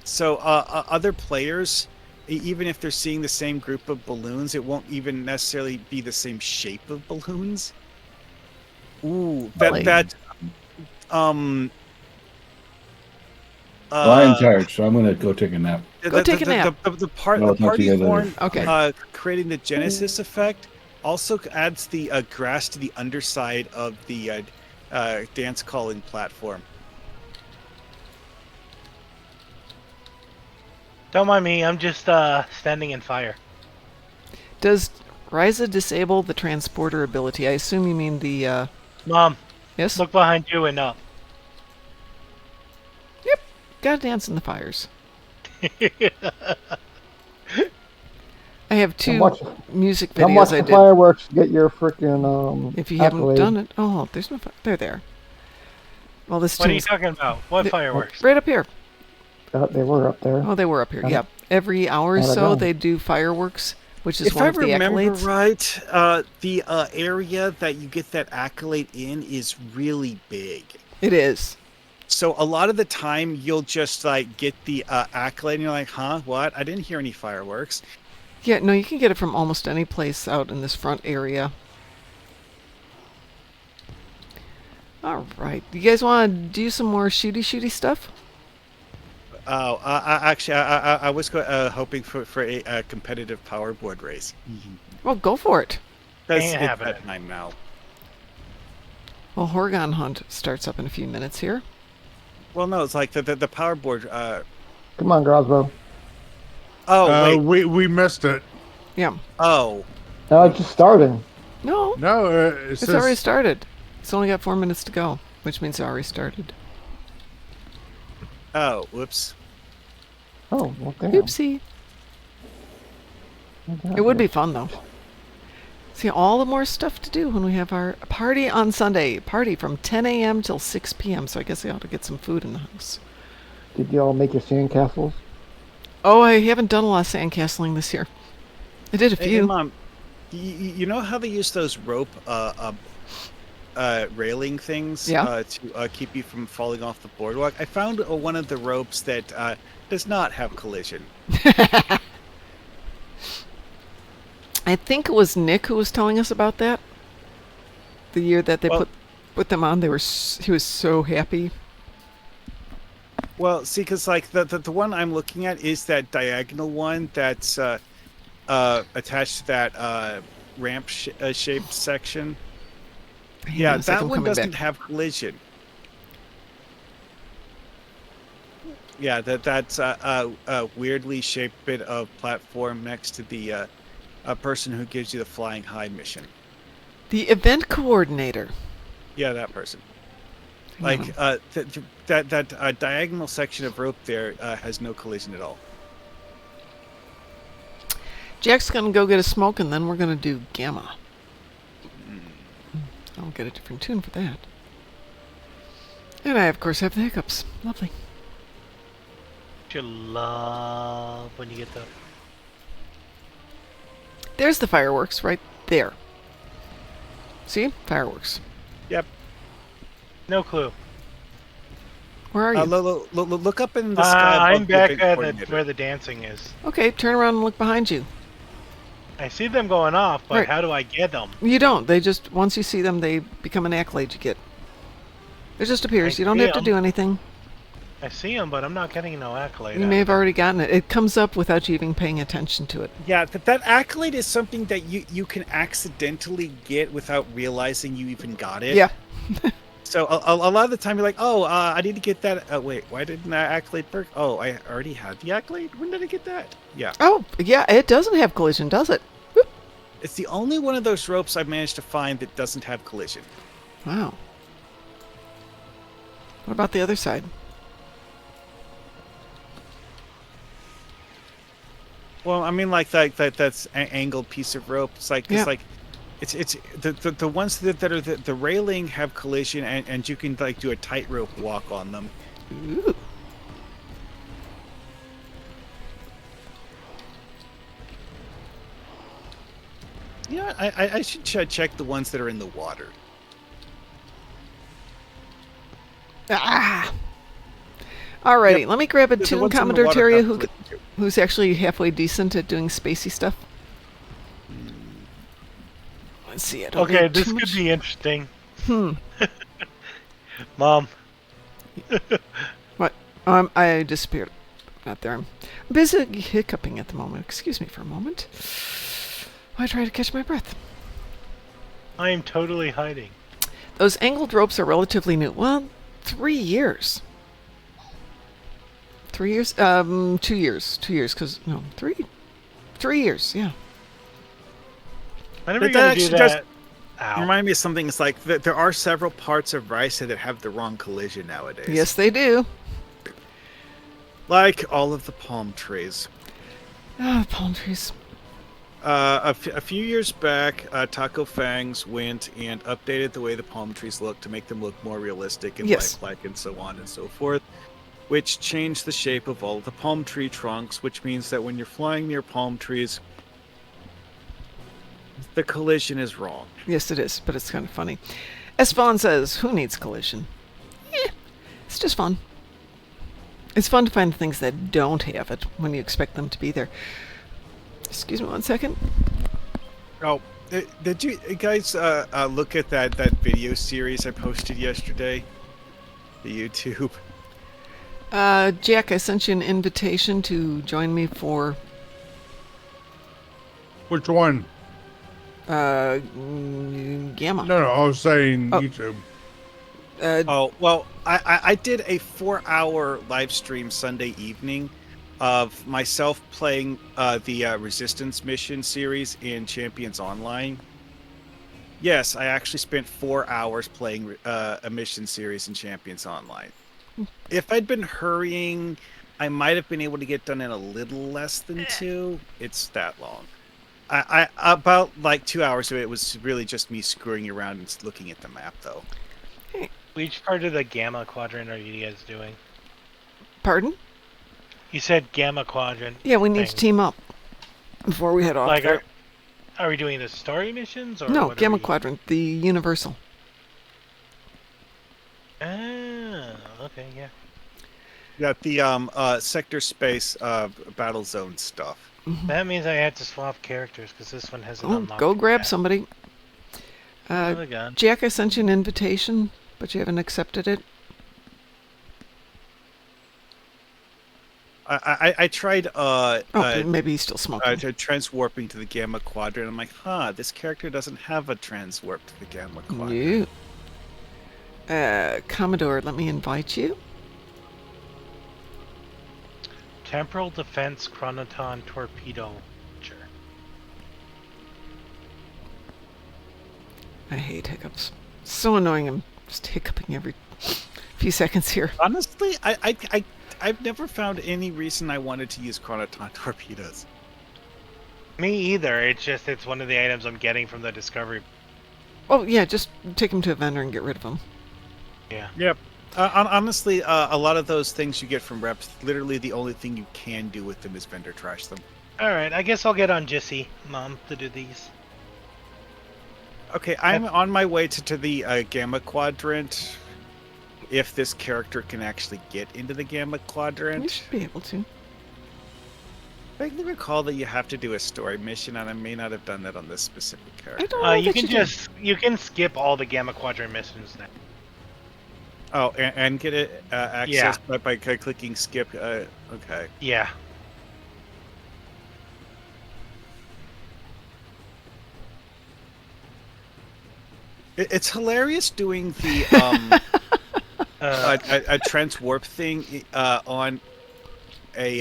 So other players, even if they're seeing the same group of balloons, it won't even necessarily be the same shape of balloons. Ooh, Really? Well, I'm tired, so I'm gonna go take a nap. Go take a nap. The part, Well, the I'll talk to you party guys later. horn, Okay. creating the Genesis effect, also adds the grass to the underside of the dance calling platform. Don't mind me. I'm just standing in fire. Does Ryza disable the transporter ability? I assume you mean the, Mom, yes? look behind you and up. Gotta dance in the fires. I have two watch- music Come watch videos I the did. fireworks to get your frickin' If you haven't accolade. done it, oh, there's no. They're there. Well, this What are you tune's talking about? What fireworks? right up here. They were up there. Oh, they were up here. Got Yeah. it. Every hour or Got it so, wrong. they do fireworks which is If one I of the remember accolades. right, the area that you get that accolade in is really big. It is. So a lot of the time you'll just like get the accolade and you're like, huh, what? I didn't hear any fireworks. Yeah, no, you can get it from almost any place out in this front area. All right. You guys want to do some more shooty stuff? Oh, actually, I was hoping for a competitive power board race. Well, go for it. That's Ain't it's happening. that time now. Well, Horgon Hunt starts up in a few minutes here. Well, no, it's like the power board. Come on, Grosbo. Oh, wait. we missed it. Yeah. Oh. No, it's just starting. No. No, It's already started. It's only got 4 minutes to go, which means it already started. Oh, whoops. Oh, well, damn. Oopsie. It would be fun, though. See, all the more stuff to do when we have our party on Sunday. Party from 10 a.m. till 6 p.m., so I guess I ought to get some food in the house. Did y'all make your sandcastles? Oh, I haven't done a lot of sandcastling this year. I did a Hey, few. Mom, you know how they use those rope railing things to keep you from falling off the boardwalk? I found one of the ropes that does not have collision. I think it was Nick who was telling us about that. The year that they put them on, he was so happy. Well, see, because like the one I'm looking at is that diagonal one that's attached to that ramp shaped section. Yeah, that one doesn't have collision. Yeah, that's a weirdly shaped bit of platform next to the person who gives you the flying high mission. The event coordinator. Yeah, that person. Like that diagonal section of rope there has no collision at all. Jack's gonna go get a smoke, and then we're gonna do Gamma. I'll get a different tune for that. And I, of course, have the hiccups. Lovely. You love when you get the. There's the fireworks right there. See? Fireworks. Yep. No clue. Where are you? Look up in the sky. I'm back at where the dancing is. Okay, turn around and look behind you. I see them going off, but Right. how do I get them? You don't. They just, once you see them, they become an accolade you get. It just appears. You don't have to do anything. I see them, but I'm not getting no accolade. You may have already gotten it. It comes up without you even paying attention to it. Yeah, that accolade is something that you can accidentally get without realizing you even got it. Yeah. So a lot of the time you're like, oh, I need to get that. Wait, why didn't that accolade perk? Oh, I already had the accolade? When did I get that? Yeah. Oh, yeah, it doesn't have collision, does it? Whoop. It's the only one of those ropes I've managed to find that doesn't have collision. Wow. What about the other side? Well, I mean, like that's an angled piece of rope. It's like Yeah. it's like it's the ones that are the railing have collision and you can like do a tightrope walk on them. Ooh. Yeah, I should check the ones that are in the water. Ah. Alrighty, Yep. let me grab a The tune, ones in the Commodore water Terry, have collision too. who's actually halfway decent at doing spacey stuff. Let's see. I don't Okay, need this too could much- be interesting. Hmm. Mom. What? I disappeared. Not there. I'm busy hiccuping at the moment. Excuse me for a moment. I try to catch my breath. I am totally hiding. Those angled ropes are relatively new. Well, 3 years. 3 years? 2 years. 2 years, because, no, 3. 3 years, yeah. Whenever That you're gonna do actually that, does remind me of something. It's like there are several parts of Risa that have the wrong collision nowadays. Yes, they do. Like all of the palm trees. Ah, palm trees. A few years back, Taco Fangs went and updated the way the palm trees look to make them look more realistic and Yes. lifelike and so on and so forth, which changed the shape of all of the palm tree trunks, which means that when you're flying near palm trees, The collision is wrong. Yes, it is, but it's kind of funny. As Vaughn says, who needs collision? It's just fun. It's fun to find things that don't have it when you expect them to be there. Excuse me 1 second. Oh, did you guys look at that video series I posted yesterday? The YouTube. Jack, I sent you an invitation to join me for... Which one? Gamma. No, I was saying Oh. YouTube. Well, I did a 4-hour live stream Sunday evening of myself playing the Resistance mission series in Champions Online. Yes, I actually spent 4 hours playing a mission series in Champions Online. If I'd been hurrying, I might have been able to get done in a little less than 2. It's that long. I about like 2 hours of it was really just me screwing around and looking at the map, though. Which part of the Gamma Quadrant are you guys doing? Pardon? You said Gamma Quadrant. Yeah, we need to thing. team up before we head off. Like, there. are we doing the story missions? Or No, what are Gamma we... Quadrant, the Universal. Ah, okay, yeah. Yeah, the sector space battle zone stuff. That means I had to swap characters because this one hasn't Oh, unlocked. go grab yet. somebody. Another gun. Jack, I sent you an invitation, but you haven't accepted it. I tried Maybe he's still smoking. transwarping to the Gamma Quadrant. I'm like, this character doesn't have a transwarp to the Gamma Quadrant. No. Commodore, let me invite you. Temporal Defense Chronoton Torpedo Launcher. I hate hiccups. So annoying. I'm just hiccuping every few seconds here. Honestly, I've never found any reason I wanted to use Chronoton torpedoes. Me either. It's one of the items I'm getting from the Discovery. Oh, yeah, just take him to a vendor and get rid of him. Yeah. Yep. Honestly, a lot of those things you get from reps, literally the only thing you can do with them is vendor trash them. Alright, I guess I'll get on Jissy, Mom, to do these. Okay, I'm on my way to the Gamma Quadrant. If this character can actually get into the Gamma Quadrant. You should be able to. I can recall that you have to do a story mission, and I may not have done that on this specific character. I don't know You that can you can skip all the Gamma Quadrant missions now. Oh, and get it access by clicking skip. Okay. Yeah. It's hilarious doing the a transwarp thing on a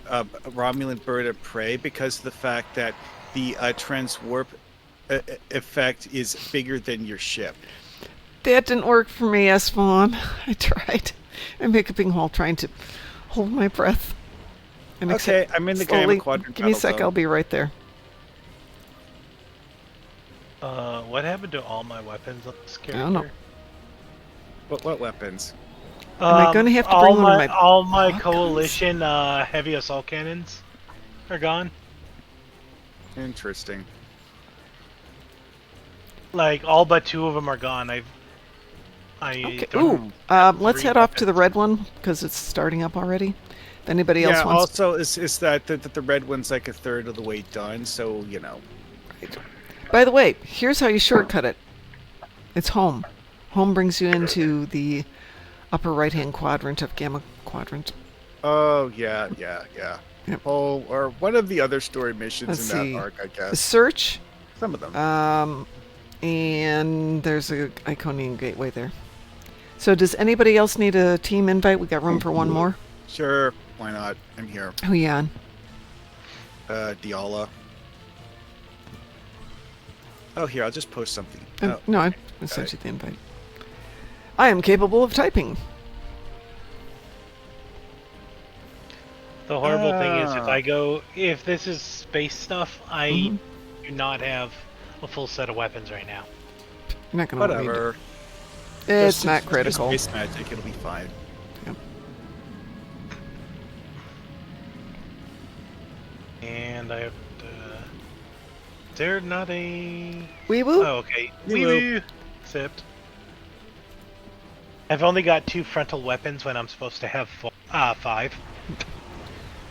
Romulan bird of prey because of the fact that the transwarp effect is bigger than your ship. That didn't work for me, S-Vaughn. I tried. I'm hiccuping while trying to hold my breath. And Okay, I'm in the Gamma Quadrant. Give me a battle sec, zone. I'll be right there. What happened to all my weapons on this character? I don't know. What weapons? Am I going to have to bring one of my... all my shotguns? coalition heavy assault cannons are gone. Interesting. Like all but 2 of them are gone. Okay. don't Ooh, have let's 3 head off to the weapons. red one, because it's starting up already. If anybody else Yeah. wants... Also, is that the red one's like a third of the way done? So you know. By the way, here's how you shortcut it. It's home. Home brings you into the upper right-hand quadrant of Gamma Quadrant. Oh yeah. Yep. Oh, or one of the other story missions Let's in see. that arc, I The guess. search, Some of them. and there's a Iconian gateway there. So does anybody else need a team invite? We got room for one more. Sure, why not? I'm here. Who you on? Diala. Oh, here, I'll just post something. No, I sent you the invite. I am capable of typing. The horrible thing is if this is space stuff, I Mhm. do not have a full set of weapons right now. You're not going to Whatever. It's Just- not just critical. Space magic, it'll be fine. Yep. And I have to... there not a... Wee woo? Oh, okay. Wee Wee woo. woo. Except... I've only got 2 frontal weapons when I'm supposed to have 5.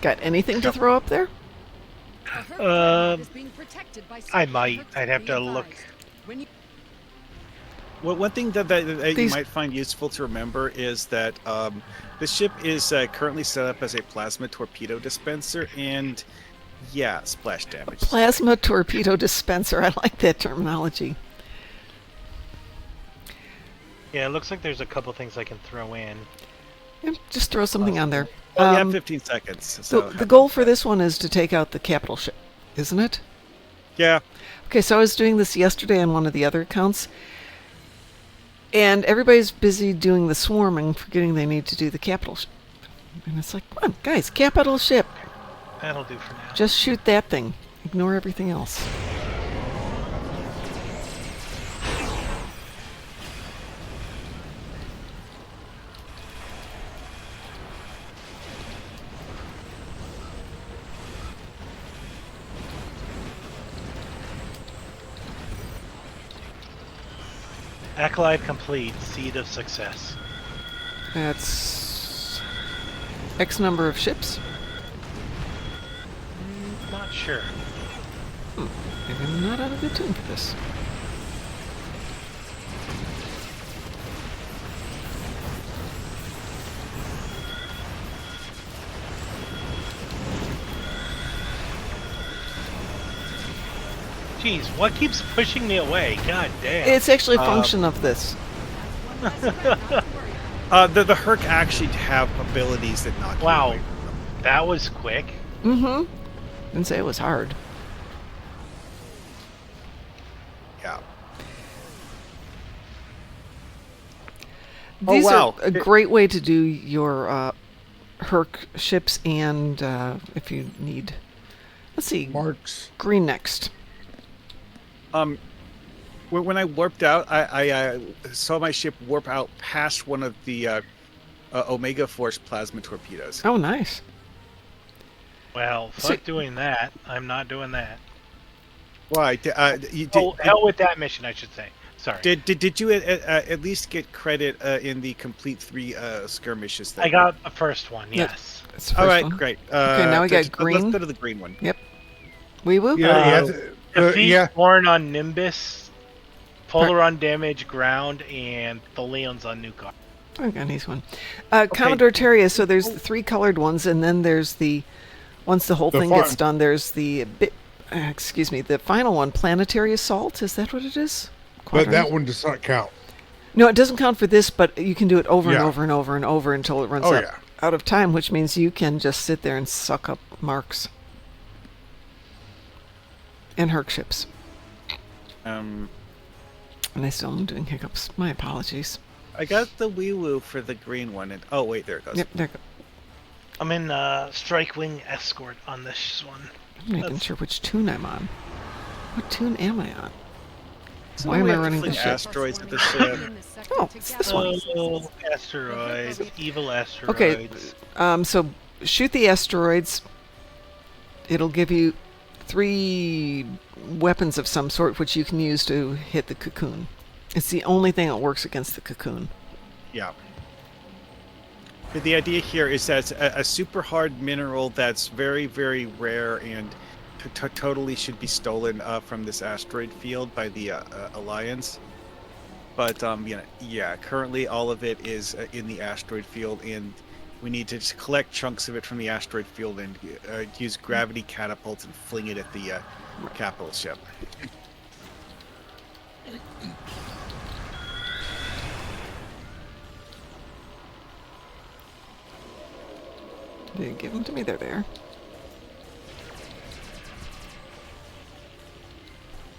Got anything to throw up there? I might. I'd have to look. Well, one thing that you These- might find useful to remember is that the ship is currently set up as a plasma torpedo dispenser, and yeah, splash damage. Plasma torpedo dispenser. I like that terminology. Yeah, it looks like there's a couple things I can throw in. Yeah, just throw something on there. Well, we have 15 seconds. So The goal for this one is to take out the capital ship, isn't it? Yeah. Okay, so I was doing this yesterday on one of the other accounts, and everybody's busy doing the swarm and forgetting they need to do the capital ship. And it's like, come on, guys, capital ship. That'll do for now. Just shoot that thing. Ignore everything else. Acolyte complete. Seed of success. That's X number of ships. Not sure. Maybe I'm not out of the tune for this. Jeez, what keeps pushing me away? God damn. It's actually a function of this. The Herc actually have abilities that knock you Wow. away. That was quick. Mm-hmm. Didn't say it was hard. Yeah. These wow. are a great way to do your Herc ships, and if you need, let's see, Marks. green next. When I warped out, I saw my ship warp out past one of the Omega Force plasma torpedoes. Oh, nice. Well, fuck doing that. I'm not doing that. Why? Hell with that mission, I should say. Sorry. Did you at least get credit in the complete 3 skirmishes? I got the first one, yes. That's the All first right, one. great. Okay, now we got green. Let's go to the green one. Yep. Wee woo? Defeat yeah. Born on Nimbus, Polar on Damage Ground, and the Leons on Nukar. I got nice one. Commodore Terria, so there's the 3 colored ones, and then there's the, once the whole The thing farm. gets done, there's the, the final one, Planetary Assault, is that what it is? But that one does not count. No, it doesn't count for this, but you can do it over and Yeah. over and over and over until it runs Oh, out, yeah. out of time, which means you can just sit there and suck up marks. And Herc ships. Um, And I still am doing hiccups. My apologies. I got the wee woo for the green one, and oh wait, there it goes. Yep, there you go. I'm in Strike Wing Escort on this one. I'm not even sure which tune I'm on. What tune am I on? So Why am we I have to running fling the ship? asteroids at the ship? Oh, it's this one. Oh, asteroids. Evil asteroids. Okay, so shoot the asteroids. It'll give you 3 weapons of some sort, which you can use to hit the cocoon. It's the only thing that works against the cocoon. Yeah. But the idea here is that it's a super hard mineral that's very, very rare and totally should be stolen from this asteroid field by the Alliance. But currently all of it is in the asteroid field, and we need to just collect chunks of it from the asteroid field and use gravity catapults and fling it at the capital ship. They give them to me. They're there.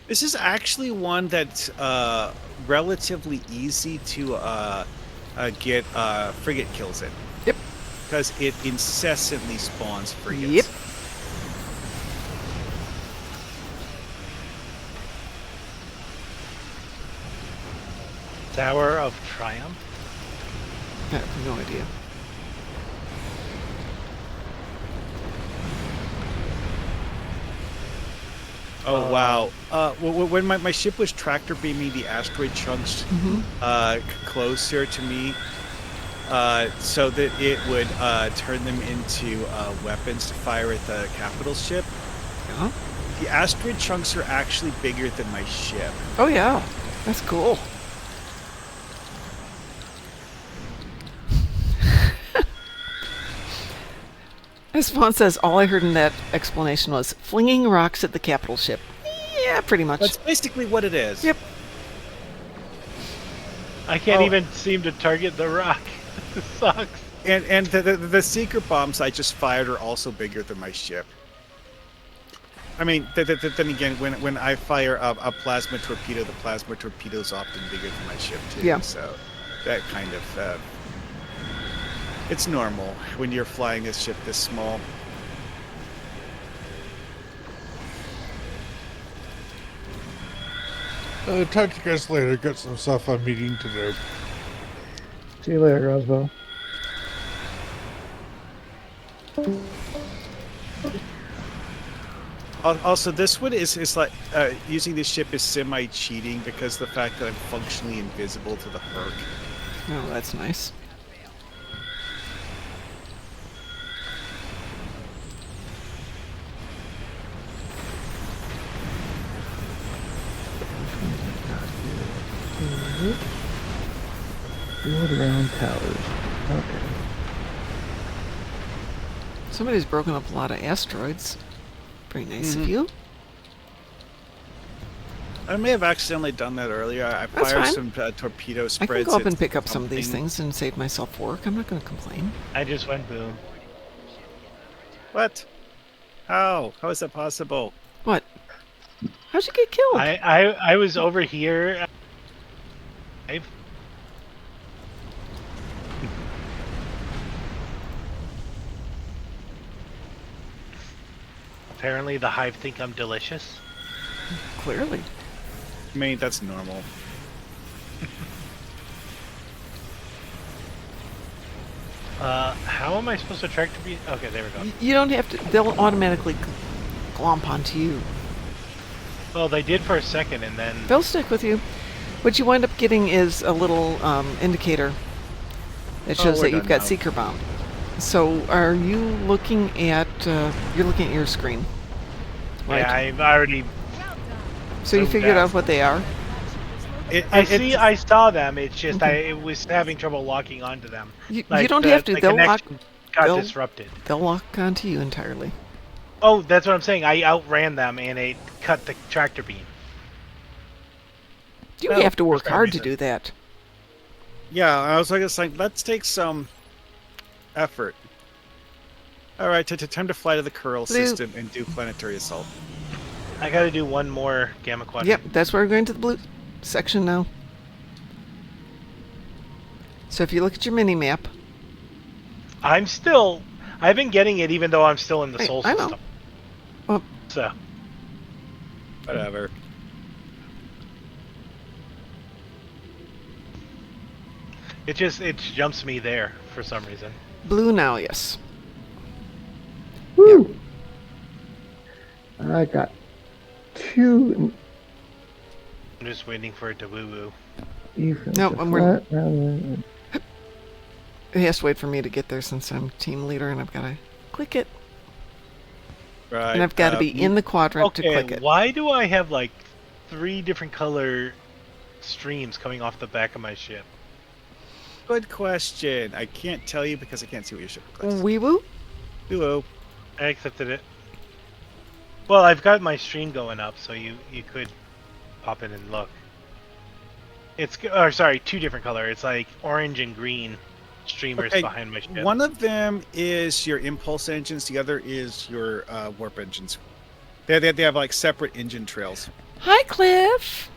This is actually one that's relatively easy to get frigate kills in. Yep. Because it incessantly spawns frigates. Yep. Tower of Triumph. I have no idea. Oh wow! When my ship was tractor beaming the asteroid chunks closer to me, so that it would turn them into weapons to fire at the capital ship. Yeah. The asteroid chunks are actually bigger than my ship. Oh yeah, that's cool. As Spawn says, all I heard in that explanation was flinging rocks at the capital ship. Yeah, pretty much. That's basically what it is. Yep. I can't even seem to target the rock. This sucks. And the secret bombs I just fired are also bigger than my ship. I mean, then again, when I fire a plasma torpedo, the plasma torpedo is often bigger than my ship too. Yeah. So that kind of it's normal when you're flying a ship this small. Talk to you guys later. Got some stuff I'm meeting to do. See you later, Roswell. Also, this one is like using this ship is semi-cheating because the fact that I'm functionally invisible to the Herc. Oh, that's nice. Build around towers. Okay. Somebody's broken up a lot of asteroids. Very nice of you. I may have accidentally done that earlier. I That's fired fine. some torpedo I spreads. can go up at and pick up some of these something. things and save myself work. I'm not going to complain. I just went boom. What? How? How is that possible? What? How'd you get killed? I was over here. Apparently the Hive think I'm delicious. Clearly. I mean, that's normal. How am I supposed to track to be? Okay, there we go. You don't have to. They'll automatically glomp onto you. Well, they did for a second, and then They'll stick with you. What you wind up getting is a little indicator that shows we're that you've done got now. seeker bound. So, are you looking at? You're looking at your screen, right? yeah, I've already. So you zoomed figured out. out what they are. I saw them. It's just it was having trouble locking onto them. You Like, don't the- have to. the They'll lock. connection got they'll- disrupted. They'll lock onto you entirely. Oh, that's what I'm saying. I outran them and it cut the tractor beam. You Well, have to work for some hard to reason. do that. Yeah, I was like, let's take some effort. All right, time to fly to the Curl Blue. system and do planetary assault. I got to do one more gamma quadrant. Yep, that's where we're going to the blue section now. So if you look at your mini map, I've been getting it even though I'm still in the Hey, soul I know. system. Well, So Whatever. it jumps me there for some reason. blue now, yes. Woo! I got two. I'm just waiting for it to woo woo. No, it has to wait for me to get there since I'm team leader and I've got to click it. Right. And I've got to be in the quadrant to click Okay, it. why do I have like 3 different color streams coming off the back of my ship? Good question. I can't tell you because I can't see what your ship looks like. Wee woo? Hello. I accepted it. Well, I've got my stream going up, so you could pop in and look. It's 2 different color. It's like orange and green streamers Okay, behind my ship. one of them is your impulse engines. The other is your warp engines. They have like separate engine trails. Hi, Cliff.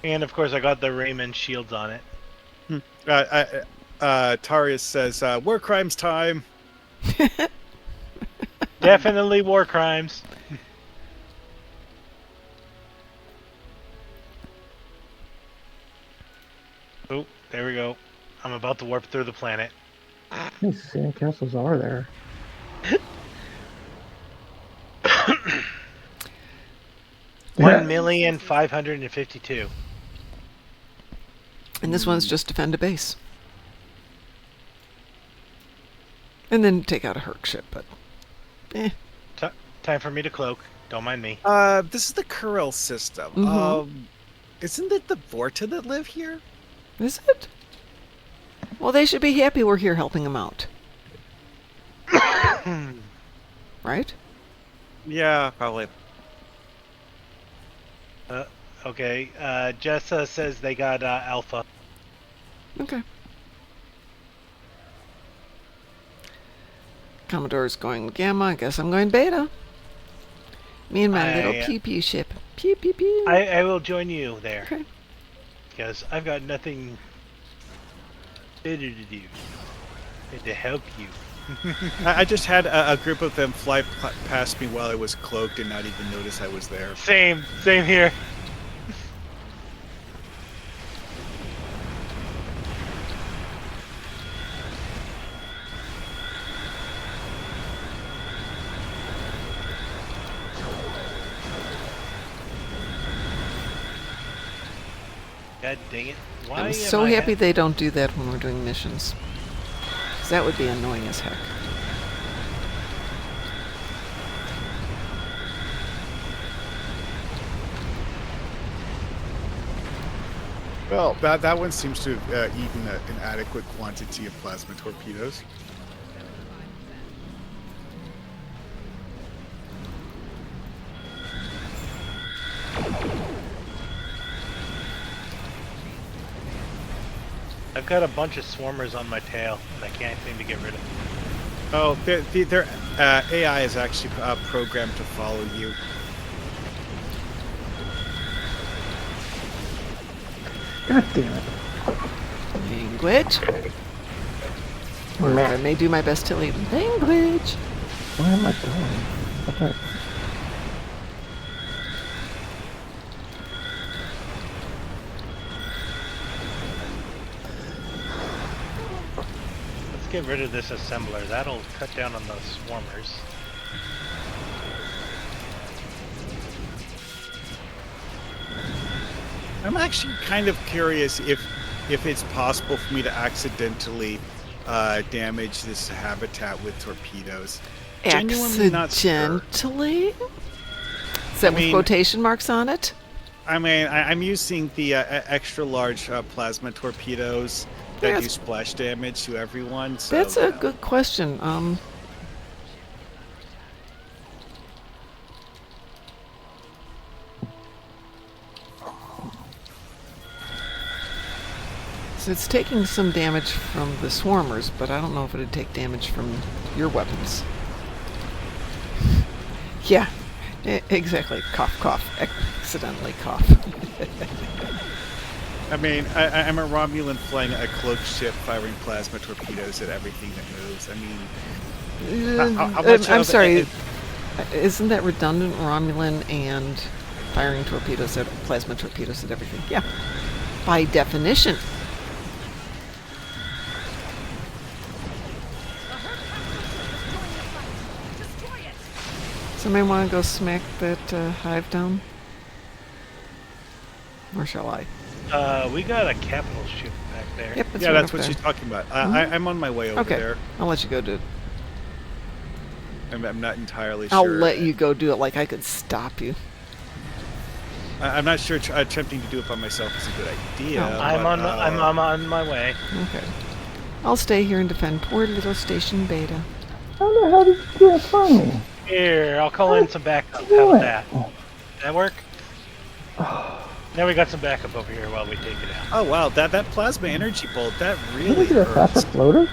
And of course, I got the Raymond shields on it. Tarius says, "War crimes time." Definitely war crimes. Oh, there we go. I'm about to warp through the planet. How many sandcastles are there? 1,552,000. And this one's just defend a base. And then take out a Herc ship, but Time for me to cloak. Don't mind me. This is the Kuril system. Mhm. Isn't it the Vorta that live here? Is it? Well, they should be happy we're here helping them out. Right? Yeah, probably. Okay. Jessa says they got Alpha. Okay. Commodore's going Gamma. I guess I'm going Beta. Me and my little pew-pew ship. Pew-pew-pew. I will join you there. Okay. Because I've got nothing better to do than to help you. I just had a group of them fly past me while I was cloaked and not even notice I was there. Same here. God dang it. Why I'm am so I happy they don't do that when we're doing missions. 'Cause that would be annoying as heck. Well, that one seems to have eaten an adequate quantity of plasma torpedoes. I've got a bunch of swarmers on my tail, and I can't seem to get rid of them. Oh, their AI is actually programmed to follow you. God damn it. Language. Or I may do my best to leave. Language. Where am I going? Okay. Let's get rid of this assembler. That'll cut down on those swarmers. I'm actually kind of curious if it's possible for me to accidentally damage this habitat with torpedoes. Genuinely not sure. Accidentally? Is that with quotation marks on it? I mean, I'm using the extra large plasma torpedoes that do splash damage to everyone. So, That's a good question. So it's taking some damage from the swarmers, but I don't know if it'd take damage from your weapons. Yeah, exactly. Cough, cough. Accidentally cough. I mean, I'm a Romulan flying a cloaked ship firing plasma torpedoes at everything that moves. I mean, how much I'm of sorry. Isn't that redundant? Romulan and firing torpedoes at plasma torpedoes at everything. Yeah, by definition. Somebody want to go smack that hive down? Or shall I? We got a capital ship back there. Yep, yeah, that's what she's talking about. I'm on my way over there. I'll let you go do it. I'm not entirely sure. I'll let you go do it like I could stop you. I'm not sure attempting to do it by myself is a good idea. No. I'm on my way. Okay. I'll stay here and defend poor little Station Beta. How the hell did you get from me? Here, I'll call in some backup. How about that? That work? Now we got some backup over here while we take it out. Oh wow, that plasma energy bolt, that Can really we get a hurts. faster floater?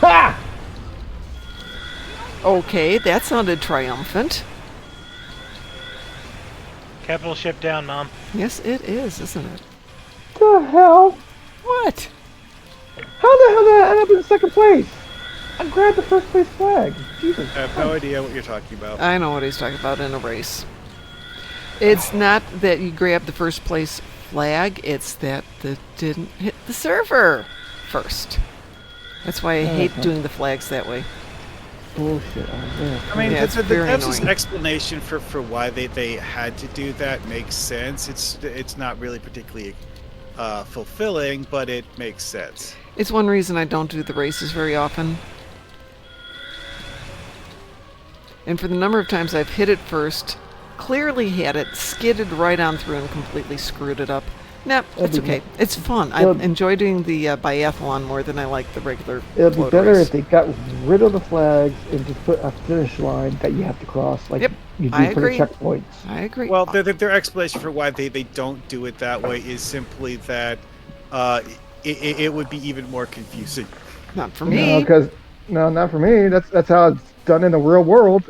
Ha! Okay, that sounded triumphant. Capital ship down, Mom. Yes, it is, isn't it? The hell? What? How the hell did I end up in second place? I grabbed the first place flag. Jesus. I have no idea what you're talking about. I know what he's talking about in a race. It's not that you grab the first place flag, it's that it didn't hit the server first. That's why I hate doing the flags that way. Bullshit on this. I mean, Yeah, the it's very devs' annoying. explanation for why they had to do that makes sense. It's not really particularly fulfilling, but it makes sense. It's one reason I don't do the races very often. And for the number of times I've hit it first, clearly had it, skidded right on through and completely screwed it up. Nah, it's okay. It's fun. I enjoy doing the biathlon more than I like the regular It'd be float better race. if they got rid of the flags and just put a finish line that you have to cross, like you do I for the agree. checkpoints. I agree. Well, their explanation for why they don't do it that way is simply that it would be even more confusing. Not for No, me. because not for me. That's how it's done in the real world.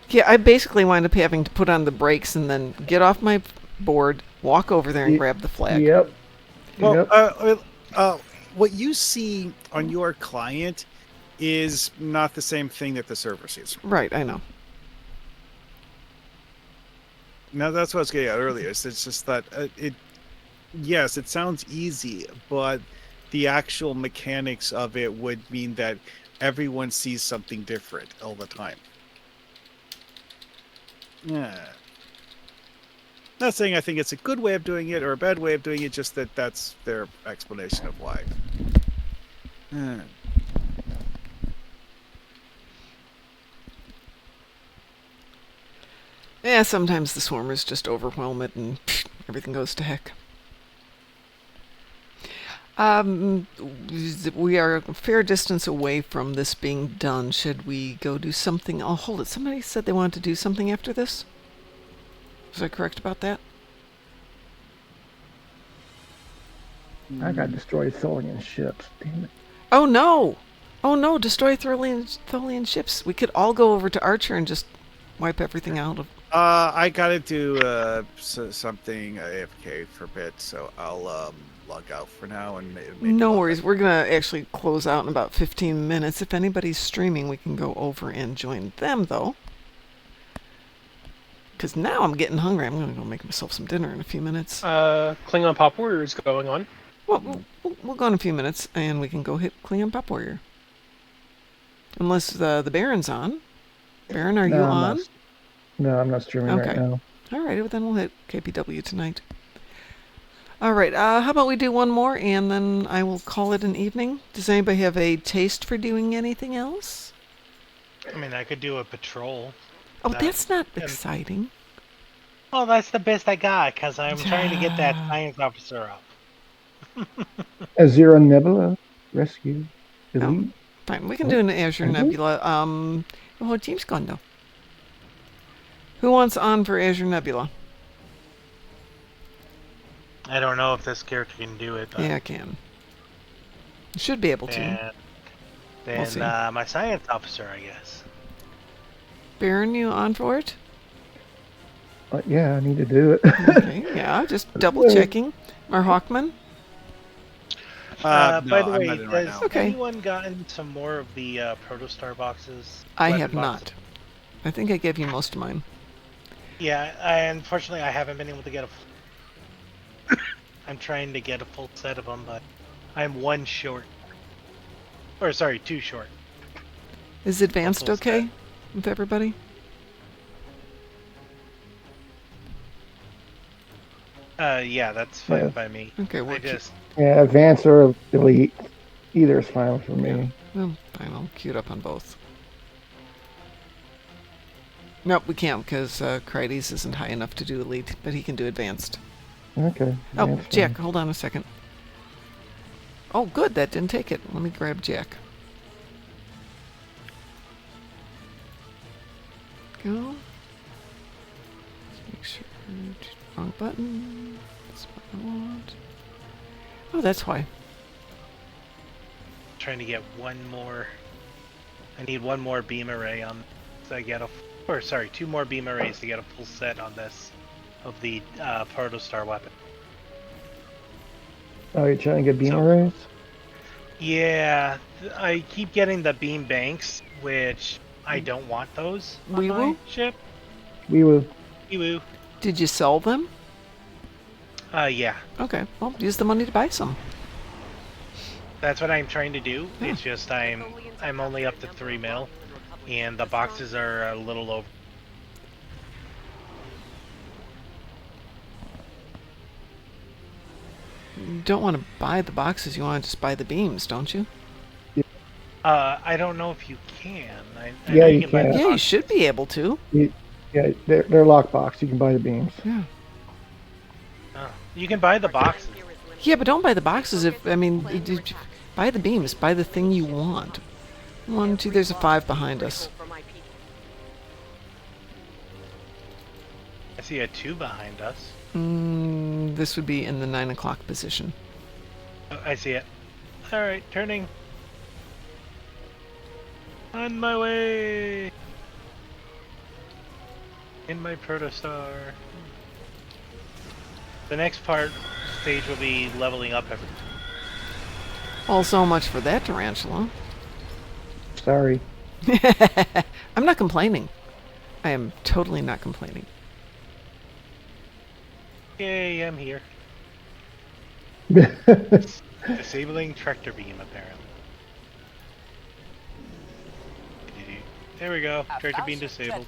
Yeah, I basically wind up having to put on the brakes and then get off my board, walk over there and grab the flag. Yep. Well, what you see on your client is not the same thing that the server sees. Right, I know. Now that's what I was getting at earlier. It's just that yes, it sounds easy, but the actual mechanics of it would mean that everyone sees something different all the time. Yeah. Not saying I think it's a good way of doing it or a bad way of doing it, just that that's their explanation of why. Yeah, sometimes the swarmers just overwhelm it and everything goes to heck. We are a fair distance away from this being done. Should we go do something? Oh, hold it. Somebody said they wanted to do something after this. Was I correct about that? I got destroyed Tholian ships. Damn it. Oh no! Oh no! Destroy Tholian ships. We could all go over to Archer and just wipe everything out of. I gotta do something AFK for a bit, so I'll log out for now and maybe No worries. We're gonna actually close out in about 15 minutes. If anybody's streaming, we can go over and join them though. Because now I'm getting hungry. I'm gonna go make myself some dinner in a few minutes. Klingon Pop Warrior is going on. Well, we'll go in a few minutes, and we can go hit Klingon Pop Warrior. Unless the Baron's on. Baron, are you on? No, I'm not streaming right now. All right, well, then we'll hit KPW tonight. All right, how about we do one more, and then I will call it an evening? Does anybody have a taste for doing anything else? I mean, I could do a patrol. Oh, that's not exciting. Well, that's the best I got, because I'm trying to get that science officer up. Azure Nebula Rescue. Oh, fine, we can do an Azure Nebula. The whole team's gone, though. Who wants on for Azure Nebula? I don't know if this character can do it. But Yeah, I can. Should be able to. Then We'll see. my science officer, I guess. Baron, you on for it? Yeah, I need to do it. Okay, yeah, just double checking. Or Hawkman? By the I'm way, not in right has now. anyone gotten some more of the Protostar boxes? I weapon have boxes? not. I think I gave you most of mine. Yeah, unfortunately, I haven't been able to get a. I'm trying to get a full set of them, but I'm one short. Or sorry, two short. Is advanced full okay with everybody? Yeah, that's fine Yeah. by me. Okay, I just Yeah, advanced or elite. Either is fine for me. Well, fine, I'll queue it up on both. Nope, we can't because Crides isn't high enough to do elite, but he can do advanced. Okay. Oh, advanced Jack, fine. hold on a second. Oh, good, that didn't take it. Let me grab Jack. Go. Let's make sure. Wrong button. That's what I want. Oh, that's why. trying to get one more. I need one more beam array on. So I get a. Or sorry, two more beam arrays to get a full set on this of the Protostar weapon. Oh, you're trying to get beam arrays? Yeah, I keep getting the beam banks, which I don't want those on my Wee-woo? ship. We will. Woo. Did you sell them? Yeah. Okay, well, use the money to buy some. That's what I'm trying to do. It's just I'm only up to 3 mil, and the boxes are a little over. You don't want to buy the boxes, you want to just buy the beams, don't you? I don't know if you can. I Yeah, know you buy the can. Yeah, you box- should be able to. Yeah, they're lockbox. You can buy the beams. Yeah. You can buy the boxes. Yeah, but don't buy the boxes if, I mean, buy the beams, buy the thing you want. 1, 2, there's a 5 behind us. I see a 2 behind us. This would be in the 9 o'clock position. Oh, I see it. Alright, turning. On my way! In my protostar. The next stage will be leveling up everything. Well, so much for that tarantula. Sorry. I'm not complaining. I am totally not complaining. Yay, I'm here. Disabling tractor beam, apparently. There we go. Tractor beam disabled.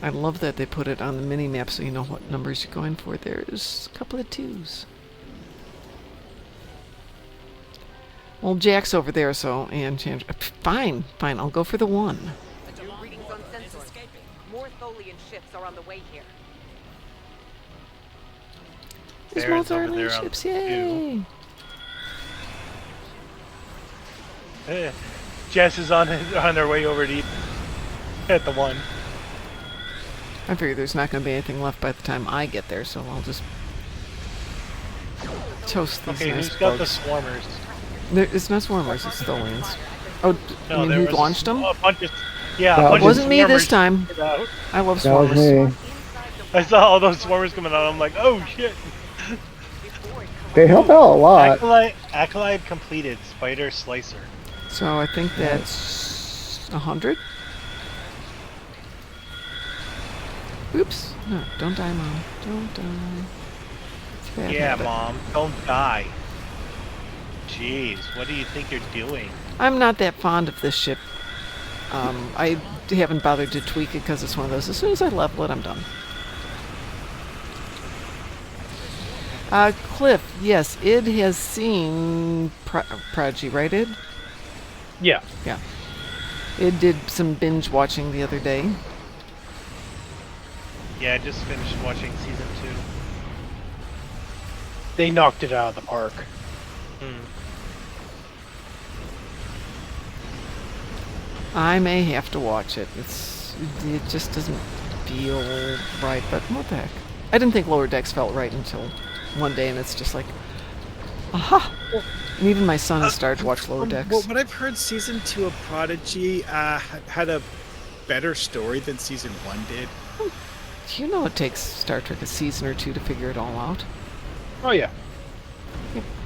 I love that they put it on the mini-map so you know what numbers you're going for. There's a couple of 2s. Well, Jack's over there, so... and Chandra... Fine, I'll go for the 1. Readings on sensors. More Tholian ships are on the way here. There's There's more over Tholian there on ships, 2. yay! Jess is on her way over to at the 1. I figure there's not going to be anything left by the time I get there, so I'll just toast these Okay, nice who's got the bugs. swarmers? It's not swarmers, it's Tholians. Oh, No, you mean there who was launched them? A bunch of, yeah, That a bunch It wasn't of me this swarmers time. coming out. I love That was swarmers. me. I saw all those swarmers coming out. I'm like, oh shit. They help out a lot. Acolyte completed. Spider Slicer. So I think that's 100? Oops. No, don't die, Mom. Don't die. It's a bad Yeah, habit. Mom. Don't die. Jeez, what do you think you're doing? I'm not that fond of this ship. I haven't bothered to tweak it because it's one of those. As soon as I level it, I'm done. Cliff, yes, Id has seen Prodigy, right, Id? Yeah. Yeah. Id did some binge watching the other day. Yeah, I just finished watching season 2. They knocked it out of the park. I may have to watch it. It just doesn't feel right, but what the heck. I didn't think Lower Decks felt right until one day, and it's just like, aha! And even my son has started to watch Lower Decks. Well, what I've heard, season 2 of Prodigy had a better story than season 1 did. You know it takes Star Trek a season or 2 to figure it all out. Oh yeah.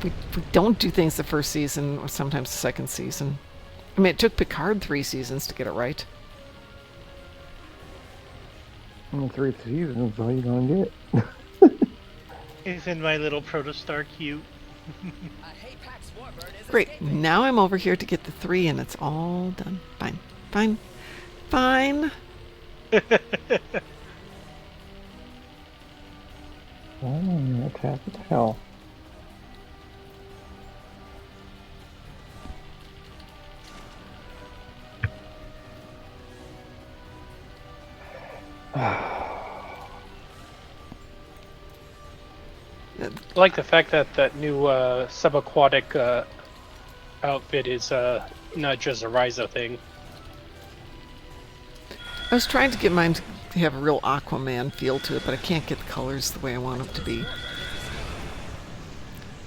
We don't do things the first season, or sometimes the second season. I mean, it took Picard 3 seasons to get it right. And 3 seasons is all you're gonna get. Isn't my little protostar cute? Great, now I'm over here to get the 3 and it's all done. Fine. Fine. Fine. Oh, attack with hell. I like the fact that that new subaquatic outfit is not just a Ryza thing. I was trying to get mine to have a real Aquaman feel to it, but I can't get the colors the way I want them to be.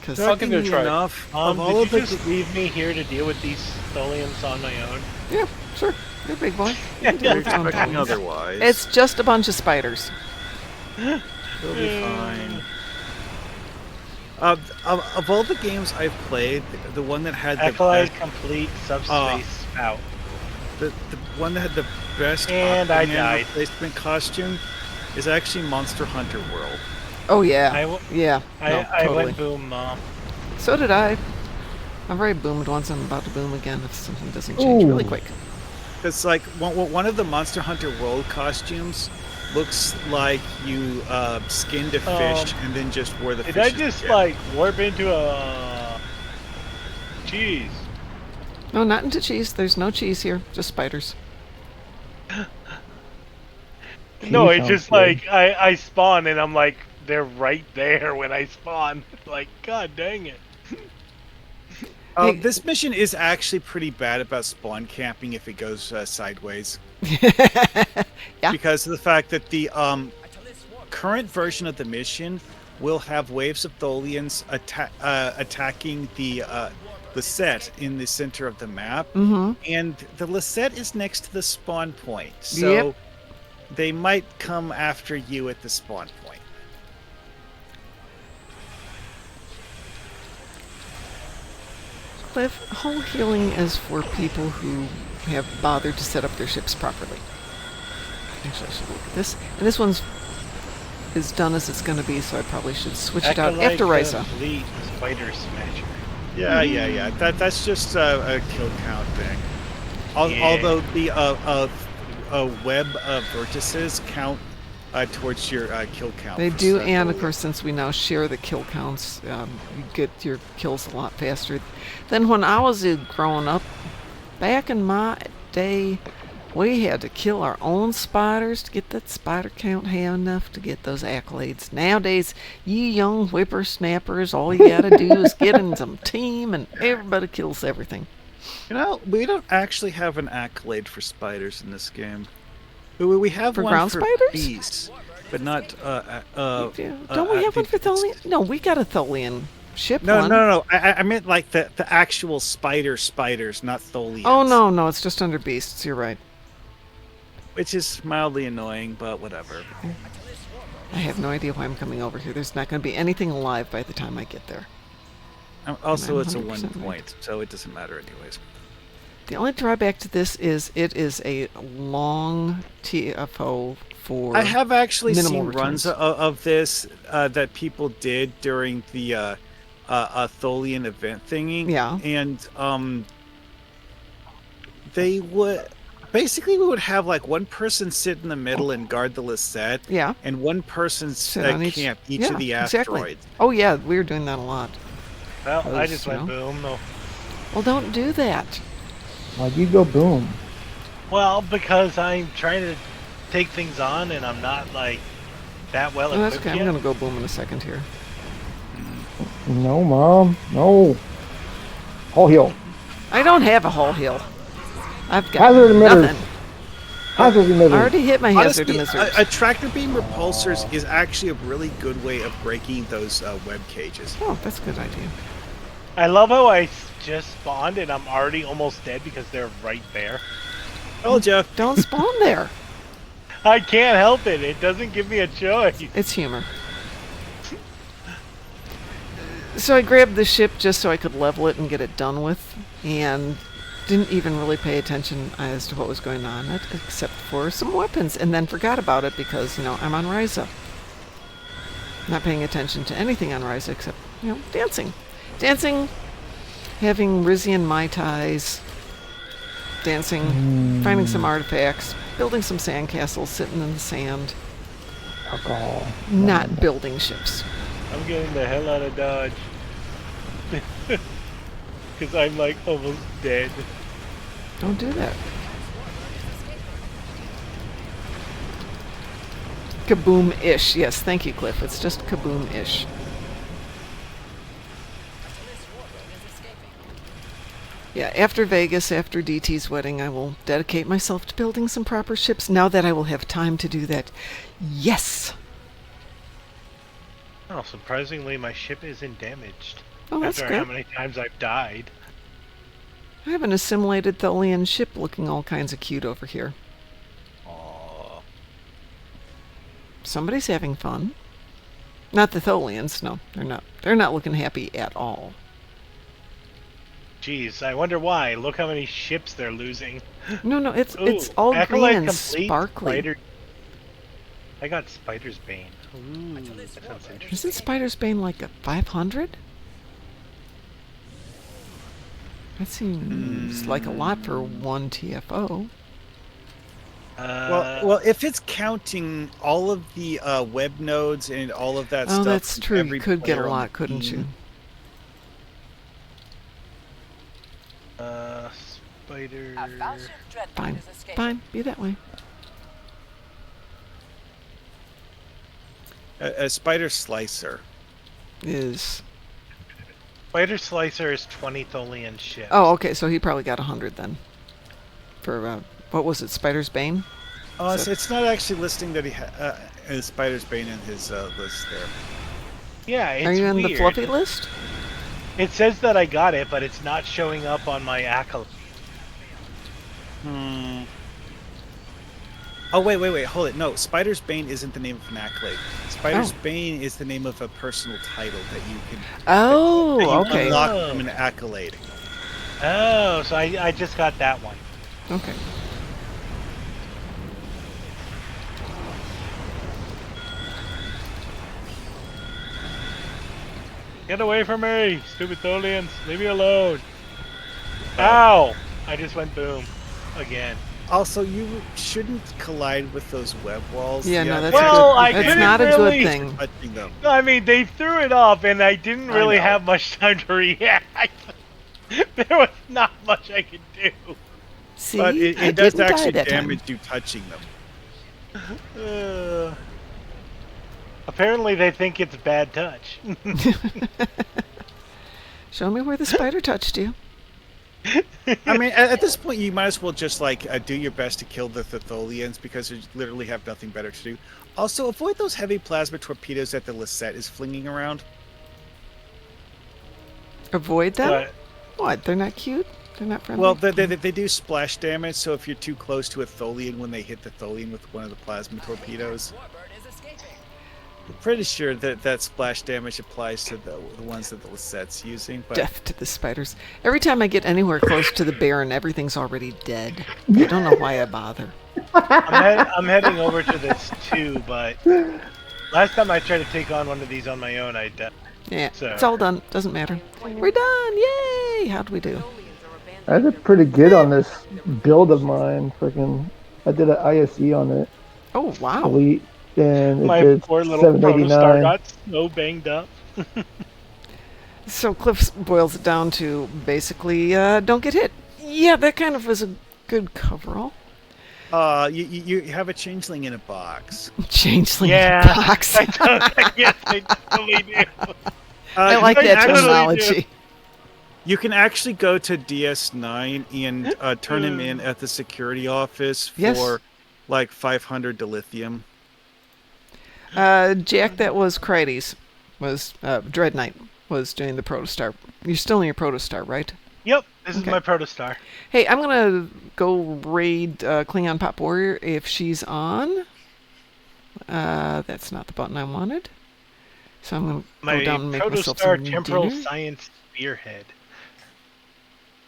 Because I'll give it a try. Enough of all Did of you the just leave me here to deal with these Tholians on my own? yeah, sure, you're a big boy. Yeah, You can deal with your own expecting problems. otherwise. It's just a bunch of spiders. It'll be fine. Of all the games I've played, the one that had the Acolyte best, complete subspace spout. the one that had the best And I Aquaman died. replacement costume is actually Monster Hunter World. Oh yeah, I w- yeah. No, I totally. went boom. So did I. I've already boomed once. I'm about to boom again if something doesn't change really quick. Because like one of the Monster Hunter World costumes looks like you skinned a fish and then just wore the fish. Did I just like warp into a cheese? No, not into cheese. There's no cheese here. Just spiders. No, it's just like I spawn and I'm like they're right there when I spawn. Like god dang it. This mission is actually pretty bad about spawn camping if it goes sideways. Yeah. Because of the fact that the current version of the mission will have waves of Tholians attacking the Lisette in the center of the map, and the Lisette is next to the spawn point, so they might come after you at the spawn point. Cliff, hull healing is for people who have bothered to set up their ships properly. Actually, I should look at this. And this one's as done as it's going to be, so I probably should switch it out after Risa. Complete spider smasher. Yeah. That's just a kill count thing. Although the web of vertices count towards your kill count. They do, and of course, since we now share the kill counts, you get your kills a lot faster. Then when I was growing up, back in my day, we had to kill our own spiders to get that spider count high enough to get those accolades. Nowadays, you young whippersnappers, all you gotta do is get in some team and everybody kills everything. You know, we don't actually have an accolade for spiders in this game. We have For one ground for spiders? beasts, but not. Don't we have one for Tholian? No, we got a Tholian ship one. No. I meant like the actual spiders, not Tholians. Oh, no, it's just under beasts. You're right. Which is mildly annoying, but whatever. I have no idea why I'm coming over here. There's not going to be anything alive by the time I get there. Also, I'm it's a 100% 1 right. point, so it doesn't matter anyways. The only drawback to this is it is a long TFO for I have actually minimal seen returns. runs of this that people did during the Tholian event thingy. Yeah. And they would... Basically, we would have like one person sit in the middle and guard the Lisette. Yeah. And one person Sit on camp each of the exactly. asteroids. Oh, yeah, we were doing that a lot. Well, I Because, just you went know. boom. No. Well, don't do that. Why'd you go boom? Well, because I'm trying to take things on and I'm not like that well Oh, that's equipped okay. I'm yet. going to go boom in a second here. No, Mom. No. Hull heal. I don't have a hull heal. I've got Hazard emitters. nothing. Hazard emitters. I already hit my hazard Honestly, emitters. a tractor beam repulsors is actually a really good way of breaking those web cages. Oh, that's a good idea. I love how I just spawned and I'm already almost dead because they're right there. Oh, Jeff. Don't spawn there. I can't help it. It doesn't give me a choice. It's humor. So I grabbed the ship just so I could level it and get it done with, and didn't even really pay attention as to what was going on, except for some weapons, and then forgot about it because, I'm on Risa. Not paying attention to anything on Risa except, dancing. Dancing, having Rizian Mai Tais, dancing, finding some artifacts, building some sandcastles, sitting in the sand. Alcohol. Not building ships. I'm getting the hell out of Dodge. Because I'm like almost dead. Don't do that. Kaboom-ish. Yes, thank you, Cliff. It's just kaboom-ish. Yeah, after Vegas, after DT's wedding, I will dedicate myself to building some proper ships now that I will have time to do that. Yes! Oh, surprisingly, my ship isn't damaged. Oh, that's after good. how many times I've died. I have an assimilated Tholian ship looking all kinds of cute over here. Aww. Somebody's having fun. Not the Tholians, no. They're not looking happy at all. Jeez, I wonder why. Look how many ships they're losing. No, it's Ooh, all Acolyte green and complete, sparkly. Spider... I got Spider's Bane. Ooh, that sounds interesting. Isn't Spider's Bane like a 500? That seems like a lot for one TFO. Well, if it's counting all of the web nodes and all of that stuff. Oh, that's true. every You could get a player on lot, the couldn't team, Spider... Fine. Fine. Be that way. A spider slicer Is... Spider Slicer is 20 Tholian ships. Oh, okay. So he probably got 100 then. For, what was it? Spider's Bane? Oh, so it's not actually listing that he has Spider's Bane in his list there. Yeah, it's Are you in weird. the fluffy list? It says that I got it, but it's not showing up on my Acolyte. Oh, wait, hold it. No, Spider's Bane isn't the name of an accolade. Spider's Bane is the name of a personal title that you can that you okay. unlock from an accolade. Oh, so I just got that one. Okay. Get away from me, stupid Tholians. Leave me alone. Ow! I just went boom. Again. Also, you shouldn't collide with those web walls. Yeah, no, that's that's not a really, good thing. Touching them. I mean, they threw it up, and I didn't really know. have much time to react. There was not much I could do. See, But it does actually damage you touching them. Apparently, they think it's bad touch. Show me where the spider touched you. I mean, at this point, you might as well just do your best to kill the Tholians because you literally have nothing better to do. Also, avoid those heavy plasma torpedoes that the Lisette is flinging around. Avoid them? What? They're not cute? They're not friendly? Well, they do splash damage, so if you're too close to a Tholian when they hit the Tholian with one of the plasma torpedoes, I'm pretty sure that splash damage applies to the ones that the Lisette's using. But Death to the spiders. Every time I get anywhere close to the Baron, everything's already dead. I don't know why I bother. I'm heading over to this too, but last time I tried to take on one of these on my own, I died. Yeah, So. it's all done. Doesn't matter. We're done! Yay! How'd we do? I did pretty good on this build of mine. I did an ISE on it. Oh, wow. Elite, and My it did poor little 789. protostar got so banged up. So Cliff boils it down to basically, don't get hit. Yeah, that kind of was a good coverall. you have a changeling in a box. Changeling Yeah, in a box. Yes, I totally do. I like that totally terminology. You can actually go to DS9 and turn him in at the security office for Yes. like 500 dilithium. Jack, that was Crites, was Dread Knight was doing the Protostar. You're still in your Protostar, right? Yep, this is Okay. my protostar. Hey, I'm gonna go raid Klingon Pop Warrior if she's on. That's not the button I wanted. So I'm gonna My go down and make myself some protostar temporal dinner. science spearhead,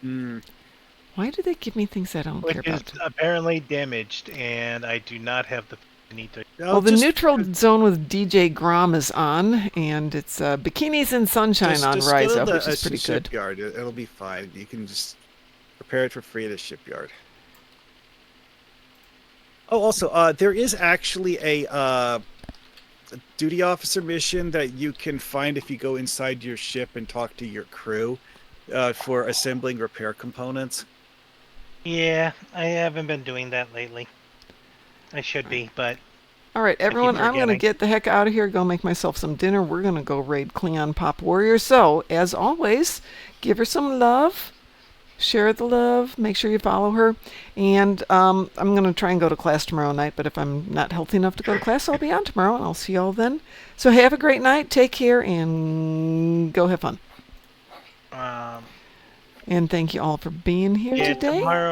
Why do they give me things I don't which care is about? apparently damaged, and I do not have the need to. Well, the neutral zone with DJ Grom is on, and it's Bikinis and Sunshine on Just go Rise to Up, the which is pretty good. shipyard. It'll be fine. You can just prepare it for free at a shipyard. Oh, also, there is actually a duty officer mission that you can find if you go inside your ship and talk to your crew for assembling repair components. Yeah, I haven't been doing that lately. I should be, but All right, everyone, I'm going to forgetting. get the heck out of here, go make myself some dinner. We're going to go raid Klingon Pop Warrior. So, as always, give her some love. Share the love. Make sure you follow her. And I'm going to try and go to class tomorrow night, but if I'm not healthy enough to go to class, I'll be on tomorrow, and I'll see you all then. So have a great night. Take care, and go have fun. And thank you all for being here today. Tomorrow